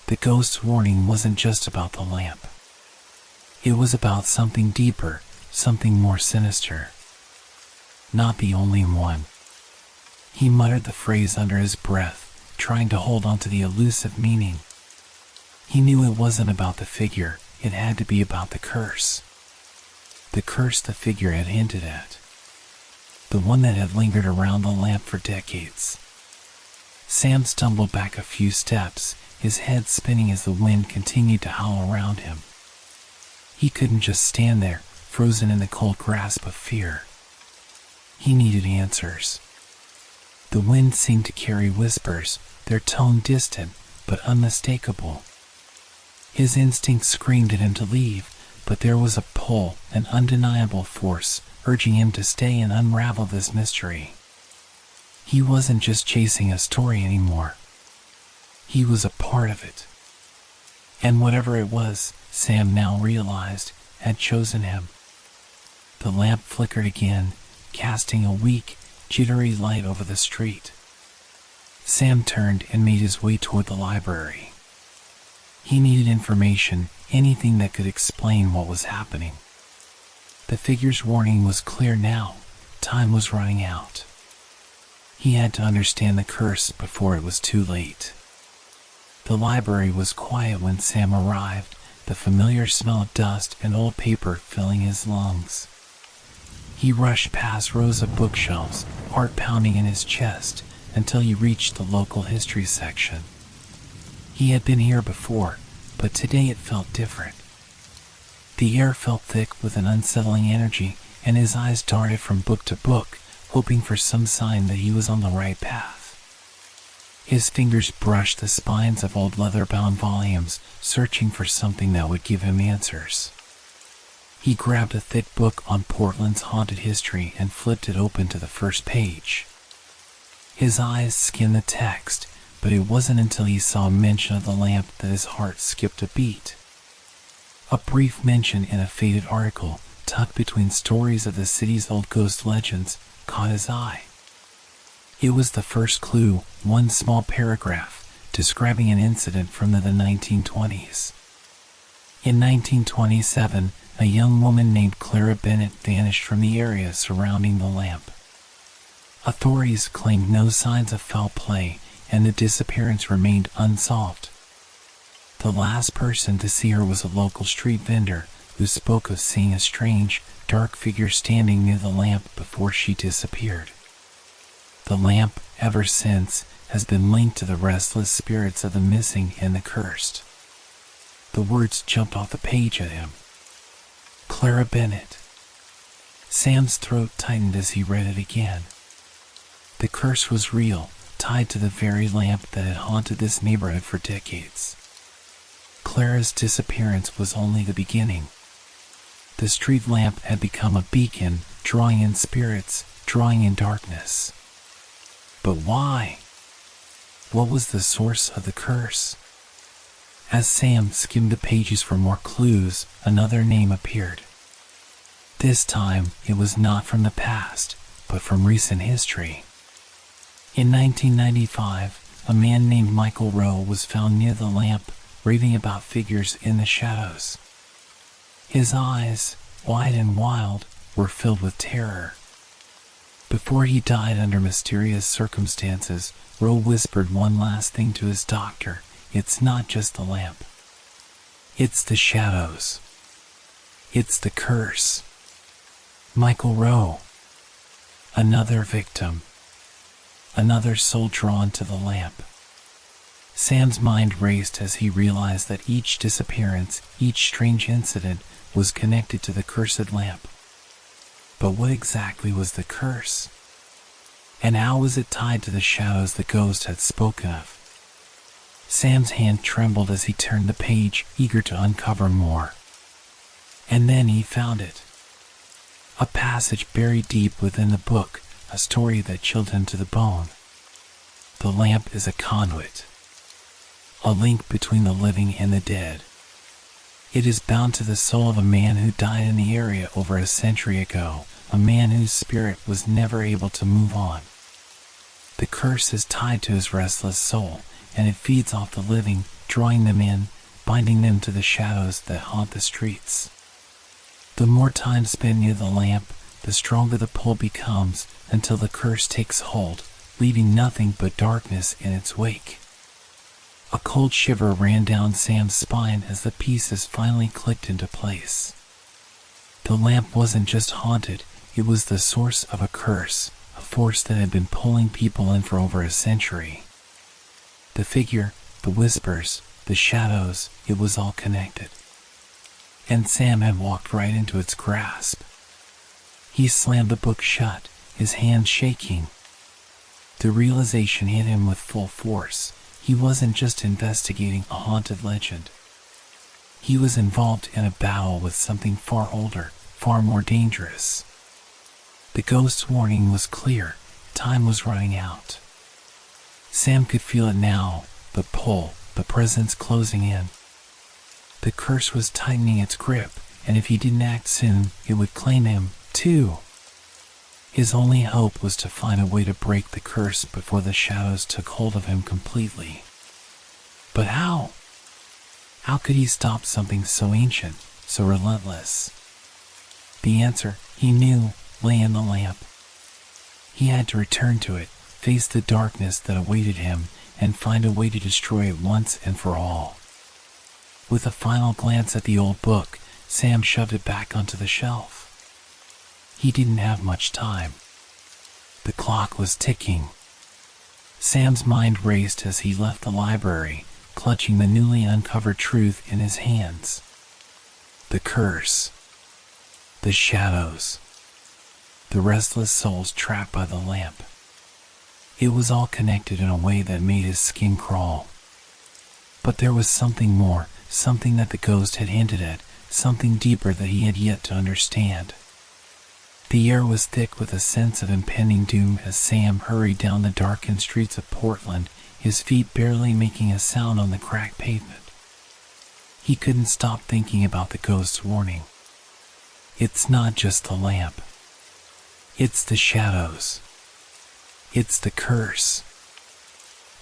The ghost's warning wasn't just about the lamp. It was about something deeper, something more sinister. Not the only one. He muttered the phrase under his breath, trying to hold on to the elusive meaning. He knew it wasn't about the figure, it had to be about the curse. The curse the figure had hinted at. The one that had lingered around the lamp for decades. Sam stumbled back a few steps, his head spinning as the wind continued to howl around him. He couldn't just stand there, frozen in the cold grasp of fear. He needed answers. The wind seemed to carry whispers, their tone distant, but unmistakable. His instinct screamed at him to leave, but there was a pull, an undeniable force, urging him to stay and unravel this mystery. He wasn't just chasing a story anymore. He was a part of it. And whatever it was, Sam now realized, had chosen him. The lamp flickered again, casting a weak, jittery light over the street. Sam turned and made his way toward the library. He needed information, anything that could explain what was happening. The figure's warning was clear now. Time was running out. He had to understand the curse before it was too late. The library was quiet when Sam arrived, the familiar smell of dust and old paper filling his lungs. He rushed past rows of bookshelves, heart pounding in his chest, until he reached the local history section. He had been here before, but today it felt different. The air felt thick with an unsettling energy, and his eyes darted from book to book, hoping for some sign that he was on the right path. His fingers brushed the spines of old leather-bound volumes, searching for something that would give him answers. He grabbed a thick book on Portland's haunted history and flipped it open to the first page. His eyes skimmed the text, but it wasn't until he saw a mention of the lamp that his heart skipped a beat. A brief mention in a faded article, tucked between stories of the city's old ghost legends, caught his eye. It was the first clue, one small paragraph, describing an incident from the 1920s. In 1927, a young woman named Clara Bennett vanished from the area surrounding the lamp. Authorities claimed no signs of foul play, and the disappearance remained unsolved. The last person to see her was a local street vendor, who spoke of seeing a strange, dark figure standing near the lamp before she disappeared. The lamp, ever since, has been linked to the restless spirits of the missing and the cursed. The words jumped off the page at him. Clara Bennett. Sam's throat tightened as he read it again. The curse was real, tied to the very lamp that had haunted this neighborhood for decades. Clara's disappearance was only the beginning. The street lamp had become a beacon, drawing in spirits, drawing in darkness. But why? What was the source of the curse? As Sam skimmed the pages for more clues, another name appeared. This time, it was not from the past, but from recent history. In 1995, a man named Michael Rowe was found near the lamp, raving about figures in the shadows. His eyes, wide and wild, were filled with terror. Before he died under mysterious circumstances, Roe whispered one last thing to his doctor. It's not just the lamp. It's the shadows. It's the curse. Michael Roe. Another victim. Another soul drawn to the lamp. Sam's mind raced as he realized that each disappearance, each strange incident, was connected to the cursed lamp. But what exactly was the curse? And how was it tied to the shadows the ghost had spoken of? Sam's hand trembled as he turned the page, eager to uncover more. And then he found it. A passage buried deep within the book, a story that chilled him to the bone. The lamp is a conduit, a link between the living and the dead. It is bound to the soul of a man who died in the area over a century ago, a man whose spirit was never able to move on. The curse is tied to his restless soul, and it feeds off the living, drawing them in, binding them to the shadows that haunt the streets. The more time spent near the lamp, the stronger the pull becomes, until the curse takes hold, leaving nothing but darkness in its wake. A cold shiver ran down Sam's spine as the pieces finally clicked into place. The lamp wasn't just haunted, it was the source of a curse, a force that had been pulling people in for over a century. The figure, the whispers, the shadows, it was all connected. And Sam had walked right into its grasp. He slammed the book shut, his hands shaking. The realization hit him with full force. He wasn't just investigating a haunted legend. He was involved in a battle with something far older, far more dangerous. The ghost's warning was clear. Time was running out. Sam could feel it now, the pull, the presence closing in. The curse was tightening its grip, and if he didn't act soon, it would claim him, too. His only hope was to find a way to break the curse before the shadows took hold of him completely. But how? How could he stop something so ancient, so relentless? The answer, he knew, lay in the lamp. He had to return to it, face the darkness that awaited him, and find a way to destroy it once and for all. With a final glance at the old book, Sam shoved it back onto the shelf. He didn't have much time. The clock was ticking. Sam's mind raced as he left the library, clutching the newly uncovered truth in his hands. The curse. The shadows. The restless souls trapped by the lamp. It was all connected in a way that made his skin crawl. But there was something more, something that the ghost had hinted at, something deeper that he had yet to understand. The air was thick with a sense of impending doom as Sam hurried down the darkened streets of Portland, his feet barely making a sound on the cracked pavement. He couldn't stop thinking about the ghost's warning. It's not just the lamp. It's the shadows. It's the curse.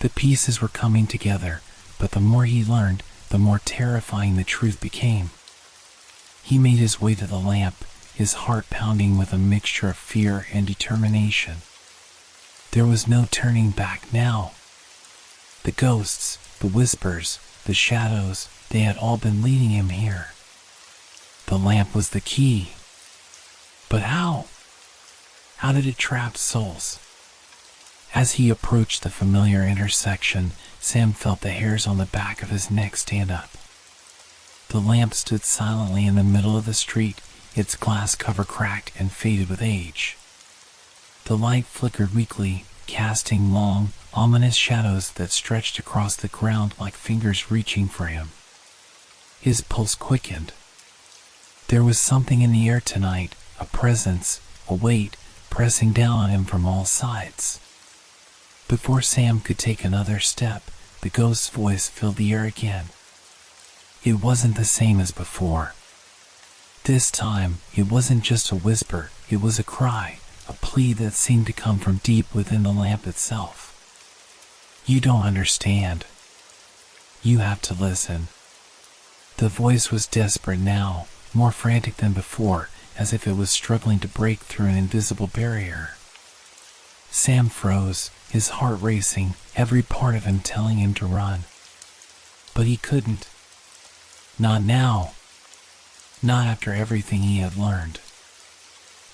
The pieces were coming together, but the more he learned, the more terrifying the truth became. He made his way to the lamp, his heart pounding with a mixture of fear and determination. There was no turning back now. The ghosts, the whispers, the shadows, they had all been leading him here. The lamp was the key. But how? How did it trap souls? As he approached the familiar intersection, Sam felt the hairs on the back of his neck stand up. The lamp stood silently in the middle of the street, its glass cover cracked and faded with age. The light flickered weakly, casting long, ominous shadows that stretched across the ground like fingers reaching for him. His pulse quickened. There was something in the air tonight, a presence, a weight, pressing down on him from all sides. Before Sam could take another step, the ghost's voice filled the air again. It wasn't the same as before. This time, it wasn't just a whisper, it was a cry, a plea that seemed to come from deep within the lamp itself. You don't understand. You have to listen. The voice was desperate now, more frantic than before, as if it was struggling to break through an invisible barrier. Sam froze, his heart racing, every part of him telling him to run. But he couldn't. Not now. Not after everything he had learned.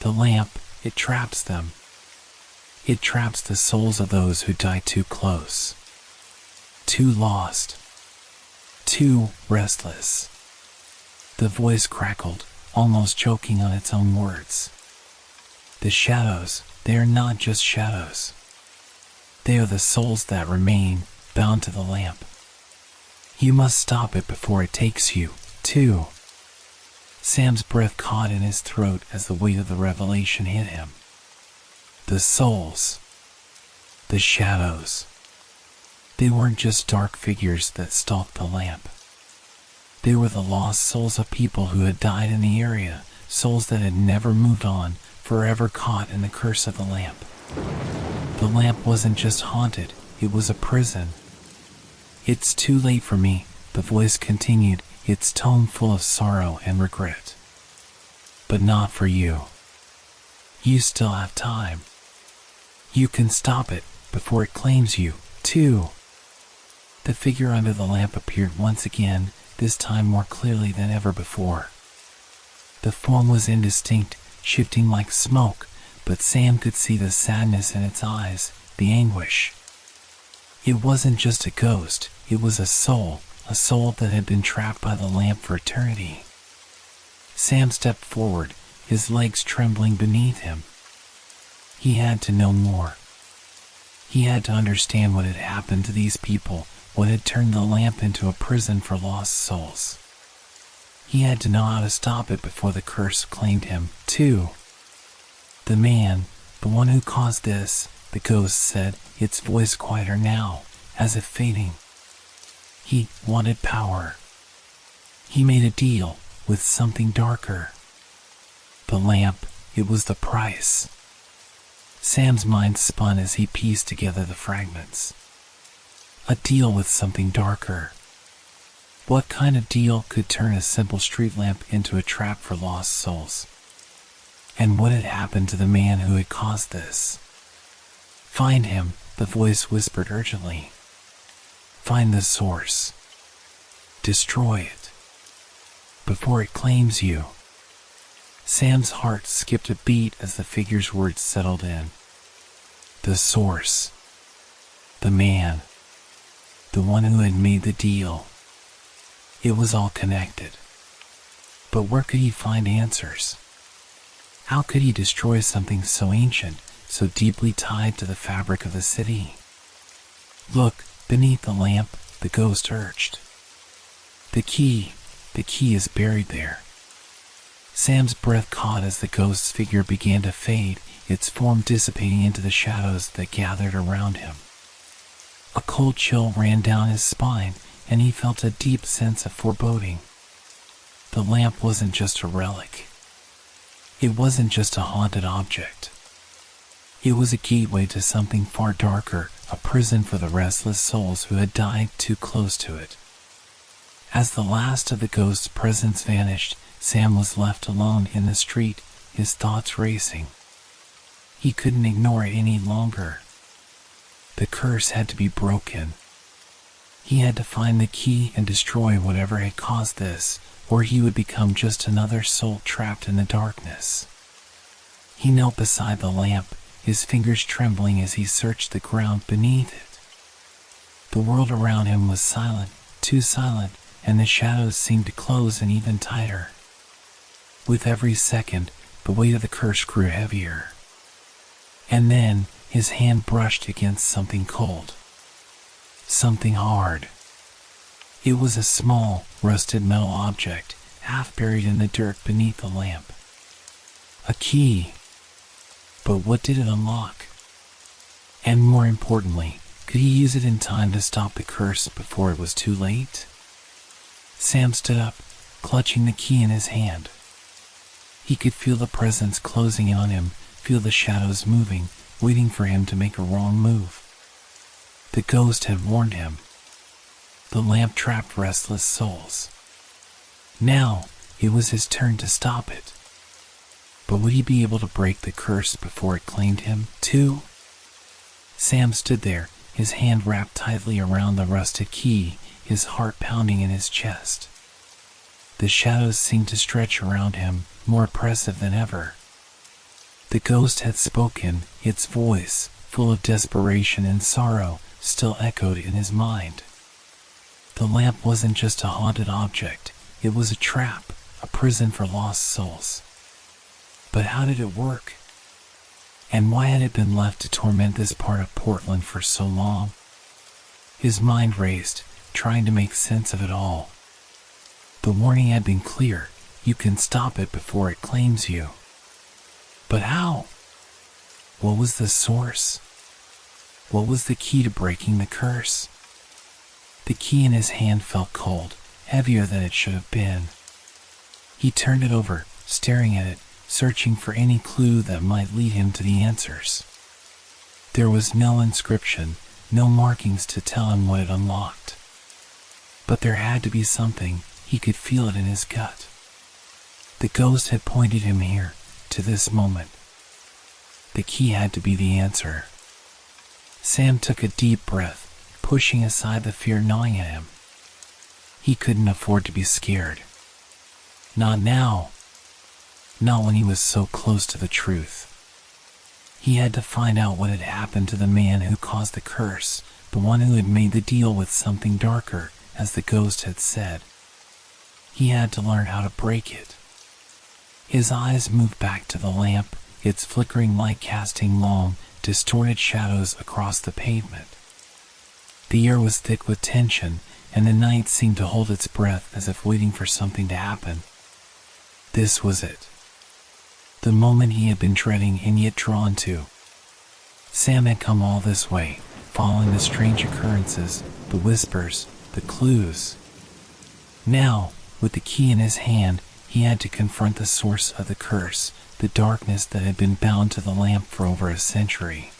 The lamp, it traps them. It traps the souls of those who die too close. Too lost. Too restless. The voice crackled, almost choking on its own words. The shadows, they are not just shadows. They are the souls that remain, bound to the lamp. You must stop it before it takes you, too. Sam's breath caught in his throat as the weight of the revelation hit him. The souls. The shadows. They weren't just dark figures that stalked the lamp. They were the lost souls of people who had died in the area, souls that had never moved on, forever caught in the curse of the lamp. The lamp wasn't just haunted, it was a prison. It's too late for me, the voice continued, its tone full of sorrow and regret. But not for you. You still have time. You can stop it before it claims you, too. The figure under the lamp appeared once again, this time more clearly than ever before. The form was indistinct, shifting like smoke, but Sam could see the sadness in its eyes, the anguish. It wasn't just a ghost, it was a soul that had been trapped by the lamp for eternity. Sam stepped forward, his legs trembling beneath him. He had to know more. He had to understand what had happened to these people, what had turned the lamp into a prison for lost souls. He had to know how to stop it before the curse claimed him, too. The man, the one who caused this, the ghost said, its voice quieter now, as if fading. He wanted power. He made a deal with something darker. The lamp, it was the price. Sam's mind spun as he pieced together the fragments. A deal with something darker. What kind of deal could turn a simple street lamp into a trap for lost souls? And what had happened to the man who had caused this? Find him, the voice whispered urgently. Find the source. Destroy it. Before it claims you. Sam's heart skipped a beat as the figure's words settled in. The source. The man. The one who had made the deal. It was all connected. But where could he find answers? How could he destroy something so ancient, so deeply tied to the fabric of the city? Look, beneath the lamp, the ghost urged. The key is buried there. Sam's breath caught as the ghost's figure began to fade, its form dissipating into the shadows that gathered around him. A cold chill ran down his spine, and he felt a deep sense of foreboding. The lamp wasn't just a relic. It wasn't just a haunted object. It was a gateway to something far darker, a prison for the restless souls who had died too close to it. As the last of the ghost's presence vanished, Sam was left alone in the street, his thoughts racing. He couldn't ignore it any longer. The curse had to be broken. He had to find the key and destroy whatever had caused this, or he would become just another soul trapped in the darkness. He knelt beside the lamp, his fingers trembling as he searched the ground beneath it. The world around him was silent, too silent, and the shadows seemed to close in even tighter. With every second, the weight of the curse grew heavier. And then, his hand brushed against something cold. Something hard. It was a small, rusted metal object, half buried in the dirt beneath the lamp. A key. But what did it unlock? And more importantly, could he use it in time to stop the curse before it was too late? Sam stood up, clutching the key in his hand. He could feel the presence closing in on him, feel the shadows moving, waiting for him to make a wrong move. The ghost had warned him. The lamp trapped restless souls. Now, it was his turn to stop it. But would he be able to break the curse before it claimed him, too? Sam stood there, his hand wrapped tightly around the rusted key, his heart pounding in his chest. The shadows seemed to stretch around him, more oppressive than ever. The ghost had spoken, its voice, full of desperation and sorrow, still echoed in his mind. The lamp wasn't just a haunted object, it was a trap, a prison for lost souls. But how did it work? And why had it been left to torment this part of Portland for so long? His mind raced, trying to make sense of it all. The warning had been clear, you can stop it before it claims you. But how? What was the source? What was the key to breaking the curse? The key in his hand felt cold, heavier than it should have been. He turned it over, staring at it, searching for any clue that might lead him to the answers. There was no inscription, no markings to tell him what it unlocked. But there had to be something, he could feel it in his gut. The ghost had pointed him here, to this moment. The key had to be the answer. Sam took a deep breath, pushing aside the fear gnawing at him. He couldn't afford to be scared. Not now. Not when he was so close to the truth. He had to find out what had happened to the man who caused the curse, the one who had made the deal with something darker, as the ghost had said. He had to learn how to break it. His eyes moved back to the lamp, its flickering light casting long, distorted shadows across the pavement. The air was thick with tension, and the night seemed to hold its breath as if waiting for something to happen. This was it. The moment he had been dreading and yet drawn to. Sam had come all this way, following the strange occurrences, the whispers, the clues. Now, with the key in his hand, he had to confront the source of the curse, the darkness that had been bound to the lamp for over a century.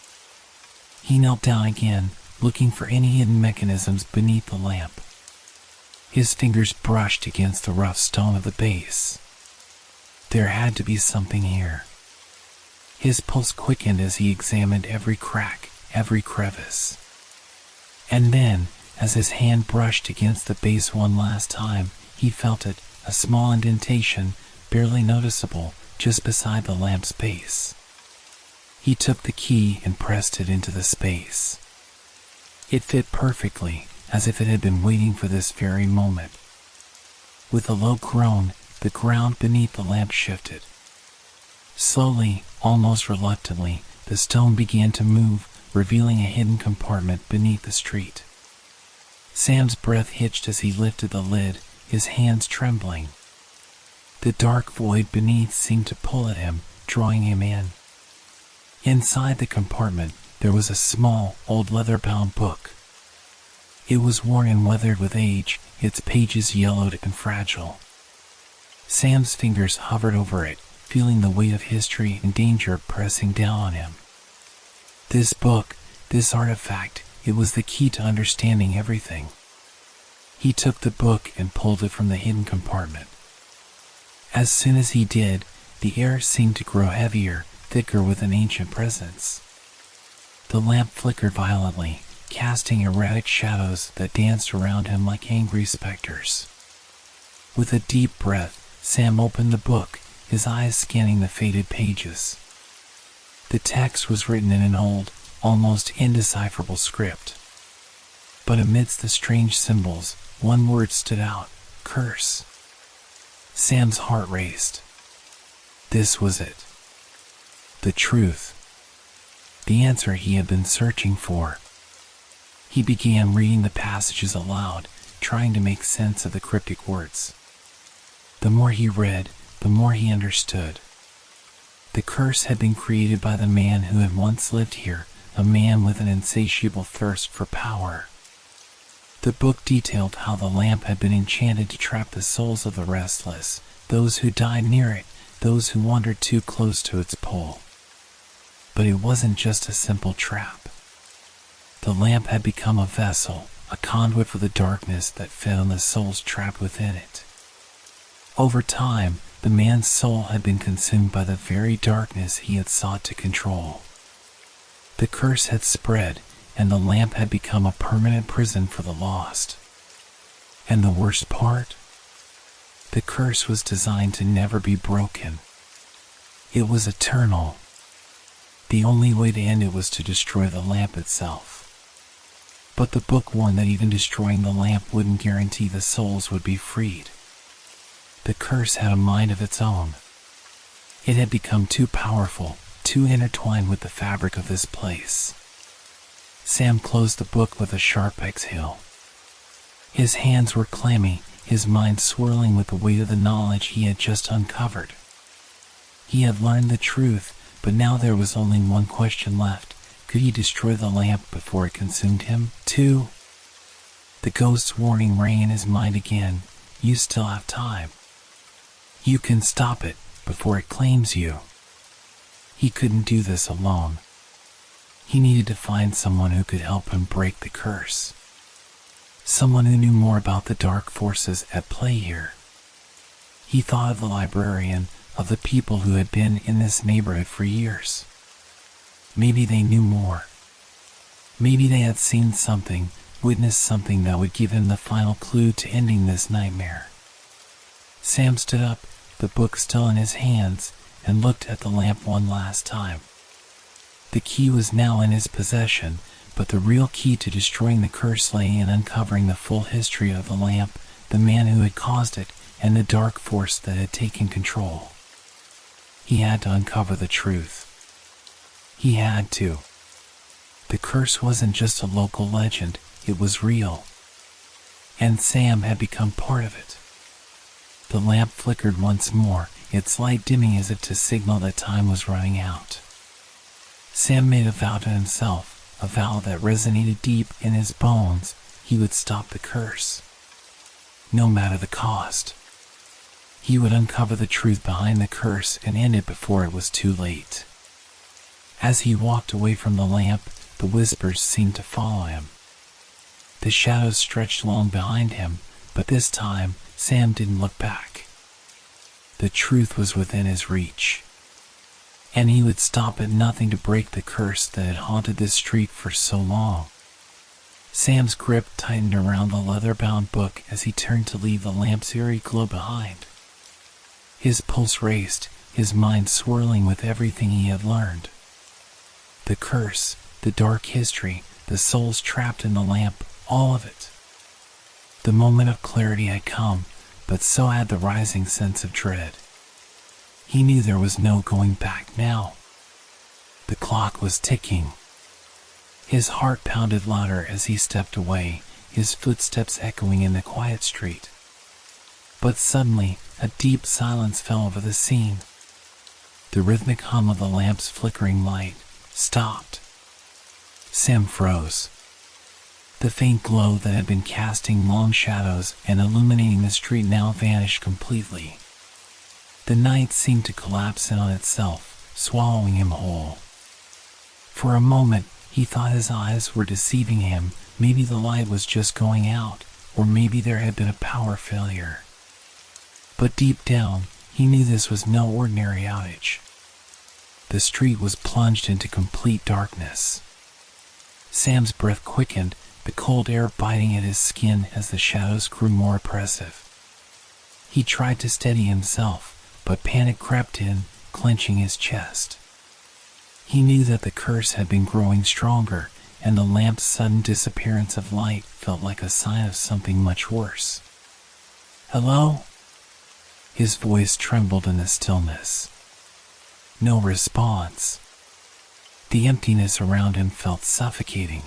He knelt down again, looking for any hidden mechanisms beneath the lamp. His fingers brushed against the rough stone of the base. There had to be something here. His pulse quickened as he examined every crack, every crevice. And then, as his hand brushed against the base one last time, he felt it, a small indentation, barely noticeable, just beside the lamp's base. He took the key and pressed it into the space. It fit perfectly, as if it had been waiting for this very moment. With a low groan, the ground beneath the lamp shifted. Slowly, almost reluctantly, the stone began to move, revealing a hidden compartment beneath the street. Sam's breath hitched as he lifted the lid, his hands trembling. The dark void beneath seemed to pull at him, drawing him in. Inside the compartment, there was a small, old leather-bound book. It was worn and weathered with age, its pages yellowed and fragile. Sam's fingers hovered over it, feeling the weight of history and danger pressing down on him. This book, this artifact, it was the key to understanding everything. He took the book and pulled it from the hidden compartment. As soon as he did, the air seemed to grow heavier, thicker with an ancient presence. The lamp flickered violently, casting erratic shadows that danced around him like angry specters. With a deep breath, Sam opened the book, his eyes scanning the faded pages. The text was written in an old, almost indecipherable script. But amidst the strange symbols, one word stood out: curse. Sam's heart raced. This was it. The truth. The answer he had been searching for. He began reading the passages aloud, trying to make sense of the cryptic words. The more he read, the more he understood. The curse had been created by the man who had once lived here, a man with an insatiable thirst for power. The book detailed how the lamp had been enchanted to trap the souls of the restless, those who died near it, those who wandered too close to its pull. But it wasn't just a simple trap. The lamp had become a vessel, a conduit for the darkness that fed on the souls trapped within it. Over time, the man's soul had been consumed by the very darkness he had sought to control. The curse had spread, and the lamp had become a permanent prison for the lost. And the worst part? The curse was designed to never be broken. It was eternal. The only way to end it was to destroy the lamp itself. But the book warned that even destroying the lamp wouldn't guarantee the souls would be freed. The curse had a mind of its own. It had become too powerful, too intertwined with the fabric of this place. Sam closed the book with a sharp exhale. His hands were clammy, his mind swirling with the weight of the knowledge he had just uncovered. He had learned the truth, but now there was only one question left. Could he destroy the lamp before it consumed him, too? The ghost's warning rang in his mind again. You still have time. You can stop it before it claims you. He couldn't do this alone. He needed to find someone who could help him break the curse. Someone who knew more about the dark forces at play here. He thought of the librarian, of the people who had been in this neighborhood for years. Maybe they knew more. Maybe they had seen something, witnessed something that would give him the final clue to ending this nightmare. Sam stood up, the book still in his hands, and looked at the lamp one last time. The key was now in his possession, but the real key to destroying the curse lay in uncovering the full history of the lamp, the man who had caused it, and the dark force that had taken control. He had to uncover the truth. He had to. The curse wasn't just a local legend, it was real. And Sam had become part of it. The lamp flickered once more, its light dimming as if to signal that time was running out. Sam made a vow to himself, a vow that resonated deep in his bones. He would stop the curse. No matter the cost. He would uncover the truth behind the curse and end it before it was too late. As he walked away from the lamp, the whispers seemed to follow him. The shadows stretched long behind him, but this time, Sam didn't look back. The truth was within his reach. And he would stop at nothing to break the curse that had haunted this street for so long. Sam's grip tightened around the leather-bound book as he turned to leave the lamp's eerie glow behind. His pulse raced, his mind swirling with everything he had learned. The curse, the dark history, the souls trapped in the lamp, all of it. The moment of clarity had come, but so had the rising sense of dread. He knew there was no going back now. The clock was ticking. His heart pounded louder as he stepped away, his footsteps echoing in the quiet street. But suddenly, a deep silence fell over the scene. The rhythmic hum of the lamp's flickering light stopped. Sam froze. The faint glow that had been casting long shadows and illuminating the street now vanished completely. The night seemed to collapse in on itself, swallowing him whole. For a moment, he thought his eyes were deceiving him. Maybe the light was just going out, or maybe there had been a power failure. But deep down, he knew this was no ordinary outage. The street was plunged into complete darkness. Sam's breath quickened, the cold air biting at his skin as the shadows grew more oppressive. He tried to steady himself, but panic crept in, clenching his chest. He knew that the curse had been growing stronger, and the lamp's sudden disappearance of light felt like a sign of something much worse. "Hello?" His voice trembled in the stillness. No response. The emptiness around him felt suffocating.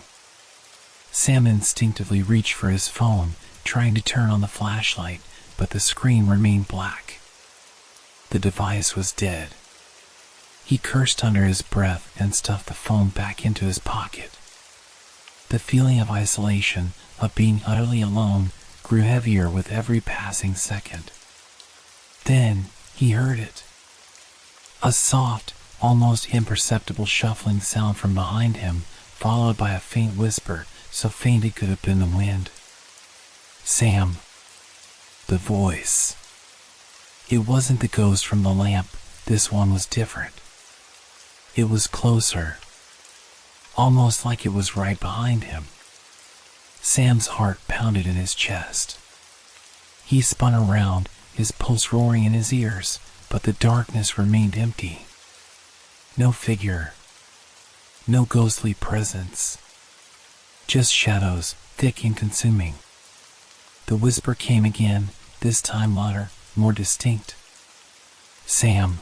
Sam instinctively reached for his phone, trying to turn on the flashlight, but the screen remained black. The device was dead. He cursed under his breath and stuffed the phone back into his pocket. The feeling of isolation, of being utterly alone, grew heavier with every passing second. Then, he heard it. A soft, almost imperceptible shuffling sound from behind him, followed by a faint whisper, so faint it could have been the wind. "Sam." The voice. It wasn't the ghost from the lamp, this one was different. It was closer, almost like it was right behind him. Sam's heart pounded in his chest. He spun around, his pulse roaring in his ears, but the darkness remained empty. No figure, no ghostly presence, just shadows, thick and consuming. The whisper came again, this time louder, more distinct. Sam.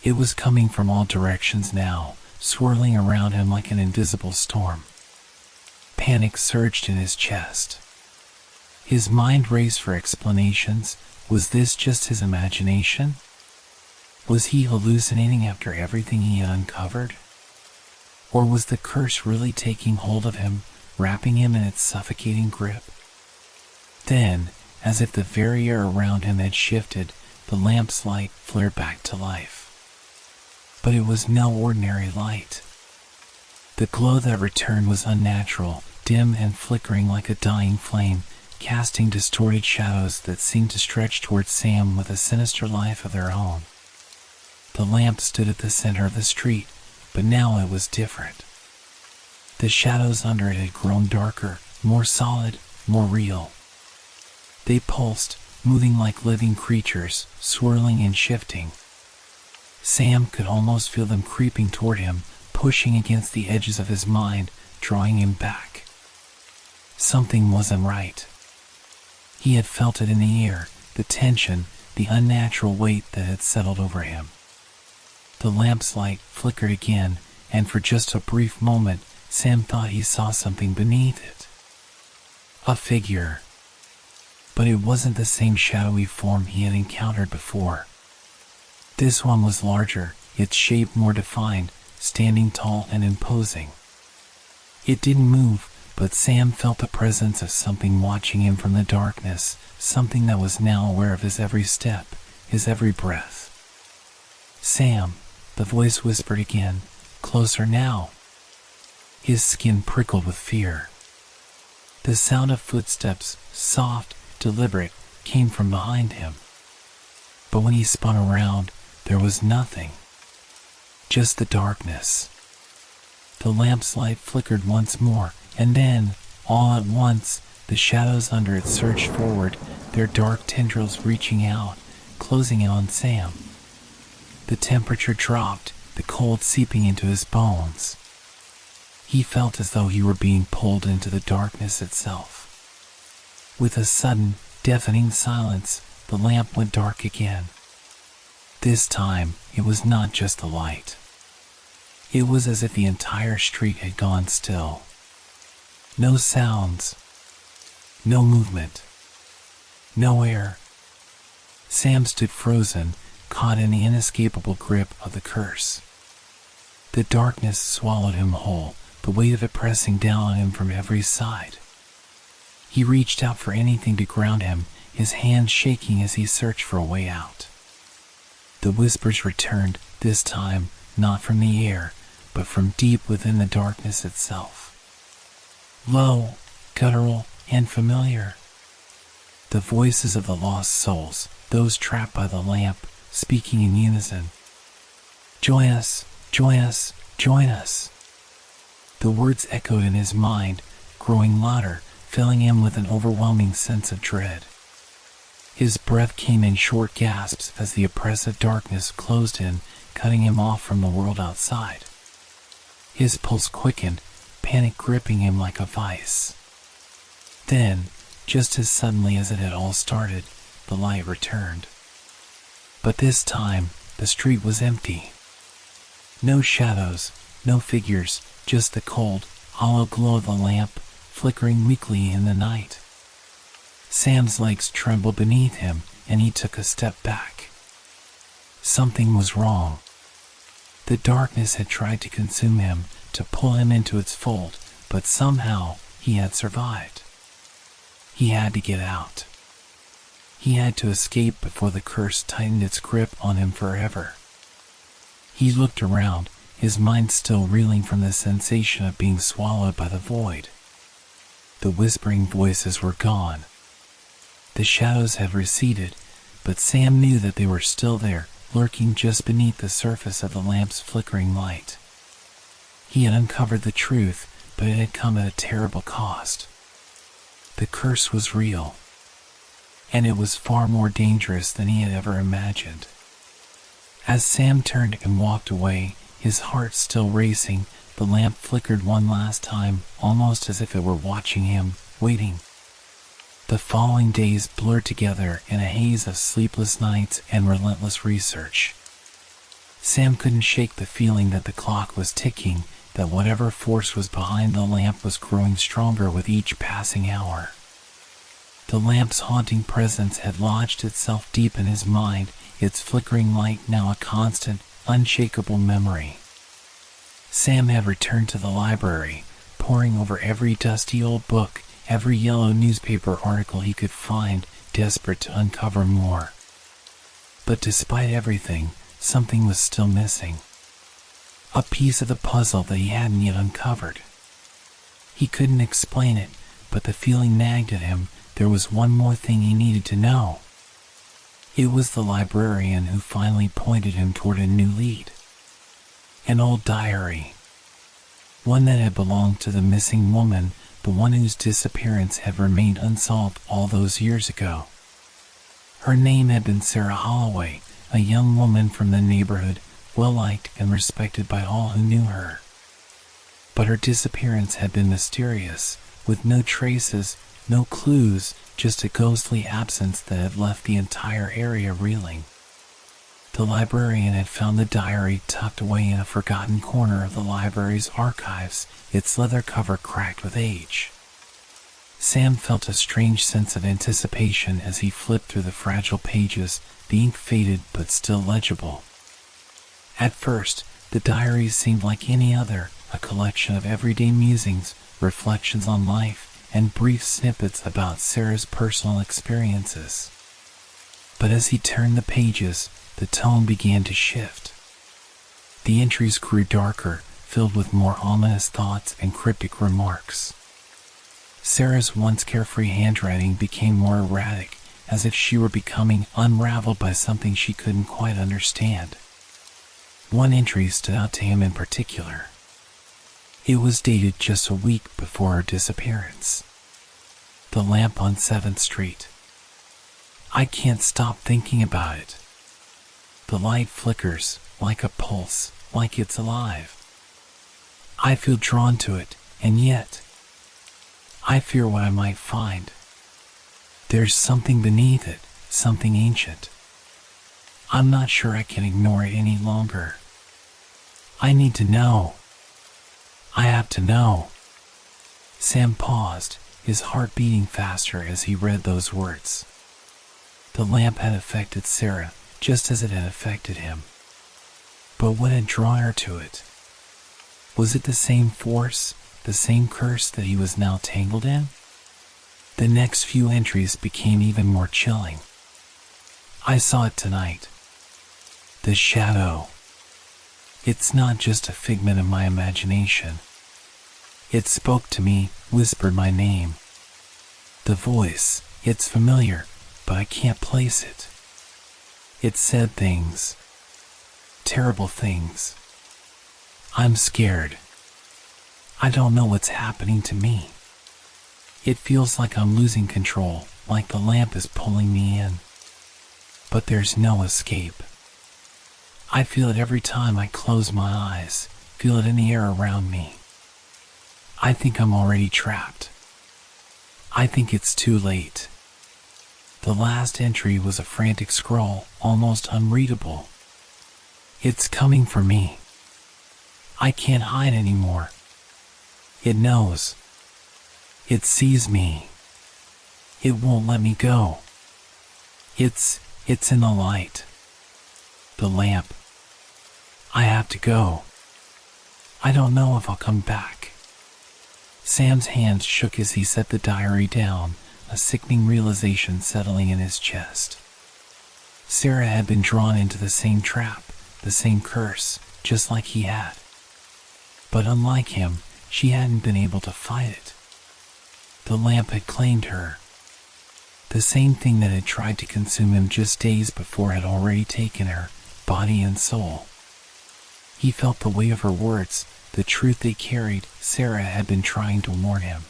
It was coming from all directions now, swirling around him like an invisible storm. Panic surged in his chest. His mind raced for explanations. Was this just his imagination? Was he hallucinating after everything he had uncovered? Or was the curse really taking hold of him, wrapping him in its suffocating grip? Then, as if the very air around him had shifted, the lamp's light flared back to life. But it was no ordinary light. The glow that returned was unnatural, dim and flickering like a dying flame, casting distorted shadows that seemed to stretch towards Sam with a sinister life of their own. The lamp stood at the center of the street, but now it was different. The shadows under it had grown darker, more solid, more real. They pulsed, moving like living creatures, swirling and shifting. Sam could almost feel them creeping toward him, pushing against the edges of his mind, drawing him back. Something wasn't right. He had felt it in the air, the tension, the unnatural weight that had settled over him. The lamp's light flickered again, and for just a brief moment, Sam thought he saw something beneath it. A figure. But it wasn't the same shadowy form he had encountered before. This one was larger, its shape more defined, standing tall and imposing. It didn't move, but Sam felt the presence of something watching him from the darkness, something that was now aware of his every step, his every breath. Sam, the voice whispered again, closer now. His skin prickled with fear. The sound of footsteps, soft, deliberate, came from behind him. But when he spun around, there was nothing. Just the darkness. The lamp's light flickered once more, and then, all at once, the shadows under it surged forward, their dark tendrils reaching out, closing in on Sam. The temperature dropped, the cold seeping into his bones. He felt as though he were being pulled into the darkness itself. With a sudden, deafening silence, the lamp went dark again. This time, it was not just the light. It was as if the entire street had gone still. No sounds. No movement. No air. Sam stood frozen, caught in the inescapable grip of the curse. The darkness swallowed him whole, the weight of it pressing down on him from every side. He reached out for anything to ground him, his hands shaking as he searched for a way out. The whispers returned, this time, not from the air, but from deep within the darkness itself. Low, guttural, and familiar. The voices of the lost souls, those trapped by the lamp, speaking in unison. Join us, join us, join us. The words echoed in his mind, growing louder, filling him with an overwhelming sense of dread. His breath came in short gasps as the oppressive darkness closed in, cutting him off from the world outside. His pulse quickened, panic gripping him like a vice. Then, just as suddenly as it had all started, the light returned. But this time, the street was empty. No shadows, no figures, just the cold, hollow glow of the lamp, flickering weakly in the night. Sam's legs trembled beneath him, and he took a step back. Something was wrong. The darkness had tried to consume him, to pull him into its fold, but somehow he had survived. He had to get out. He had to escape before the curse tightened its grip on him forever. He looked around, his mind still reeling from the sensation of being swallowed by the void. The whispering voices were gone. The shadows had receded, but Sam knew that they were still there, lurking just beneath the surface of the lamp's flickering light. He had uncovered the truth, but it had come at a terrible cost. The curse was real, and it was far more dangerous than he had ever imagined. As Sam turned and walked away, his heart still racing, the lamp flickered one last time, almost as if it were watching him, waiting. The following days blurred together in a haze of sleepless nights and relentless research. Sam couldn't shake the feeling that the clock was ticking, that whatever force was behind the lamp was growing stronger with each passing hour. The lamp's haunting presence had lodged itself deep in his mind, its flickering light now a constant, unshakable memory. Sam had returned to the library, poring over every dusty old book, every yellow newspaper article he could find, desperate to uncover more. But despite everything, something was still missing. A piece of the puzzle that he hadn't yet uncovered. He couldn't explain it, but the feeling nagged at him. There was one more thing he needed to know. It was the librarian who finally pointed him toward a new lead. An old diary. One that had belonged to the missing woman, the one whose disappearance had remained unsolved all those years ago. Her name had been Sarah Holloway, a young woman from the neighborhood, well-liked and respected by all who knew her. But her disappearance had been mysterious, with no traces, no clues, just a ghostly absence that had left the entire area reeling. The librarian had found the diary tucked away in a forgotten corner of the library's archives, its leather cover cracked with age. Sam felt a strange sense of anticipation as he flipped through the fragile pages, the ink faded but still legible. At first, the diary seemed like any other, a collection of everyday musings, reflections on life, and brief snippets about Sarah's personal experiences. But as he turned the pages, the tone began to shift. The entries grew darker, filled with more ominous thoughts and cryptic remarks. Sarah's once carefree handwriting became more erratic, as if she were becoming unraveled by something she couldn't quite understand. One entry stood out to him in particular. It was dated just a week before her disappearance. The lamp on 7th Street. I can't stop thinking about it. The light flickers, like a pulse, like it's alive. I feel drawn to it, and yet, I fear what I might find. There's something beneath it, something ancient. I'm not sure I can ignore it any longer. I need to know. I have to know. Sam paused, his heart beating faster as he read those words. The lamp had affected Sarah, just as it had affected him. But what had drawn her to it? Was it the same force, the same curse that he was now tangled in? The next few entries became even more chilling. I saw it tonight. The shadow. It's not just a figment of my imagination. It spoke to me, whispered my name. The voice, it's familiar, but I can't place it. It said things. Terrible things. I'm scared. I don't know what's happening to me. It feels like I'm losing control, like the lamp is pulling me in. But there's no escape. I feel it every time I close my eyes, feel it in the air around me. I think I'm already trapped. I think it's too late. The last entry was a frantic scrawl, almost unreadable. It's coming for me. I can't hide anymore. It knows. It sees me. It won't let me go. It's in the light. The lamp. I have to go. I don't know if I'll come back. Sam's hands shook as he set the diary down, a sickening realization settling in his chest. Sarah had been drawn into the same trap, the same curse, just like he had. But unlike him, she hadn't been able to fight it. The lamp had claimed her. The same thing that had tried to consume him just days before had already taken her, body and soul. He felt the weight of her words, the truth they carried. Sarah had been trying to warn him.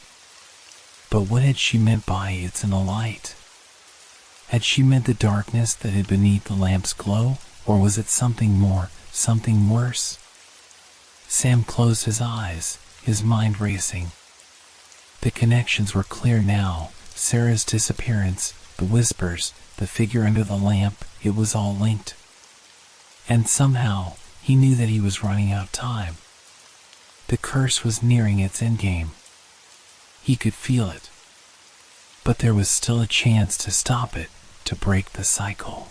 But what had she meant by "it's in the light"? Had she meant the darkness that hid beneath the lamp's glow, or was it something more, something worse? Sam closed his eyes, his mind racing. The connections were clear now. Sarah's disappearance, the whispers, the figure under the lamp, it was all linked. And somehow, he knew that he was running out of time. The curse was nearing its endgame. He could feel it. But there was still a chance to stop it, to break the cycle.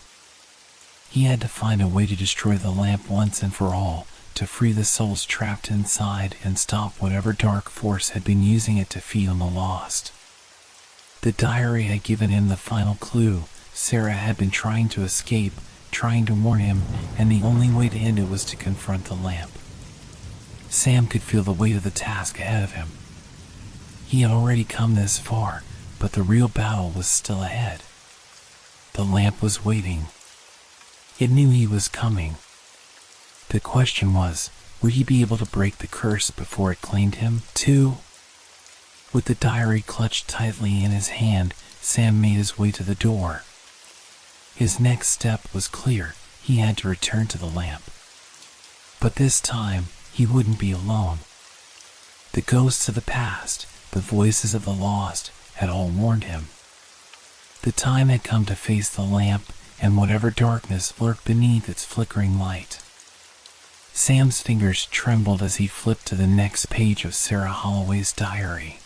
He had to find a way to destroy the lamp once and for all, to free the souls trapped inside and stop whatever dark force had been using it to feed on the lost. The diary had given him the final clue. Sarah had been trying to escape, trying to warn him, and the only way to end it was to confront the lamp. Sam could feel the weight of the task ahead of him. He had already come this far, but the real battle was still ahead. The lamp was waiting. It knew he was coming. The question was, would he be able to break the curse before it claimed him, too? With the diary clutched tightly in his hand, Sam made his way to the door. His next step was clear. He had to return to the lamp. But this time, he wouldn't be alone. The ghosts of the past, the voices of the lost, had all warned him. The time had come to face the lamp and whatever darkness lurked beneath its flickering light. Sam's fingers trembled as he flipped to the next page of Sarah Holloway's diary.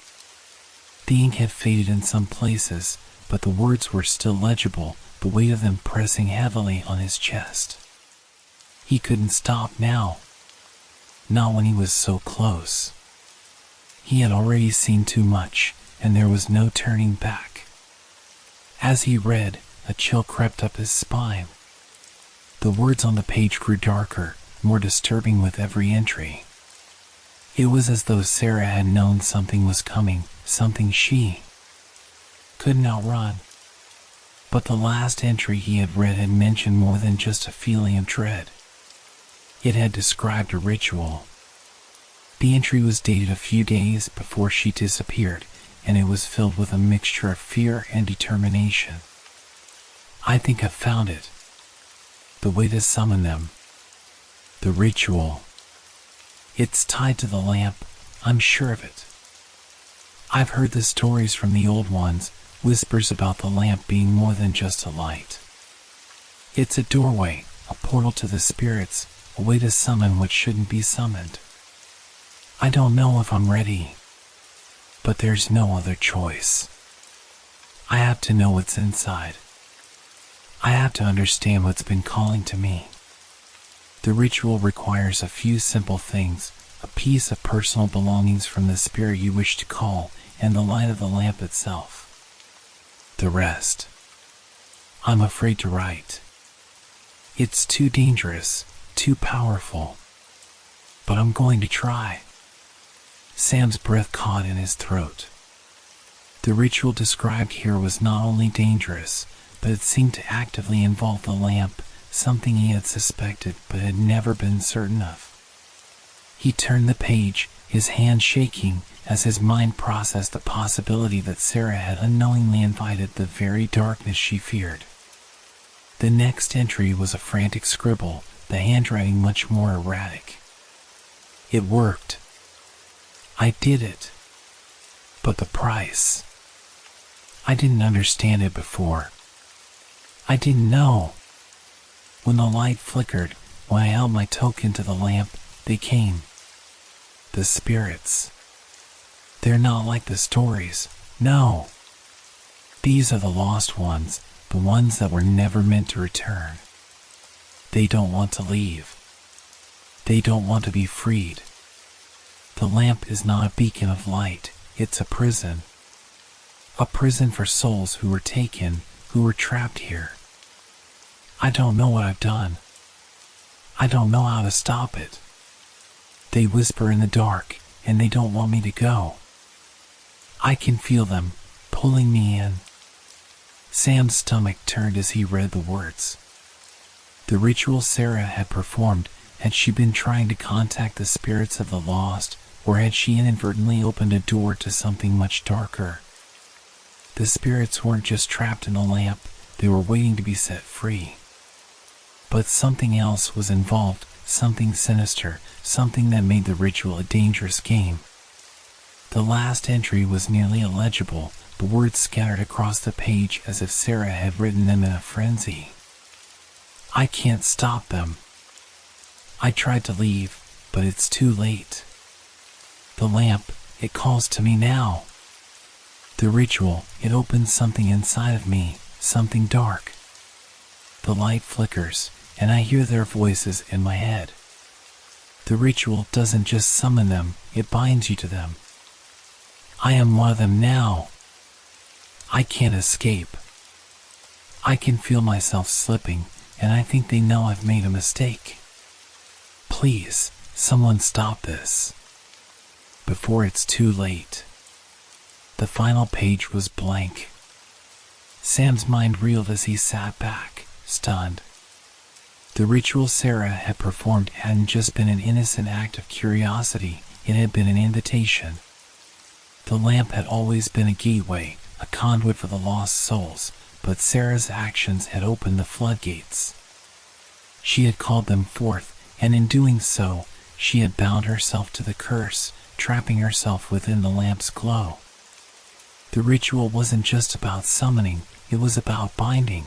The ink had faded in some places, but the words were still legible, the weight of them pressing heavily on his chest. He couldn't stop now. Not when he was so close. He had already seen too much, and there was no turning back. As he read, a chill crept up his spine. The words on the page grew darker, more disturbing with every entry. It was as though Sarah had known something was coming, something she couldn't outrun. But the last entry he had read had mentioned more than just a feeling of dread. It had described a ritual. The entry was dated a few days before she disappeared, and it was filled with a mixture of fear and determination. "I think I've found it. The way to summon them. The ritual. It's tied to the lamp, I'm sure of it. I've heard the stories from the old ones, whispers about the lamp being more than just a light. It's a doorway, a portal to the spirits, a way to summon what shouldn't be summoned. I don't know if I'm ready, but there's no other choice. I have to know what's inside. I have to understand what's been calling to me. The ritual requires a few simple things, a piece of personal belongings from the spirit you wish to call, and the light of the lamp itself. The rest, I'm afraid to write. It's too dangerous, too powerful. But I'm going to try." Sam's breath caught in his throat. The ritual described here was not only dangerous, but it seemed to actively involve the lamp, something he had suspected but had never been certain of. He turned the page, his hand shaking, as his mind processed the possibility that Sarah had unknowingly invited the very darkness she feared. The next entry was a frantic scribble, the handwriting much more erratic. It worked. I did it. But the price. I didn't understand it before. I didn't know. When the light flickered, when I held my token to the lamp, they came. The spirits. They're not like the stories, no. These are the lost ones, the ones that were never meant to return. They don't want to leave. They don't want to be freed. The lamp is not a beacon of light, it's a prison. A prison for souls who were taken, who were trapped here. I don't know what I've done. I don't know how to stop it. They whisper in the dark, and they don't want me to go. I can feel them, pulling me in. Sam's stomach turned as he read the words. The ritual Sarah had performed, had she been trying to contact the spirits of the lost, or had she inadvertently opened a door to something much darker? The spirits weren't just trapped in the lamp, they were waiting to be set free. But something else was involved, something sinister, something that made the ritual a dangerous game. The last entry was nearly illegible, the words scattered across the page as if Sarah had written them in a frenzy. I can't stop them. I tried to leave, but it's too late. The lamp, it calls to me now. The ritual, it opens something inside of me, something dark. The light flickers, and I hear their voices in my head. The ritual doesn't just summon them, it binds you to them. I am one of them now. I can't escape. I can feel myself slipping, and I think they know I've made a mistake. Please, someone stop this. Before it's too late. The final page was blank. Sam's mind reeled as he sat back, stunned. The ritual Sarah had performed hadn't just been an innocent act of curiosity, it had been an invitation. The lamp had always been a gateway, a conduit for the lost souls, but Sarah's actions had opened the floodgates. She had called them forth, and in doing so, she had bound herself to the curse, trapping herself within the lamp's glow. The ritual wasn't just about summoning, it was about binding.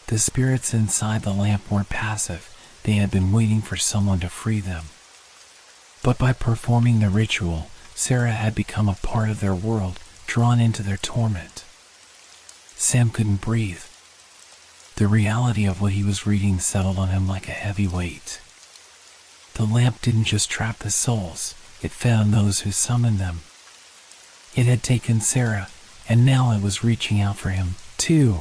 The spirits inside the lamp weren't passive, they had been waiting for someone to free them. But by performing the ritual, Sarah had become a part of their world, drawn into their torment. Sam couldn't breathe. The reality of what he was reading settled on him like a heavy weight. The lamp didn't just trap the souls, it fed on those who summoned them. It had taken Sarah, and now it was reaching out for him, too.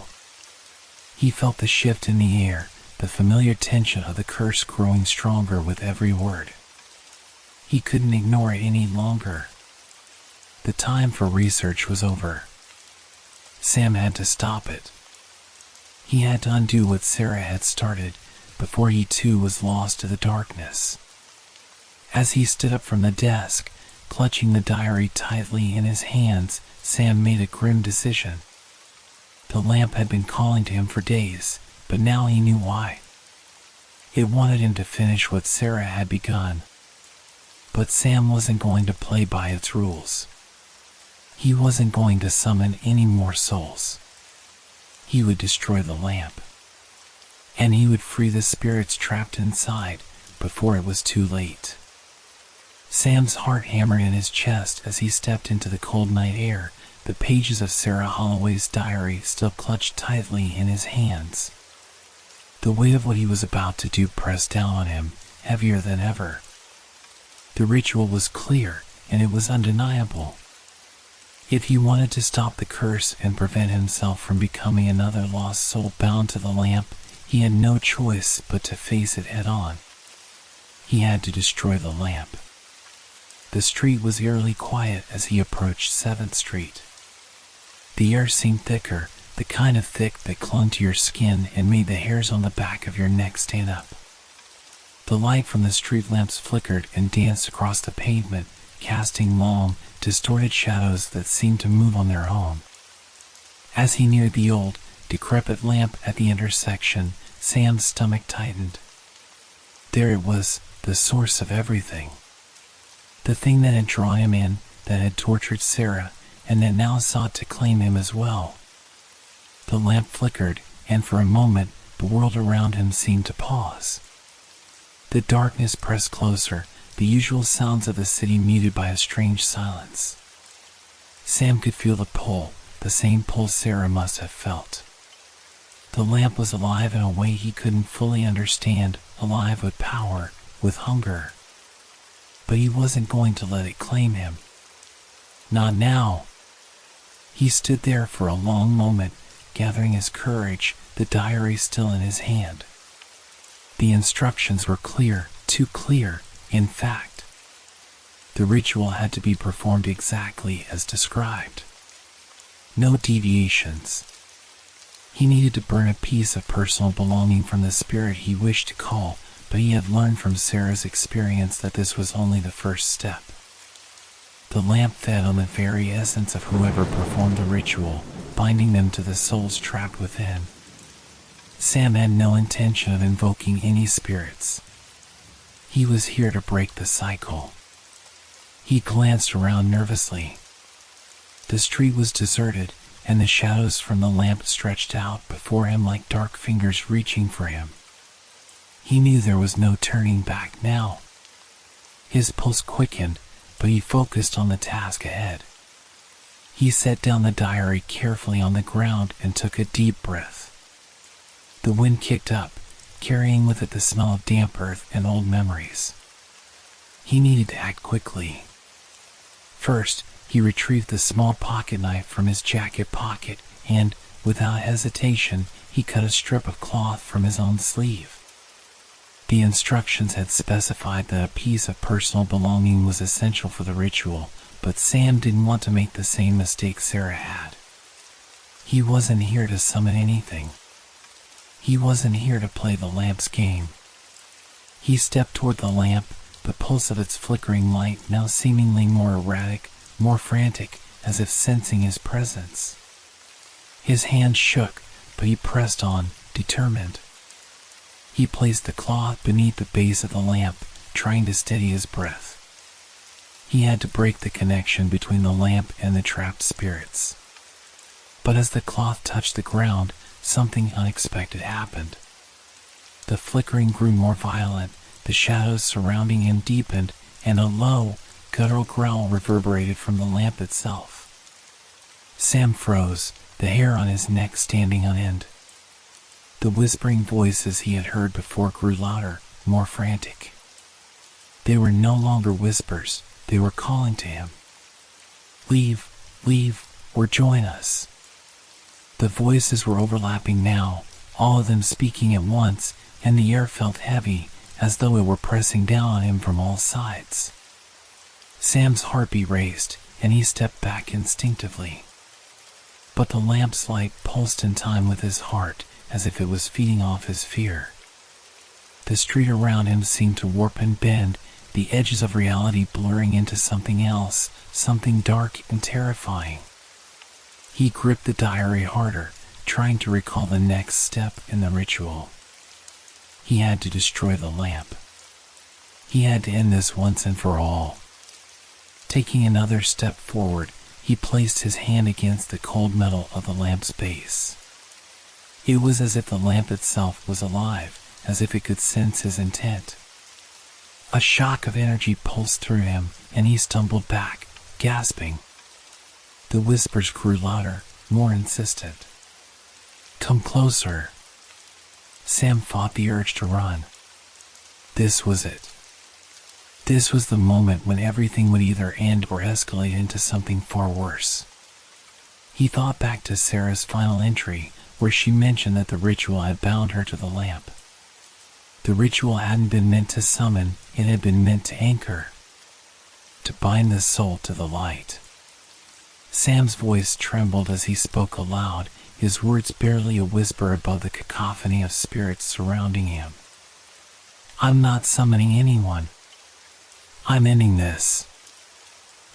He felt the shift in the air, the familiar tension of the curse growing stronger with every word. He couldn't ignore it any longer. The time for research was over. Sam had to stop it. He had to undo what Sarah had started, before he too was lost to the darkness. As he stood up from the desk, clutching the diary tightly in his hands, Sam made a grim decision. The lamp had been calling to him for days, but now he knew why. It wanted him to finish what Sarah had begun. But Sam wasn't going to play by its rules. He wasn't going to summon any more souls. He would destroy the lamp. And he would free the spirits trapped inside before it was too late. Sam's heart hammered in his chest as he stepped into the cold night air, the pages of Sarah Holloway's diary still clutched tightly in his hands. The weight of what he was about to do pressed down on him, heavier than ever. The ritual was clear, and it was undeniable. If he wanted to stop the curse and prevent himself from becoming another lost soul bound to the lamp, he had no choice but to face it head-on. He had to destroy the lamp. The street was eerily quiet as he approached 7th Street. The air seemed thicker, the kind of thick that clung to your skin and made the hairs on the back of your neck stand up. The light from the street lamps flickered and danced across the pavement, casting long, distorted shadows that seemed to move on their own. As he neared the old, decrepit lamp at the intersection, Sam's stomach tightened. There it was, the source of everything. The thing that had drawn him in, that had tortured Sarah, and that now sought to claim him as well. The lamp flickered, and for a moment, the world around him seemed to pause. The darkness pressed closer, the usual sounds of the city muted by a strange silence. Sam could feel the pull, the same pull Sarah must have felt. The lamp was alive in a way he couldn't fully understand, alive with power, with hunger. But he wasn't going to let it claim him. Not now. He stood there for a long moment, gathering his courage, the diary still in his hand. The instructions were clear, too clear, in fact. The ritual had to be performed exactly as described. No deviations. He needed to burn a piece of personal belonging from the spirit he wished to call, but he had learned from Sarah's experience that this was only the first step. The lamp fed on the very essence of whoever performed the ritual, binding them to the souls trapped within. Sam had no intention of invoking any spirits. He was here to break the cycle. He glanced around nervously. The street was deserted, and the shadows from the lamp stretched out before him like dark fingers reaching for him. He knew there was no turning back now. His pulse quickened, but he focused on the task ahead. He set down the diary carefully on the ground and took a deep breath. The wind kicked up, carrying with it the smell of damp earth and old memories. He needed to act quickly. First, he retrieved the small pocket knife from his jacket pocket and, without hesitation, he cut a strip of cloth from his own sleeve. The instructions had specified that a piece of personal belonging was essential for the ritual, but Sam didn't want to make the same mistake Sarah had. He wasn't here to summon anything. He wasn't here to play the lamp's game. He stepped toward the lamp, the pulse of its flickering light now seemingly more erratic, more frantic, as if sensing his presence. His hand shook, but he pressed on, determined. He placed the cloth beneath the base of the lamp, trying to steady his breath. He had to break the connection between the lamp and the trapped spirits. But as the cloth touched the ground, something unexpected happened. The flickering grew more violent, the shadows surrounding him deepened, and a low, guttural growl reverberated from the lamp itself. Sam froze, the hair on his neck standing on end. The whispering voices he had heard before grew louder, more frantic. They were no longer whispers, they were calling to him. Leave, leave, or join us. The voices were overlapping now, all of them speaking at once, and the air felt heavy, as though it were pressing down on him from all sides. Sam's heartbeat raced, and he stepped back instinctively. But the lamp's light pulsed in time with his heart, as if it was feeding off his fear. The street around him seemed to warp and bend, the edges of reality blurring into something else, something dark and terrifying. He gripped the diary harder, trying to recall the next step in the ritual. He had to destroy the lamp. He had to end this once and for all. Taking another step forward, he placed his hand against the cold metal of the lamp's base. It was as if the lamp itself was alive, as if it could sense his intent. A shock of energy pulsed through him, and he stumbled back, gasping. The whispers grew louder, more insistent. Come closer. Sam fought the urge to run. This was it. This was the moment when everything would either end or escalate into something far worse. He thought back to Sarah's final entry, where she mentioned that the ritual had bound her to the lamp. The ritual hadn't been meant to summon, it had been meant to anchor. To bind the soul to the light. Sam's voice trembled as he spoke aloud, his words barely a whisper above the cacophony of spirits surrounding him. I'm not summoning anyone. I'm ending this.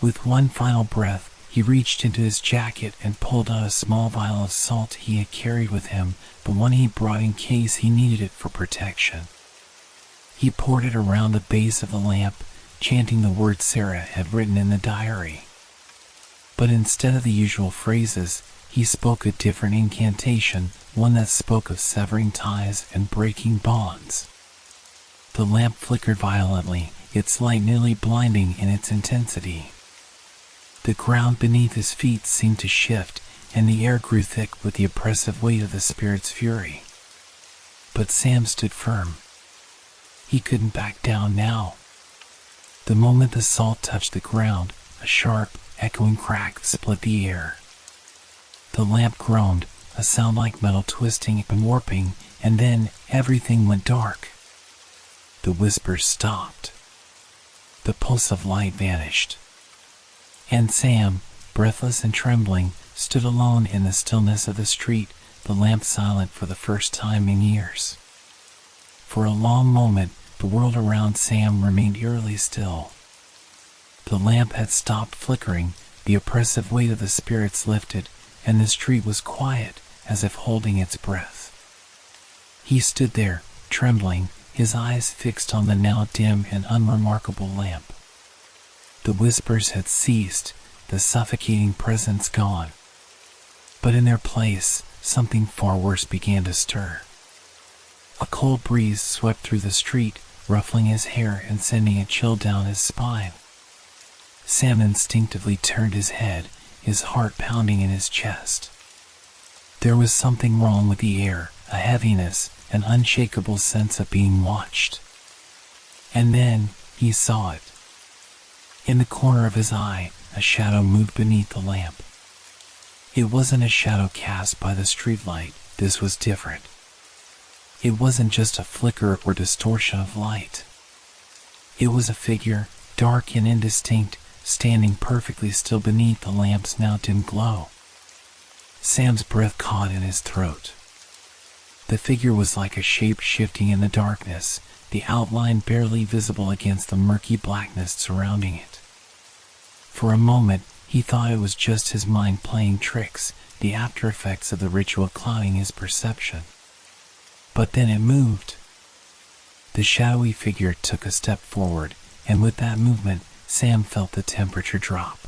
With one final breath, he reached into his jacket and pulled out a small vial of salt he had carried with him, the one he brought in case he needed it for protection. He poured it around the base of the lamp, chanting the words Sarah had written in the diary. But instead of the usual phrases, he spoke a different incantation, one that spoke of severing ties and breaking bonds. The lamp flickered violently, its light nearly blinding in its intensity. The ground beneath his feet seemed to shift, and the air grew thick with the oppressive weight of the spirit's fury. But Sam stood firm. He couldn't back down now. The moment the salt touched the ground, a sharp, echoing crack split the air. The lamp groaned, a sound like metal twisting and warping, and then everything went dark. The whispers stopped. The pulse of light vanished. And Sam, breathless and trembling, stood alone in the stillness of the street, the lamp silent for the first time in years. For a long moment, the world around Sam remained eerily still. The lamp had stopped flickering, the oppressive weight of the spirits lifted, and the street was quiet, as if holding its breath. He stood there, trembling, his eyes fixed on the now dim and unremarkable lamp. The whispers had ceased, the suffocating presence gone. But in their place, something far worse began to stir. A cold breeze swept through the street, ruffling his hair and sending a chill down his spine. Sam instinctively turned his head, his heart pounding in his chest. There was something wrong with the air, a heaviness, an unshakable sense of being watched. And then, he saw it. In the corner of his eye, a shadow moved beneath the lamp. It wasn't a shadow cast by the streetlight, this was different. It wasn't just a flicker or distortion of light. It was a figure, dark and indistinct, standing perfectly still beneath the lamp's now dim glow. Sam's breath caught in his throat. The figure was like a shape shifting in the darkness, the outline barely visible against the murky blackness surrounding it. For a moment, he thought it was just his mind playing tricks, the after effects of the ritual clouding his perception. But then it moved. The shadowy figure took a step forward, and with that movement, Sam felt the temperature drop.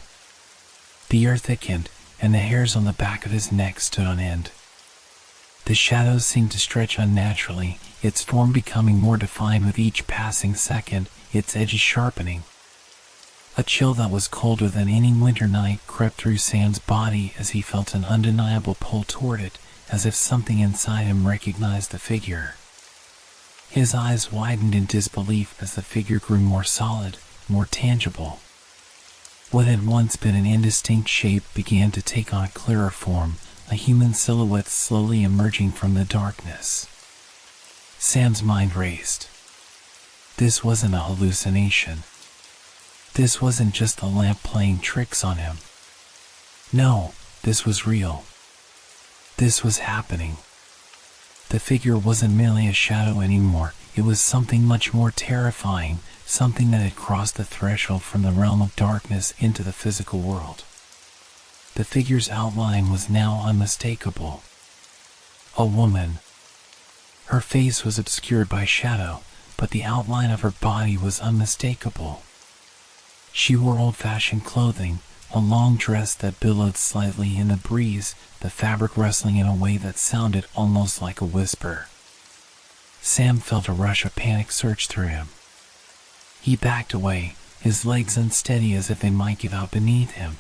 The air thickened, and the hairs on the back of his neck stood on end. The shadows seemed to stretch unnaturally, its form becoming more defined with each passing second, its edges sharpening. A chill that was colder than any winter night crept through Sam's body as he felt an undeniable pull toward it, as if something inside him recognized the figure. His eyes widened in disbelief as the figure grew more solid, more tangible. What had once been an indistinct shape began to take on a clearer form, a human silhouette slowly emerging from the darkness. Sam's mind raced. This wasn't a hallucination. This wasn't just the lamp playing tricks on him. No, this was real. This was happening. The figure wasn't merely a shadow anymore, it was something much more terrifying, something that had crossed the threshold from the realm of darkness into the physical world. The figure's outline was now unmistakable. A woman. Her face was obscured by shadow, but the outline of her body was unmistakable. She wore old-fashioned clothing, a long dress that billowed slightly in the breeze, the fabric rustling in a way that sounded almost like a whisper. Sam felt a rush of panic surge through him. He backed away, his legs unsteady as if they might give out beneath him.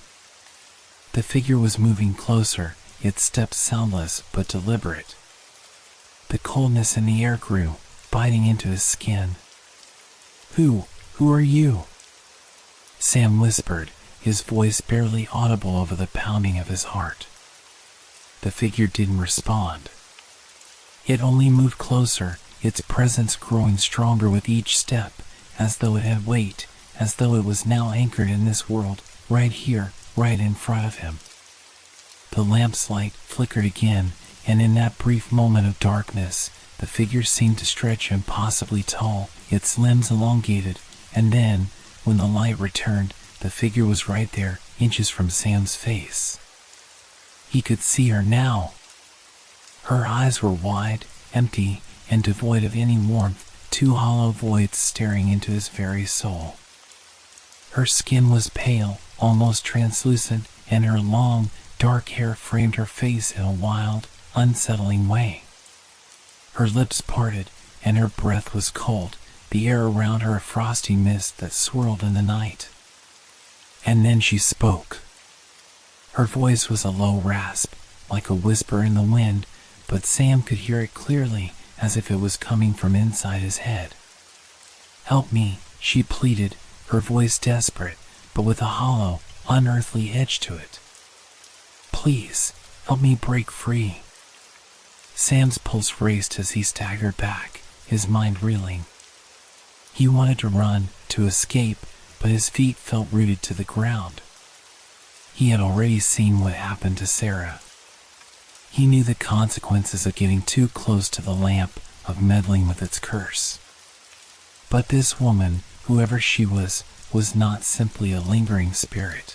The figure was moving closer, its steps soundless but deliberate. The coldness in the air grew, biting into his skin. Who are you?" Sam whispered, his voice barely audible over the pounding of his heart. The figure didn't respond. It only moved closer, its presence growing stronger with each step, as though it had weight, as though it was now anchored in this world, right here, right in front of him. The lamp's light flickered again, and in that brief moment of darkness, the figure seemed to stretch impossibly tall, its limbs elongated, and then, when the light returned, the figure was right there, inches from Sam's face. He could see her now. Her eyes were wide, empty, and devoid of any warmth, two hollow voids staring into his very soul. Her skin was pale, almost translucent, and her long, dark hair framed her face in a wild, unsettling way. Her lips parted, and her breath was cold, the air around her a frosty mist that swirled in the night. And then she spoke. Her voice was a low rasp, like a whisper in the wind, but Sam could hear it clearly, as if it was coming from inside his head. "Help me," she pleaded, her voice desperate, but with a hollow, unearthly edge to it. "Please, help me break free." Sam's pulse raced as he staggered back, his mind reeling. He wanted to run, to escape, but his feet felt rooted to the ground. He had already seen what happened to Sarah. He knew the consequences of getting too close to the lamp, of meddling with its curse. But this woman, whoever she was not simply a lingering spirit.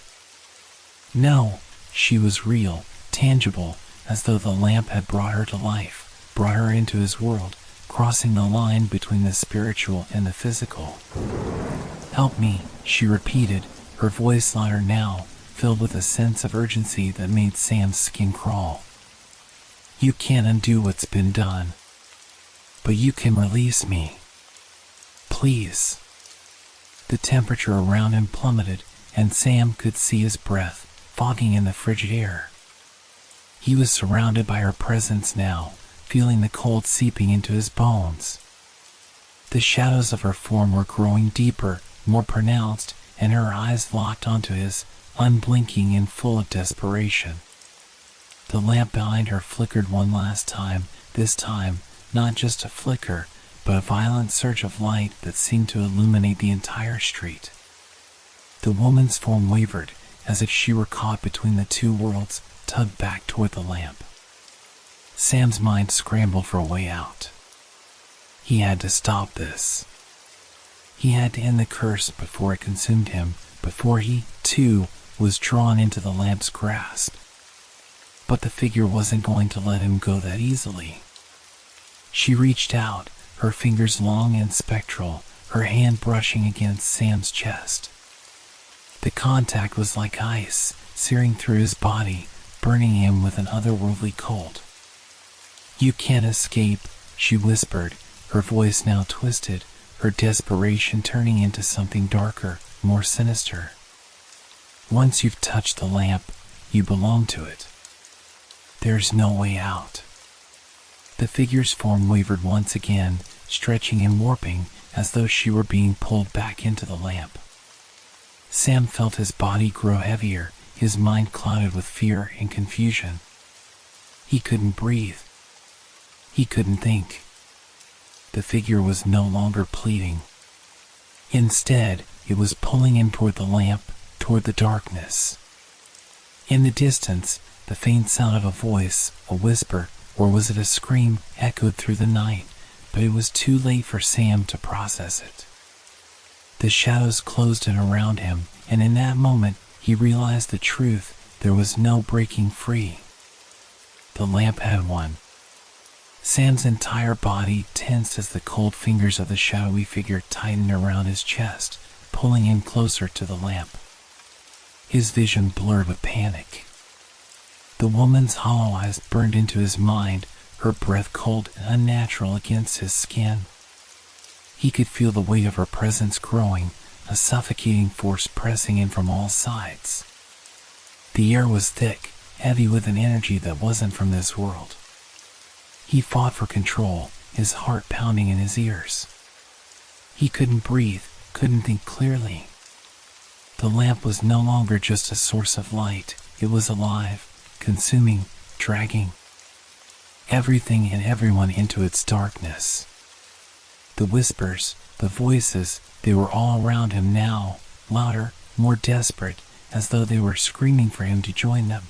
No, she was real, tangible, as though the lamp had brought her to life, brought her into his world, crossing the line between the spiritual and the physical. "Help me," she repeated, her voice louder now, filled with a sense of urgency that made Sam's skin crawl. "You can't undo what's been done, but you can release me. Please." The temperature around him plummeted, and Sam could see his breath, fogging in the frigid air. He was surrounded by her presence now, feeling the cold seeping into his bones. The shadows of her form were growing deeper, more pronounced, and her eyes locked onto his, unblinking and full of desperation. The lamp behind her flickered one last time, this time, not just a flicker, but a violent surge of light that seemed to illuminate the entire street. The woman's form wavered, as if she were caught between the two worlds, tugged back toward the lamp. Sam's mind scrambled for a way out. He had to stop this. He had to end the curse before it consumed him, before he, too, was drawn into the lamp's grasp. But the figure wasn't going to let him go that easily. She reached out, her fingers long and spectral, her hand brushing against Sam's chest. The contact was like ice, searing through his body, burning him with an otherworldly cold. "You can't escape," she whispered, her voice now twisted, her desperation turning into something darker, more sinister. "Once you've touched the lamp, you belong to it. There's no way out." The figure's form wavered once again, stretching and warping, as though she were being pulled back into the lamp. Sam felt his body grow heavier, his mind clouded with fear and confusion. He couldn't breathe. He couldn't think. The figure was no longer pleading. Instead, it was pulling him toward the lamp, toward the darkness. In the distance, the faint sound of a voice, a whisper, or was it a scream, echoed through the night, but it was too late for Sam to process it. The shadows closed in around him, and in that moment, he realized the truth. There was no breaking free. The lamp had won. Sam's entire body tensed as the cold fingers of the shadowy figure tightened around his chest, pulling him closer to the lamp. His vision blurred with panic. The woman's hollow eyes burned into his mind, her breath cold and unnatural against his skin. He could feel the weight of her presence growing, a suffocating force pressing in from all sides. The air was thick, heavy with an energy that wasn't from this world. He fought for control, his heart pounding in his ears. He couldn't breathe, couldn't think clearly. The lamp was no longer just a source of light, it was alive, consuming, dragging everything and everyone into its darkness. The whispers, the voices, they were all around him now, louder, more desperate, as though they were screaming for him to join them.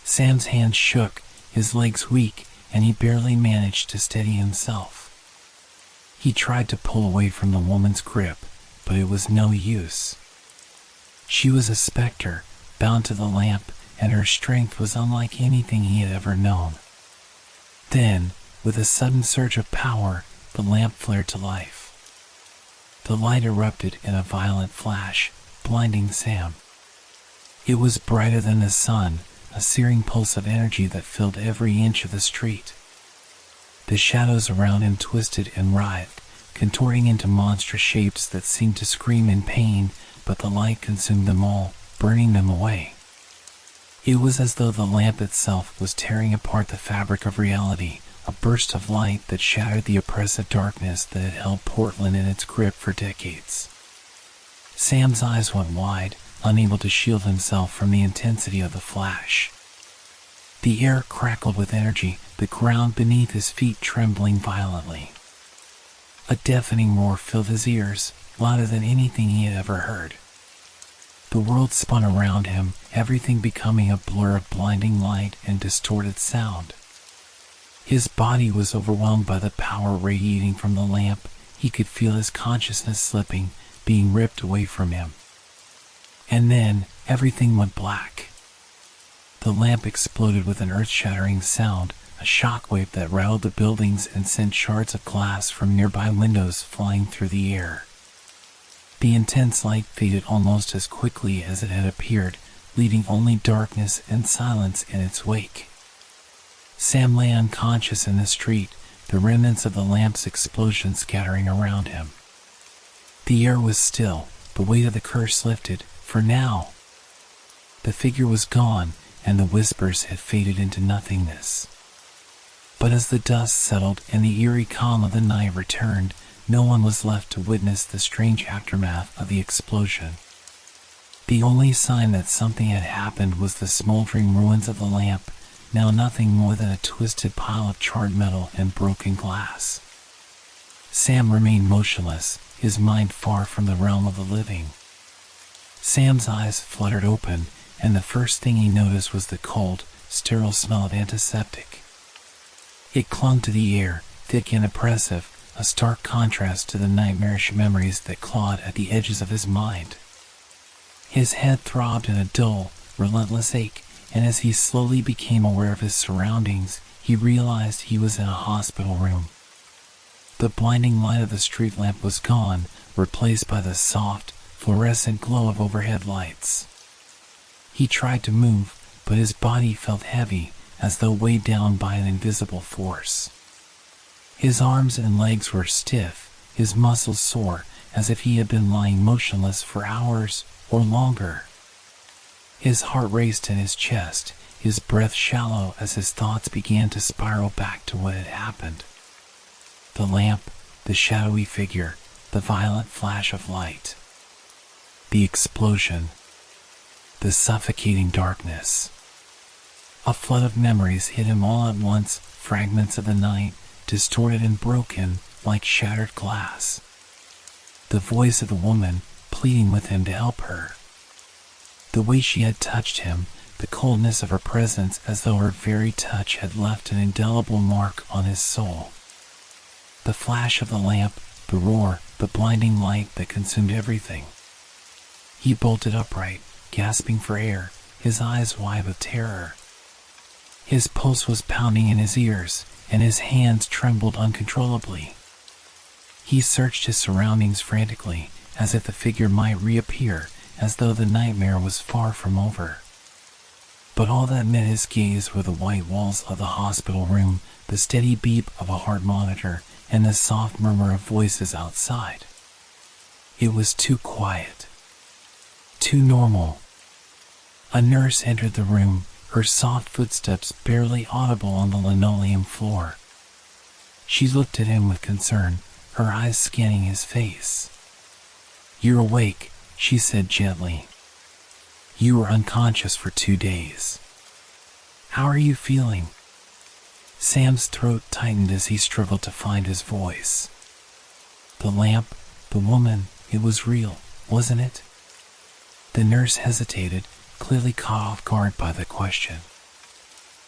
Sam's hands shook, his legs weak, and he barely managed to steady himself. He tried to pull away from the woman's grip, but it was no use. She was a specter, bound to the lamp, and her strength was unlike anything he had ever known. Then, with a sudden surge of power, the lamp flared to life. The light erupted in a violent flash, blinding Sam. It was brighter than the sun, a searing pulse of energy that filled every inch of the street. The shadows around him twisted and writhed, contorting into monstrous shapes that seemed to scream in pain, but the light consumed them all, burning them away. It was as though the lamp itself was tearing apart the fabric of reality, a burst of light that shattered the oppressive darkness that had held Portland in its grip for decades. Sam's eyes went wide, unable to shield himself from the intensity of the flash. The air crackled with energy, the ground beneath his feet trembling violently. A deafening roar filled his ears, louder than anything he had ever heard. The world spun around him, everything becoming a blur of blinding light and distorted sound. His body was overwhelmed by the power radiating from the lamp. He could feel his consciousness slipping, being ripped away from him. And then, everything went black. The lamp exploded with an earth-shattering sound, a shockwave that rattled the buildings and sent shards of glass from nearby windows flying through the air. The intense light faded almost as quickly as it had appeared, leaving only darkness and silence in its wake. Sam lay unconscious in the street, the remnants of the lamp's explosion scattering around him. The air was still, the weight of the curse lifted, for now. The figure was gone, and the whispers had faded into nothingness. But as the dust settled and the eerie calm of the night returned, no one was left to witness the strange aftermath of the explosion. The only sign that something had happened was the smoldering ruins of the lamp, now nothing more than a twisted pile of charred metal and broken glass. Sam remained motionless, his mind far from the realm of the living. Sam's eyes fluttered open, and the first thing he noticed was the cold, sterile smell of antiseptic. It clung to the air, thick and oppressive, a stark contrast to the nightmarish memories that clawed at the edges of his mind. His head throbbed in a dull, relentless ache, and as he slowly became aware of his surroundings, he realized he was in a hospital room. The blinding light of the street lamp was gone, replaced by the soft, fluorescent glow of overhead lights. He tried to move, but his body felt heavy, as though weighed down by an invisible force. His arms and legs were stiff, his muscles sore, as if he had been lying motionless for hours or longer. His heart raced in his chest, his breath shallow as his thoughts began to spiral back to what had happened. The lamp, the shadowy figure, the violent flash of light. The explosion. The suffocating darkness. A flood of memories hit him all at once, fragments of the night, distorted and broken, like shattered glass. The voice of the woman, pleading with him to help her. The way she had touched him, the coldness of her presence as though her very touch had left an indelible mark on his soul. The flash of the lamp, the roar, the blinding light that consumed everything. He bolted upright, gasping for air, his eyes wide with terror. His pulse was pounding in his ears, and his hands trembled uncontrollably. He searched his surroundings frantically, as if the figure might reappear, as though the nightmare was far from over. But all that met his gaze were the white walls of the hospital room, the steady beep of a heart monitor, and the soft murmur of voices outside. It was too quiet. Too normal. A nurse entered the room, her soft footsteps barely audible on the linoleum floor. She looked at him with concern, her eyes scanning his face. "You're awake," she said gently. "You were unconscious for 2 days. How are you feeling?" Sam's throat tightened as he struggled to find his voice. The lamp, the woman, it was real, wasn't it? The nurse hesitated, clearly caught off guard by the question.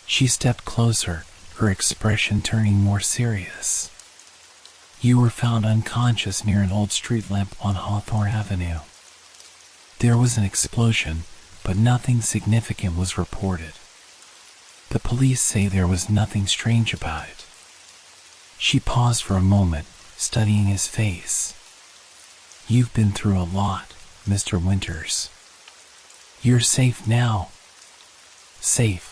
She stepped closer, her expression turning more serious. "You were found unconscious near an old street lamp on Hawthorne Avenue. There was an explosion, but nothing significant was reported. The police say there was nothing strange about it." She paused for a moment, studying his face. "You've been through a lot, Mr. Winters. You're safe now." Safe.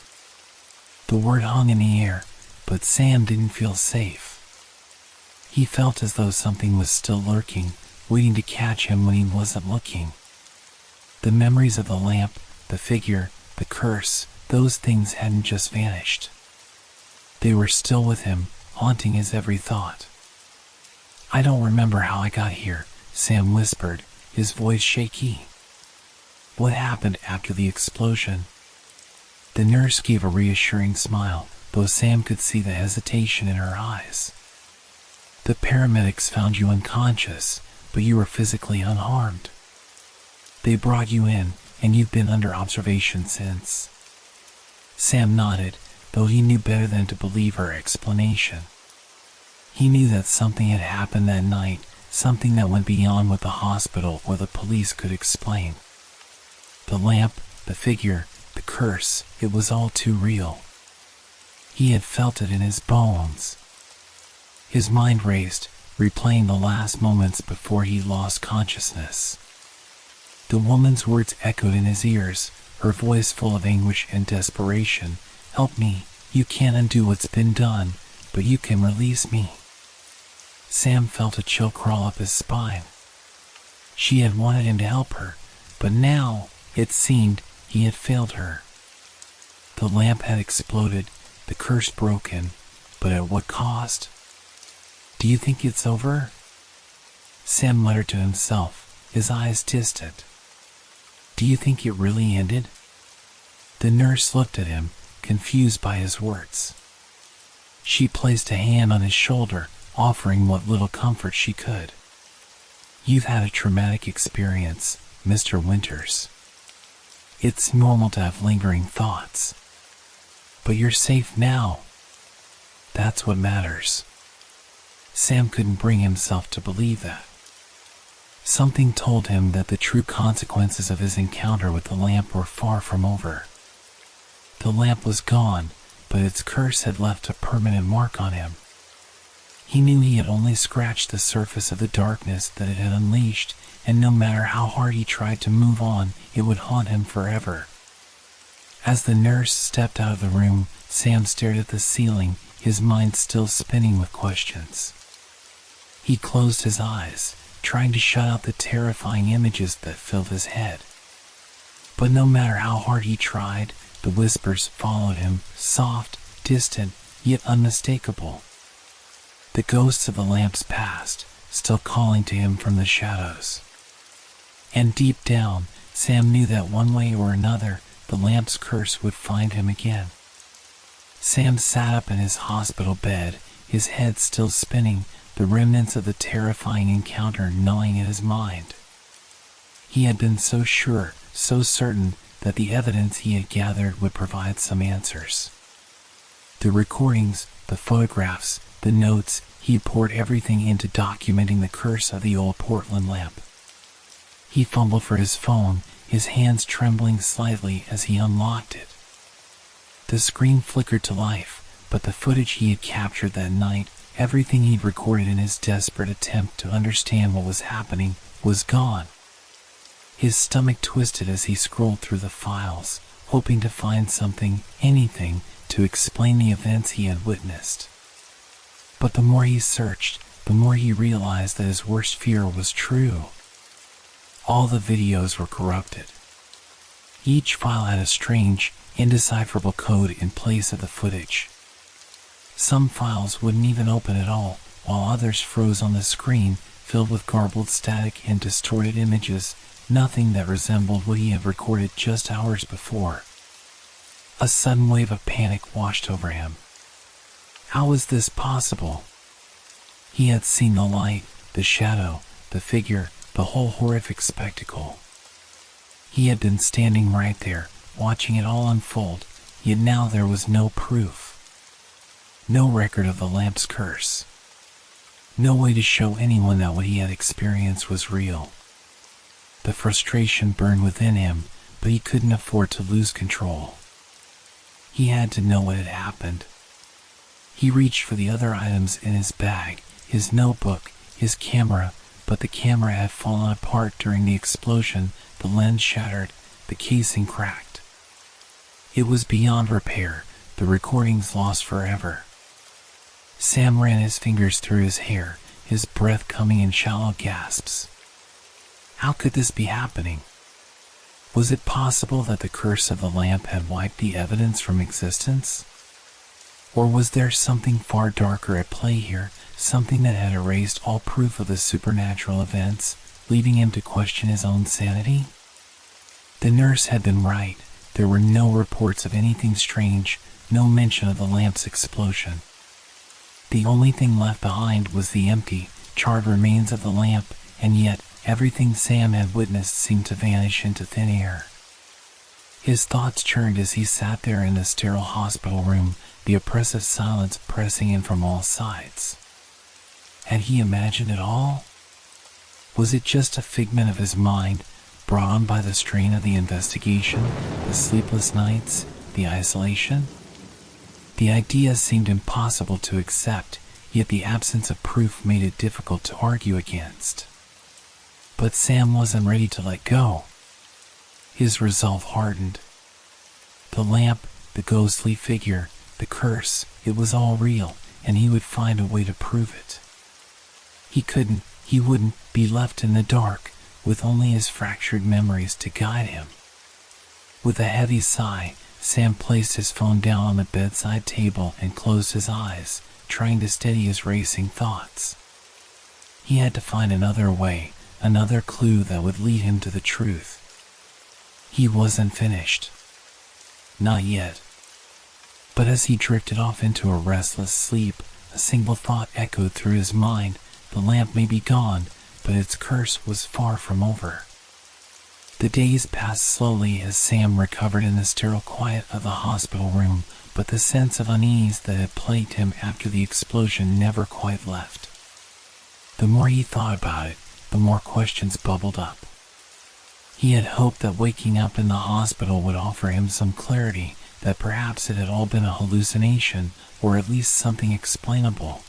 The word hung in the air, but Sam didn't feel safe. He felt as though something was still lurking, waiting to catch him when he wasn't looking. The memories of the lamp, the figure, the curse, those things hadn't just vanished. They were still with him, haunting his every thought. "I don't remember how I got here," Sam whispered, his voice shaky. "What happened after the explosion?" The nurse gave a reassuring smile, though Sam could see the hesitation in her eyes. "The paramedics found you unconscious, but you were physically unharmed. They brought you in, and you've been under observation since." Sam nodded, though he knew better than to believe her explanation. He knew that something had happened that night, something that went beyond what the hospital or the police could explain. The lamp, the figure, the curse, it was all too real. He had felt it in his bones. His mind raced, replaying the last moments before he lost consciousness. The woman's words echoed in his ears, her voice full of anguish and desperation. "Help me, you can't undo what's been done, but you can release me." Sam felt a chill crawl up his spine. She had wanted him to help her, but now, it seemed, he had failed her. The lamp had exploded, the curse broken, but at what cost? "Do you think it's over?" Sam muttered to himself, his eyes distant. "Do you think it really ended?" The nurse looked at him, confused by his words. She placed a hand on his shoulder, offering what little comfort she could. "You've had a traumatic experience, Mr. Winters. It's normal to have lingering thoughts. But you're safe now. That's what matters." Sam couldn't bring himself to believe that. Something told him that the true consequences of his encounter with the lamp were far from over. The lamp was gone, but its curse had left a permanent mark on him. He knew he had only scratched the surface of the darkness that it had unleashed, and no matter how hard he tried to move on, it would haunt him forever. As the nurse stepped out of the room, Sam stared at the ceiling, his mind still spinning with questions. He closed his eyes, trying to shut out the terrifying images that filled his head. But no matter how hard he tried, the whispers followed him, soft, distant, yet unmistakable. The ghosts of the lamp's past, still calling to him from the shadows. And deep down, Sam knew that one way or another, the lamp's curse would find him again. Sam sat up in his hospital bed, his head still spinning, the remnants of the terrifying encounter gnawing at his mind. He had been so sure, so certain, that the evidence he had gathered would provide some answers. The recordings, the photographs, the notes, he poured everything into documenting the curse of the old Portland lamp. He fumbled for his phone, his hands trembling slightly as he unlocked it. The screen flickered to life, but the footage he had captured that night, everything he'd recorded in his desperate attempt to understand what was happening, was gone. His stomach twisted as he scrolled through the files, hoping to find something, anything, to explain the events he had witnessed. But the more he searched, the more he realized that his worst fear was true. All the videos were corrupted. Each file had a strange, indecipherable code in place of the footage. Some files wouldn't even open at all, while others froze on the screen, filled with garbled static and distorted images, nothing that resembled what he had recorded just hours before. A sudden wave of panic washed over him. How was this possible? He had seen the light, the shadow, the figure, the whole horrific spectacle. He had been standing right there, watching it all unfold, yet now there was no proof. No record of the lamp's curse. No way to show anyone that what he had experienced was real. The frustration burned within him, but he couldn't afford to lose control. He had to know what had happened. He reached for the other items in his bag, his notebook, his camera, but the camera had fallen apart during the explosion, the lens shattered, the casing cracked. It was beyond repair, the recordings lost forever. Sam ran his fingers through his hair, his breath coming in shallow gasps. How could this be happening? Was it possible that the curse of the lamp had wiped the evidence from existence? Or was there something far darker at play here, something that had erased all proof of the supernatural events, leaving him to question his own sanity? The nurse had been right. There were no reports of anything strange, no mention of the lamp's explosion. The only thing left behind was the empty, charred remains of the lamp, and yet everything Sam had witnessed seemed to vanish into thin air. His thoughts churned as he sat there in the sterile hospital room, the oppressive silence pressing in from all sides. Had he imagined it all? Was it just a figment of his mind, brought on by the strain of the investigation, the sleepless nights, the isolation? The idea seemed impossible to accept, yet the absence of proof made it difficult to argue against. But Sam wasn't ready to let go. His resolve hardened. The lamp, the ghostly figure, the curse, it was all real, and he would find a way to prove it. He wouldn't be left in the dark, with only his fractured memories to guide him. With a heavy sigh, Sam placed his phone down on the bedside table and closed his eyes, trying to steady his racing thoughts. He had to find another way, another clue that would lead him to the truth. He wasn't finished. Not yet. But as he drifted off into a restless sleep, a single thought echoed through his mind: the lamp may be gone, but its curse was far from over. The days passed slowly as Sam recovered in the sterile quiet of the hospital room, but the sense of unease that had plagued him after the explosion never quite left. The more he thought about it, the more questions bubbled up. He had hoped that waking up in the hospital would offer him some clarity, that perhaps it had all been a hallucination, or at least something explainable.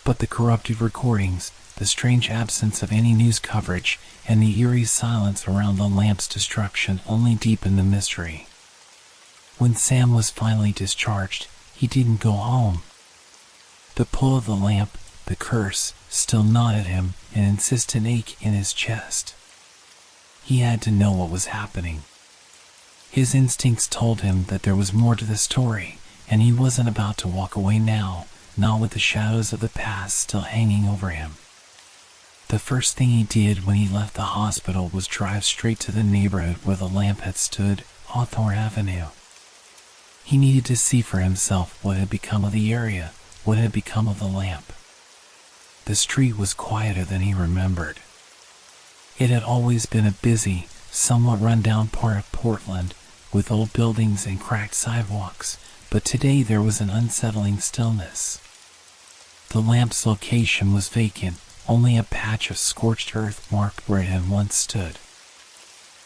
But the corrupted recordings, the strange absence of any news coverage, and the eerie silence around the lamp's destruction only deepened the mystery. When Sam was finally discharged, he didn't go home. The pull of the lamp, the curse, still gnawed at him, an insistent ache in his chest. He had to know what was happening. His instincts told him that there was more to the story, and he wasn't about to walk away now, not with the shadows of the past still hanging over him. The first thing he did when he left the hospital was drive straight to the neighborhood where the lamp had stood, Hawthorne Avenue. He needed to see for himself what had become of the area, what had become of the lamp. The street was quieter than he remembered. It had always been a busy, somewhat run-down part of Portland, with old buildings and cracked sidewalks, but today there was an unsettling stillness. The lamp's location was vacant, only a patch of scorched earth marked where it had once stood.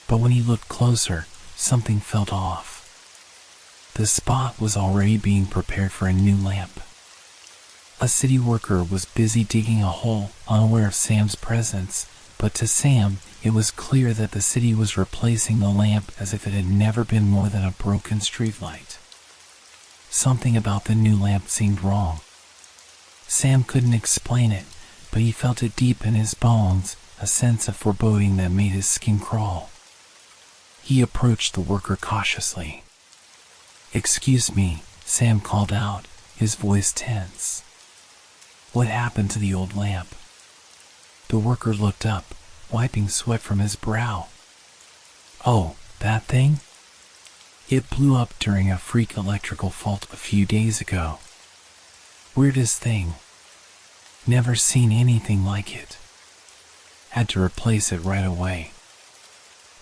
But when he looked closer, something felt off. The spot was already being prepared for a new lamp. A city worker was busy digging a hole, unaware of Sam's presence, but to Sam, it was clear that the city was replacing the lamp as if it had never been more than a broken streetlight. Something about the new lamp seemed wrong. Sam couldn't explain it, but he felt it deep in his bones, a sense of foreboding that made his skin crawl. He approached the worker cautiously. "Excuse me," Sam called out, his voice tense. "What happened to the old lamp?" The worker looked up, wiping sweat from his brow. "Oh, that thing? It blew up during a freak electrical fault a few days ago. Weirdest thing. Never seen anything like it. Had to replace it right away."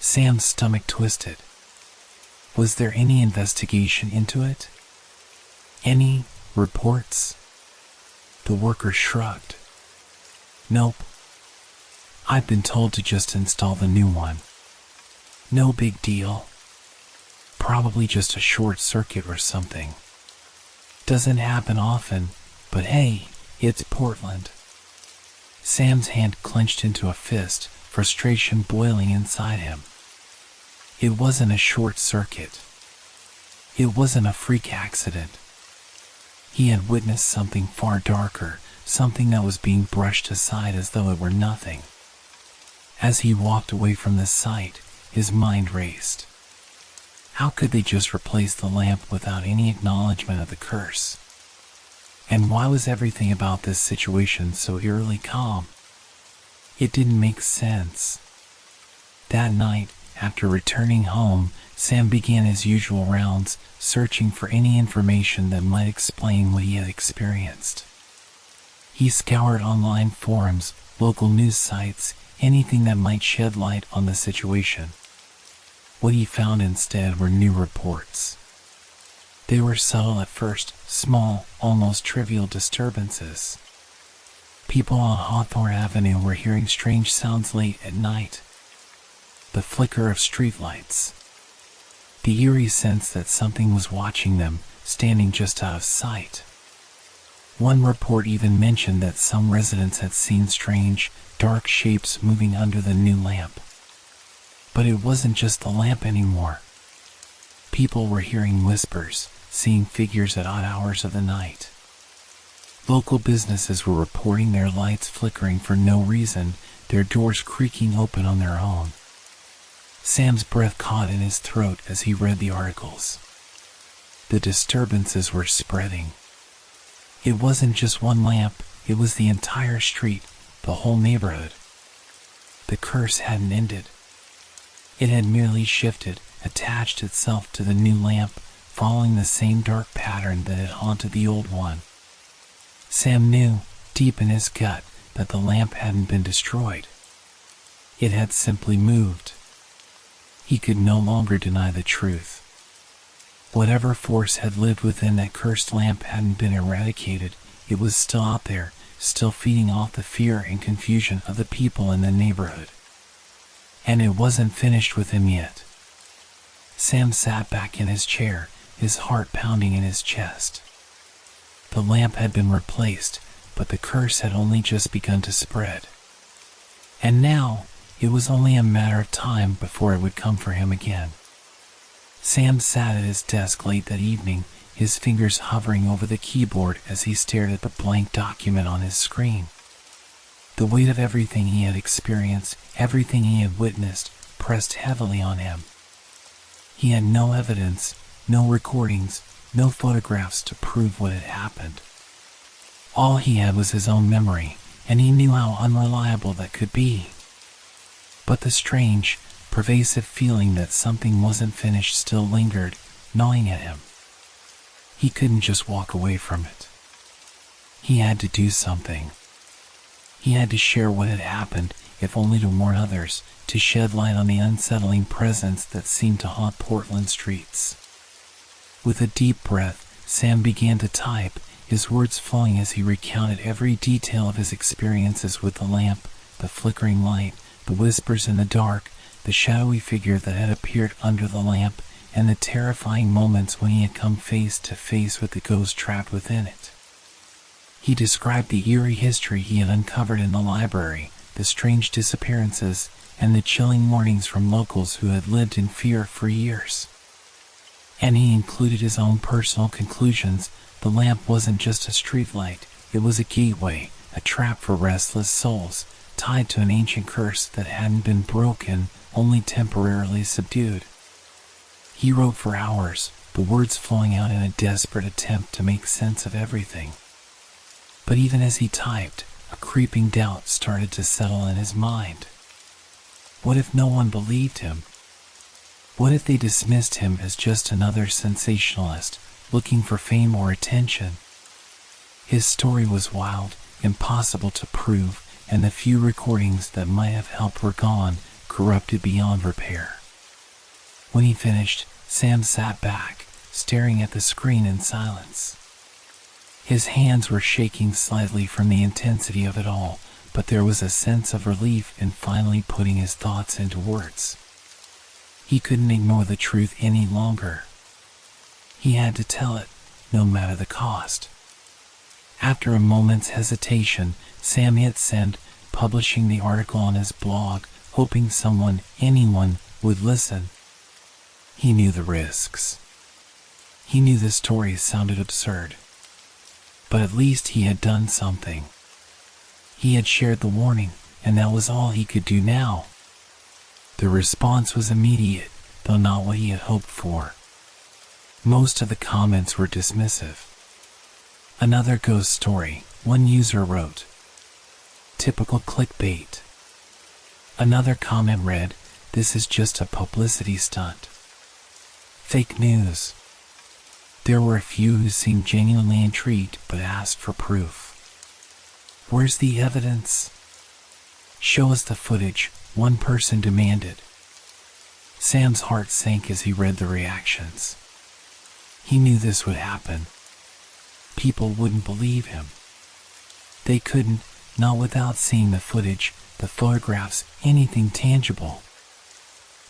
Sam's stomach twisted. Was there any investigation into it? Any reports? The worker shrugged. "Nope. I've been told to just install the new one. No big deal. Probably just a short circuit or something. Doesn't happen often, but hey, it's Portland." Sam's hand clenched into a fist, frustration boiling inside him. It wasn't a short circuit. It wasn't a freak accident. He had witnessed something far darker, something that was being brushed aside as though it were nothing. As he walked away from the sight, his mind raced. How could they just replace the lamp without any acknowledgement of the curse? And why was everything about this situation so eerily calm? It didn't make sense. That night, after returning home, Sam began his usual rounds, searching for any information that might explain what he had experienced. He scoured online forums, local news sites, anything that might shed light on the situation. What he found instead were new reports. They were subtle at first, small, almost trivial disturbances. People on Hawthorne Avenue were hearing strange sounds late at night. The flicker of streetlights. The eerie sense that something was watching them, standing just out of sight. One report even mentioned that some residents had seen strange, dark shapes moving under the new lamp. But it wasn't just the lamp anymore. People were hearing whispers, seeing figures at odd hours of the night. Local businesses were reporting their lights flickering for no reason, their doors creaking open on their own. Sam's breath caught in his throat as he read the articles. The disturbances were spreading. It wasn't just one lamp, it was the entire street, the whole neighborhood. The curse hadn't ended. It had merely shifted, attached itself to the new lamp, following the same dark pattern that had haunted the old one. Sam knew, deep in his gut, that the lamp hadn't been destroyed. It had simply moved. He could no longer deny the truth. Whatever force had lived within that cursed lamp hadn't been eradicated. It was still out there, still feeding off the fear and confusion of the people in the neighborhood. And it wasn't finished with him yet. Sam sat back in his chair, his heart pounding in his chest. The lamp had been replaced, but the curse had only just begun to spread. And now, it was only a matter of time before it would come for him again. Sam sat at his desk late that evening, his fingers hovering over the keyboard as he stared at the blank document on his screen. The weight of everything he had experienced, everything he had witnessed, pressed heavily on him. He had no evidence, no recordings, no photographs to prove what had happened. All he had was his own memory, and he knew how unreliable that could be. But the strange, pervasive feeling that something wasn't finished still lingered, gnawing at him. He couldn't just walk away from it. He had to do something. He had to share what had happened, if only to warn others, to shed light on the unsettling presence that seemed to haunt Portland streets. With a deep breath, Sam began to type, his words flowing as he recounted every detail of his experiences with the lamp, the flickering light, the whispers in the dark, the shadowy figure that had appeared under the lamp, and the terrifying moments when he had come face to face with the ghost trapped within it. He described the eerie history he had uncovered in the library, the strange disappearances, and the chilling warnings from locals who had lived in fear for years. And he included his own personal conclusions. The lamp wasn't just a streetlight, it was a gateway, a trap for restless souls, tied to an ancient curse that hadn't been broken, only temporarily subdued. He wrote for hours, the words flowing out in a desperate attempt to make sense of everything. But even as he typed, a creeping doubt started to settle in his mind. What if no one believed him? What if they dismissed him as just another sensationalist, looking for fame or attention? His story was wild, impossible to prove, and the few recordings that might have helped were gone, corrupted beyond repair. When he finished, Sam sat back, staring at the screen in silence. His hands were shaking slightly from the intensity of it all, but there was a sense of relief in finally putting his thoughts into words. He couldn't ignore the truth any longer. He had to tell it, no matter the cost. After a moment's hesitation, Sam hit send, publishing the article on his blog, hoping someone, anyone, would listen. He knew the risks. He knew the story sounded absurd. But at least he had done something. He had shared the warning, and that was all he could do now. The response was immediate, though not what he had hoped for. Most of the comments were dismissive. Another ghost story, one user wrote. Typical clickbait. Another comment read, "This is just a publicity stunt." Fake news. There were a few who seemed genuinely intrigued but asked for proof. "Where's the evidence?" "Show us the footage," one person demanded. Sam's heart sank as he read the reactions. He knew this would happen. People wouldn't believe him. They couldn't, not without seeing the footage, the photographs, anything tangible.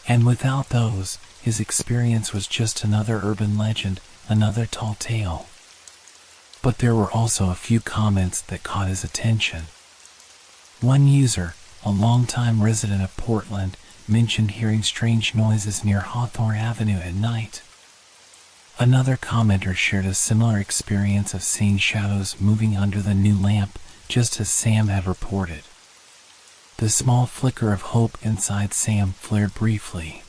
And without those, his experience was just another urban legend, another tall tale. But there were also a few comments that caught his attention. One user, a longtime resident of Portland, mentioned hearing strange noises near Hawthorne Avenue at night. Another commenter shared a similar experience of seeing shadows moving under the new lamp, just as Sam had reported. The small flicker of hope inside Sam flared briefly.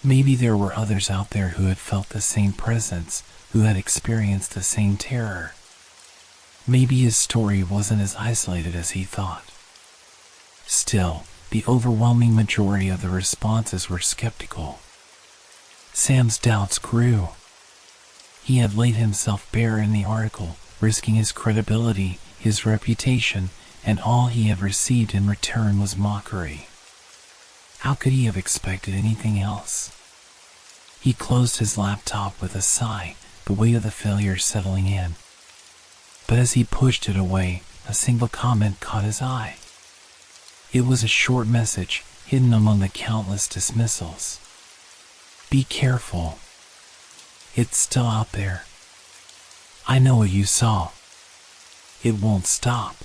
Maybe there were others out there who had felt the same presence, who had experienced the same terror. Maybe his story wasn't as isolated as he thought. Still, the overwhelming majority of the responses were skeptical. Sam's doubts grew. He had laid himself bare in the article, risking his credibility, his reputation, and all he had received in return was mockery. How could he have expected anything else? He closed his laptop with a sigh, the weight of the failure settling in. But as he pushed it away, a single comment caught his eye. It was a short message, hidden among the countless dismissals. Be careful. It's still out there. I know what you saw. It won't stop.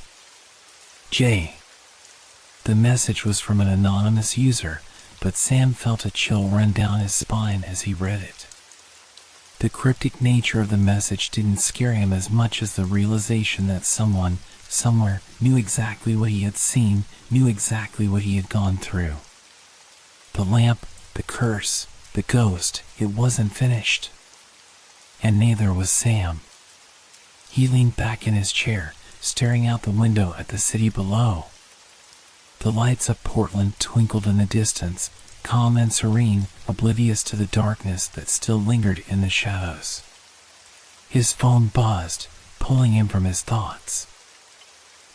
Jay. The message was from an anonymous user, but Sam felt a chill run down his spine as he read it. The cryptic nature of the message didn't scare him as much as the realization that someone, somewhere, knew exactly what he had seen, knew exactly what he had gone through. The lamp, the curse, the ghost, it wasn't finished. And neither was Sam. He leaned back in his chair, staring out the window at the city below. The lights of Portland twinkled in the distance, calm and serene, oblivious to the darkness that still lingered in the shadows. His phone buzzed, pulling him from his thoughts.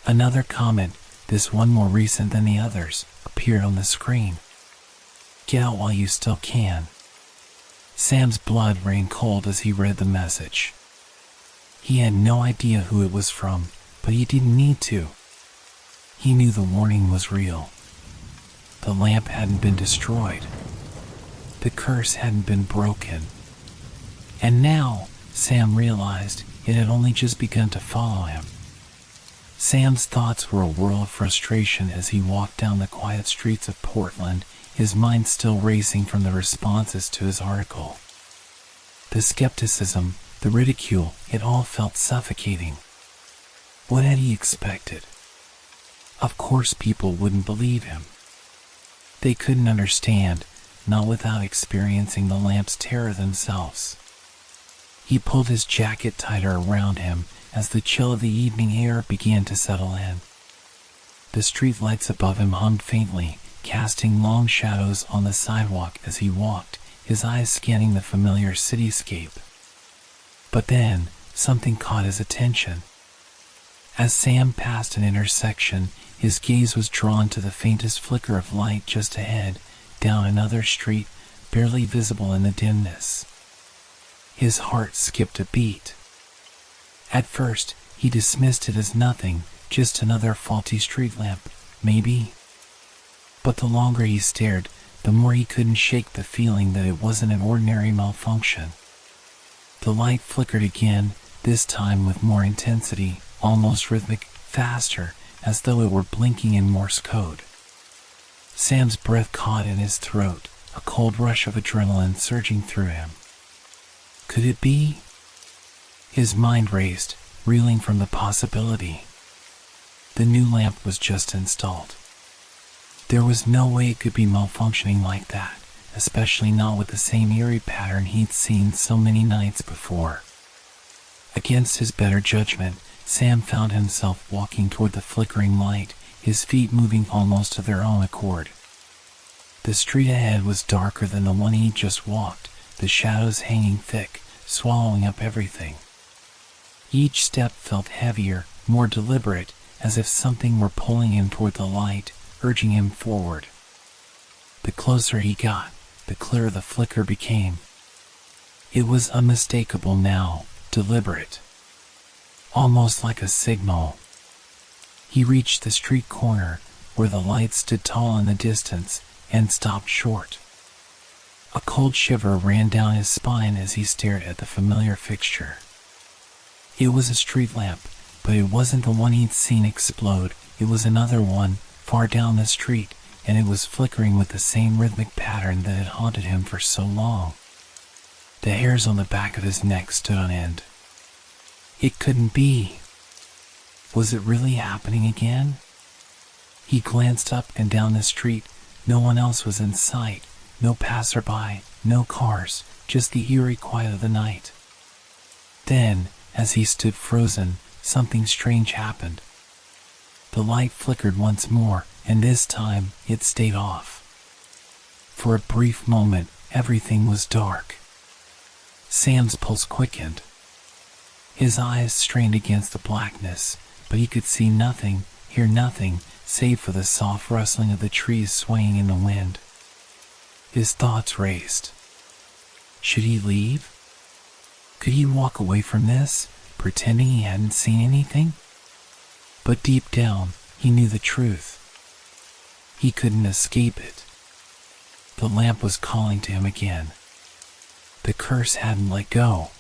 Another comment, this one more recent than the others, appeared on the screen. Get out while you still can. Sam's blood ran cold as he read the message. He had no idea who it was from, but he didn't need to. He knew the warning was real. The lamp hadn't been destroyed. The curse hadn't been broken. And now, Sam realized, it had only just begun to follow him. Sam's thoughts were a whirl of frustration as he walked down the quiet streets of Portland, his mind still racing from the responses to his article. The skepticism, the ridicule, it all felt suffocating. What had he expected? Of course people wouldn't believe him. They couldn't understand, not without experiencing the lamp's terror themselves. He pulled his jacket tighter around him as the chill of the evening air began to settle in. The street lights above him hummed faintly, casting long shadows on the sidewalk as he walked, his eyes scanning the familiar cityscape. But then, something caught his attention. As Sam passed an intersection, his gaze was drawn to the faintest flicker of light just ahead, down another street, barely visible in the dimness. His heart skipped a beat. At first, he dismissed it as nothing, just another faulty street lamp, maybe. But the longer he stared, the more he couldn't shake the feeling that it wasn't an ordinary malfunction. The light flickered again, this time with more intensity, almost rhythmic, faster, as though it were blinking in Morse code. Sam's breath caught in his throat, a cold rush of adrenaline surging through him. Could it be? His mind raced, reeling from the possibility. The new lamp was just installed. There was no way it could be malfunctioning like that, especially not with the same eerie pattern he'd seen so many nights before. Against his better judgment, Sam found himself walking toward the flickering light, his feet moving almost of their own accord. The street ahead was darker than the one he'd just walked, the shadows hanging thick, swallowing up everything. Each step felt heavier, more deliberate, as if something were pulling him toward the light, urging him forward. The closer he got, the clearer the flicker became. It was unmistakable now, deliberate, almost like a signal. He reached the street corner, where the light stood tall in the distance, and stopped short. A cold shiver ran down his spine as he stared at the familiar fixture. It was a street lamp, but it wasn't the one he'd seen explode. It was another one, far down the street, and it was flickering with the same rhythmic pattern that had haunted him for so long. The hairs on the back of his neck stood on end. It couldn't be. Was it really happening again? He glanced up and down the street. No one else was in sight. No passerby, no cars, just the eerie quiet of the night. Then, as he stood frozen, something strange happened. The light flickered once more, and this time it stayed off. For a brief moment, everything was dark. Sam's pulse quickened. His eyes strained against the blackness, but he could see nothing, hear nothing, save for the soft rustling of the trees swaying in the wind. His thoughts raced. Should he leave? Could he walk away from this, pretending he hadn't seen anything? But deep down, he knew the truth. He couldn't escape it. The lamp was calling to him again. The curse hadn't let go.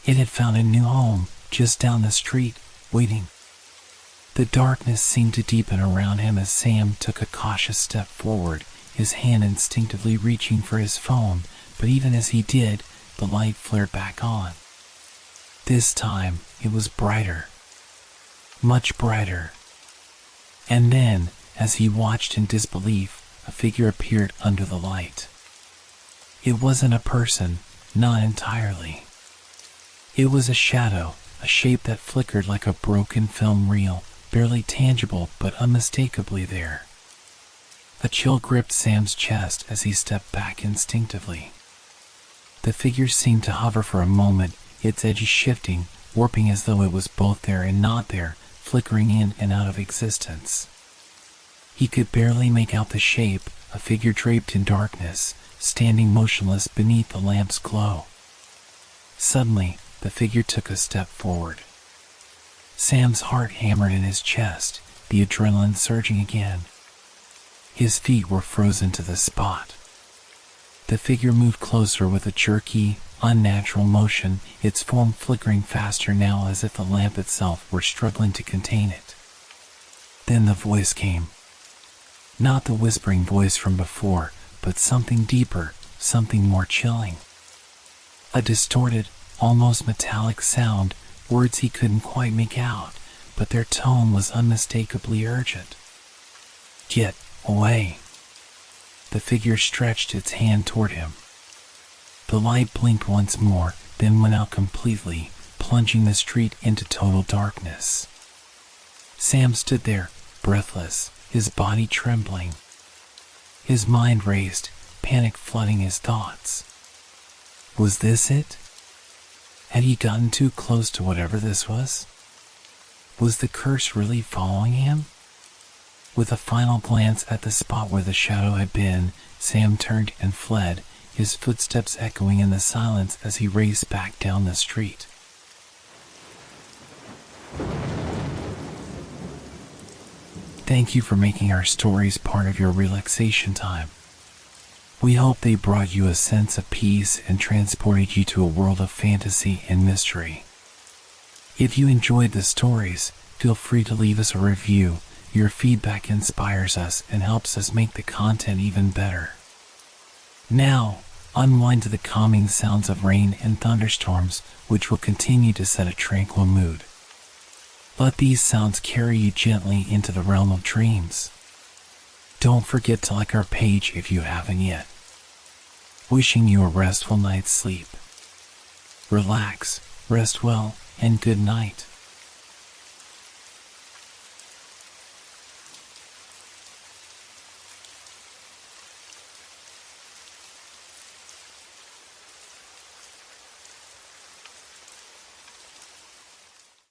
It had found a new home, just down the street, waiting. The darkness seemed to deepen around him as Sam took a cautious step forward, his hand instinctively reaching for his phone, but even as he did, the light flared back on. This time, it was brighter. Much brighter. And then, as he watched in disbelief, a figure appeared under the light. It wasn't a person, not entirely. It was a shadow, a shape that flickered like a broken film reel, barely tangible but unmistakably there. A chill gripped Sam's chest as he stepped back instinctively. The figure seemed to hover for a moment, its edges shifting, warping as though it was both there and not there, flickering in and out of existence. He could barely make out the shape, a figure draped in darkness, standing motionless beneath the lamp's glow. Suddenly, the figure took a step forward. Sam's heart hammered in his chest, the adrenaline surging again. His feet were frozen to the spot. The figure moved closer with a jerky, unnatural motion, its form flickering faster now as if the lamp itself were struggling to contain it. Then the voice came. Not the whispering voice from before, but something deeper, something more chilling. A distorted, almost metallic sound, words he couldn't quite make out, but their tone was unmistakably urgent. Get away. The figure stretched its hand toward him. The light blinked once more, then went out completely, plunging the street into total darkness. Sam stood there, breathless, his body trembling. His mind raced, panic flooding his thoughts. Was this it? Had he gotten too close to whatever this was? Was the curse really following him? With a final glance at the spot where the shadow had been, Sam turned and fled, his footsteps echoing in the silence as he raced back down the street. Thank you for making our stories part of your relaxation time. We hope they brought you a sense of peace and transported you to a world of fantasy and mystery. If you enjoyed the stories, feel free to leave us a review. Your feedback inspires us and helps us make the content even better. Now, unwind to the calming sounds of rain and thunderstorms, which will continue to set a tranquil mood. Let these sounds carry you gently into the realm of dreams. Don't forget to like our page if you haven't yet. Wishing you a restful night's sleep. Relax, rest well, and good night.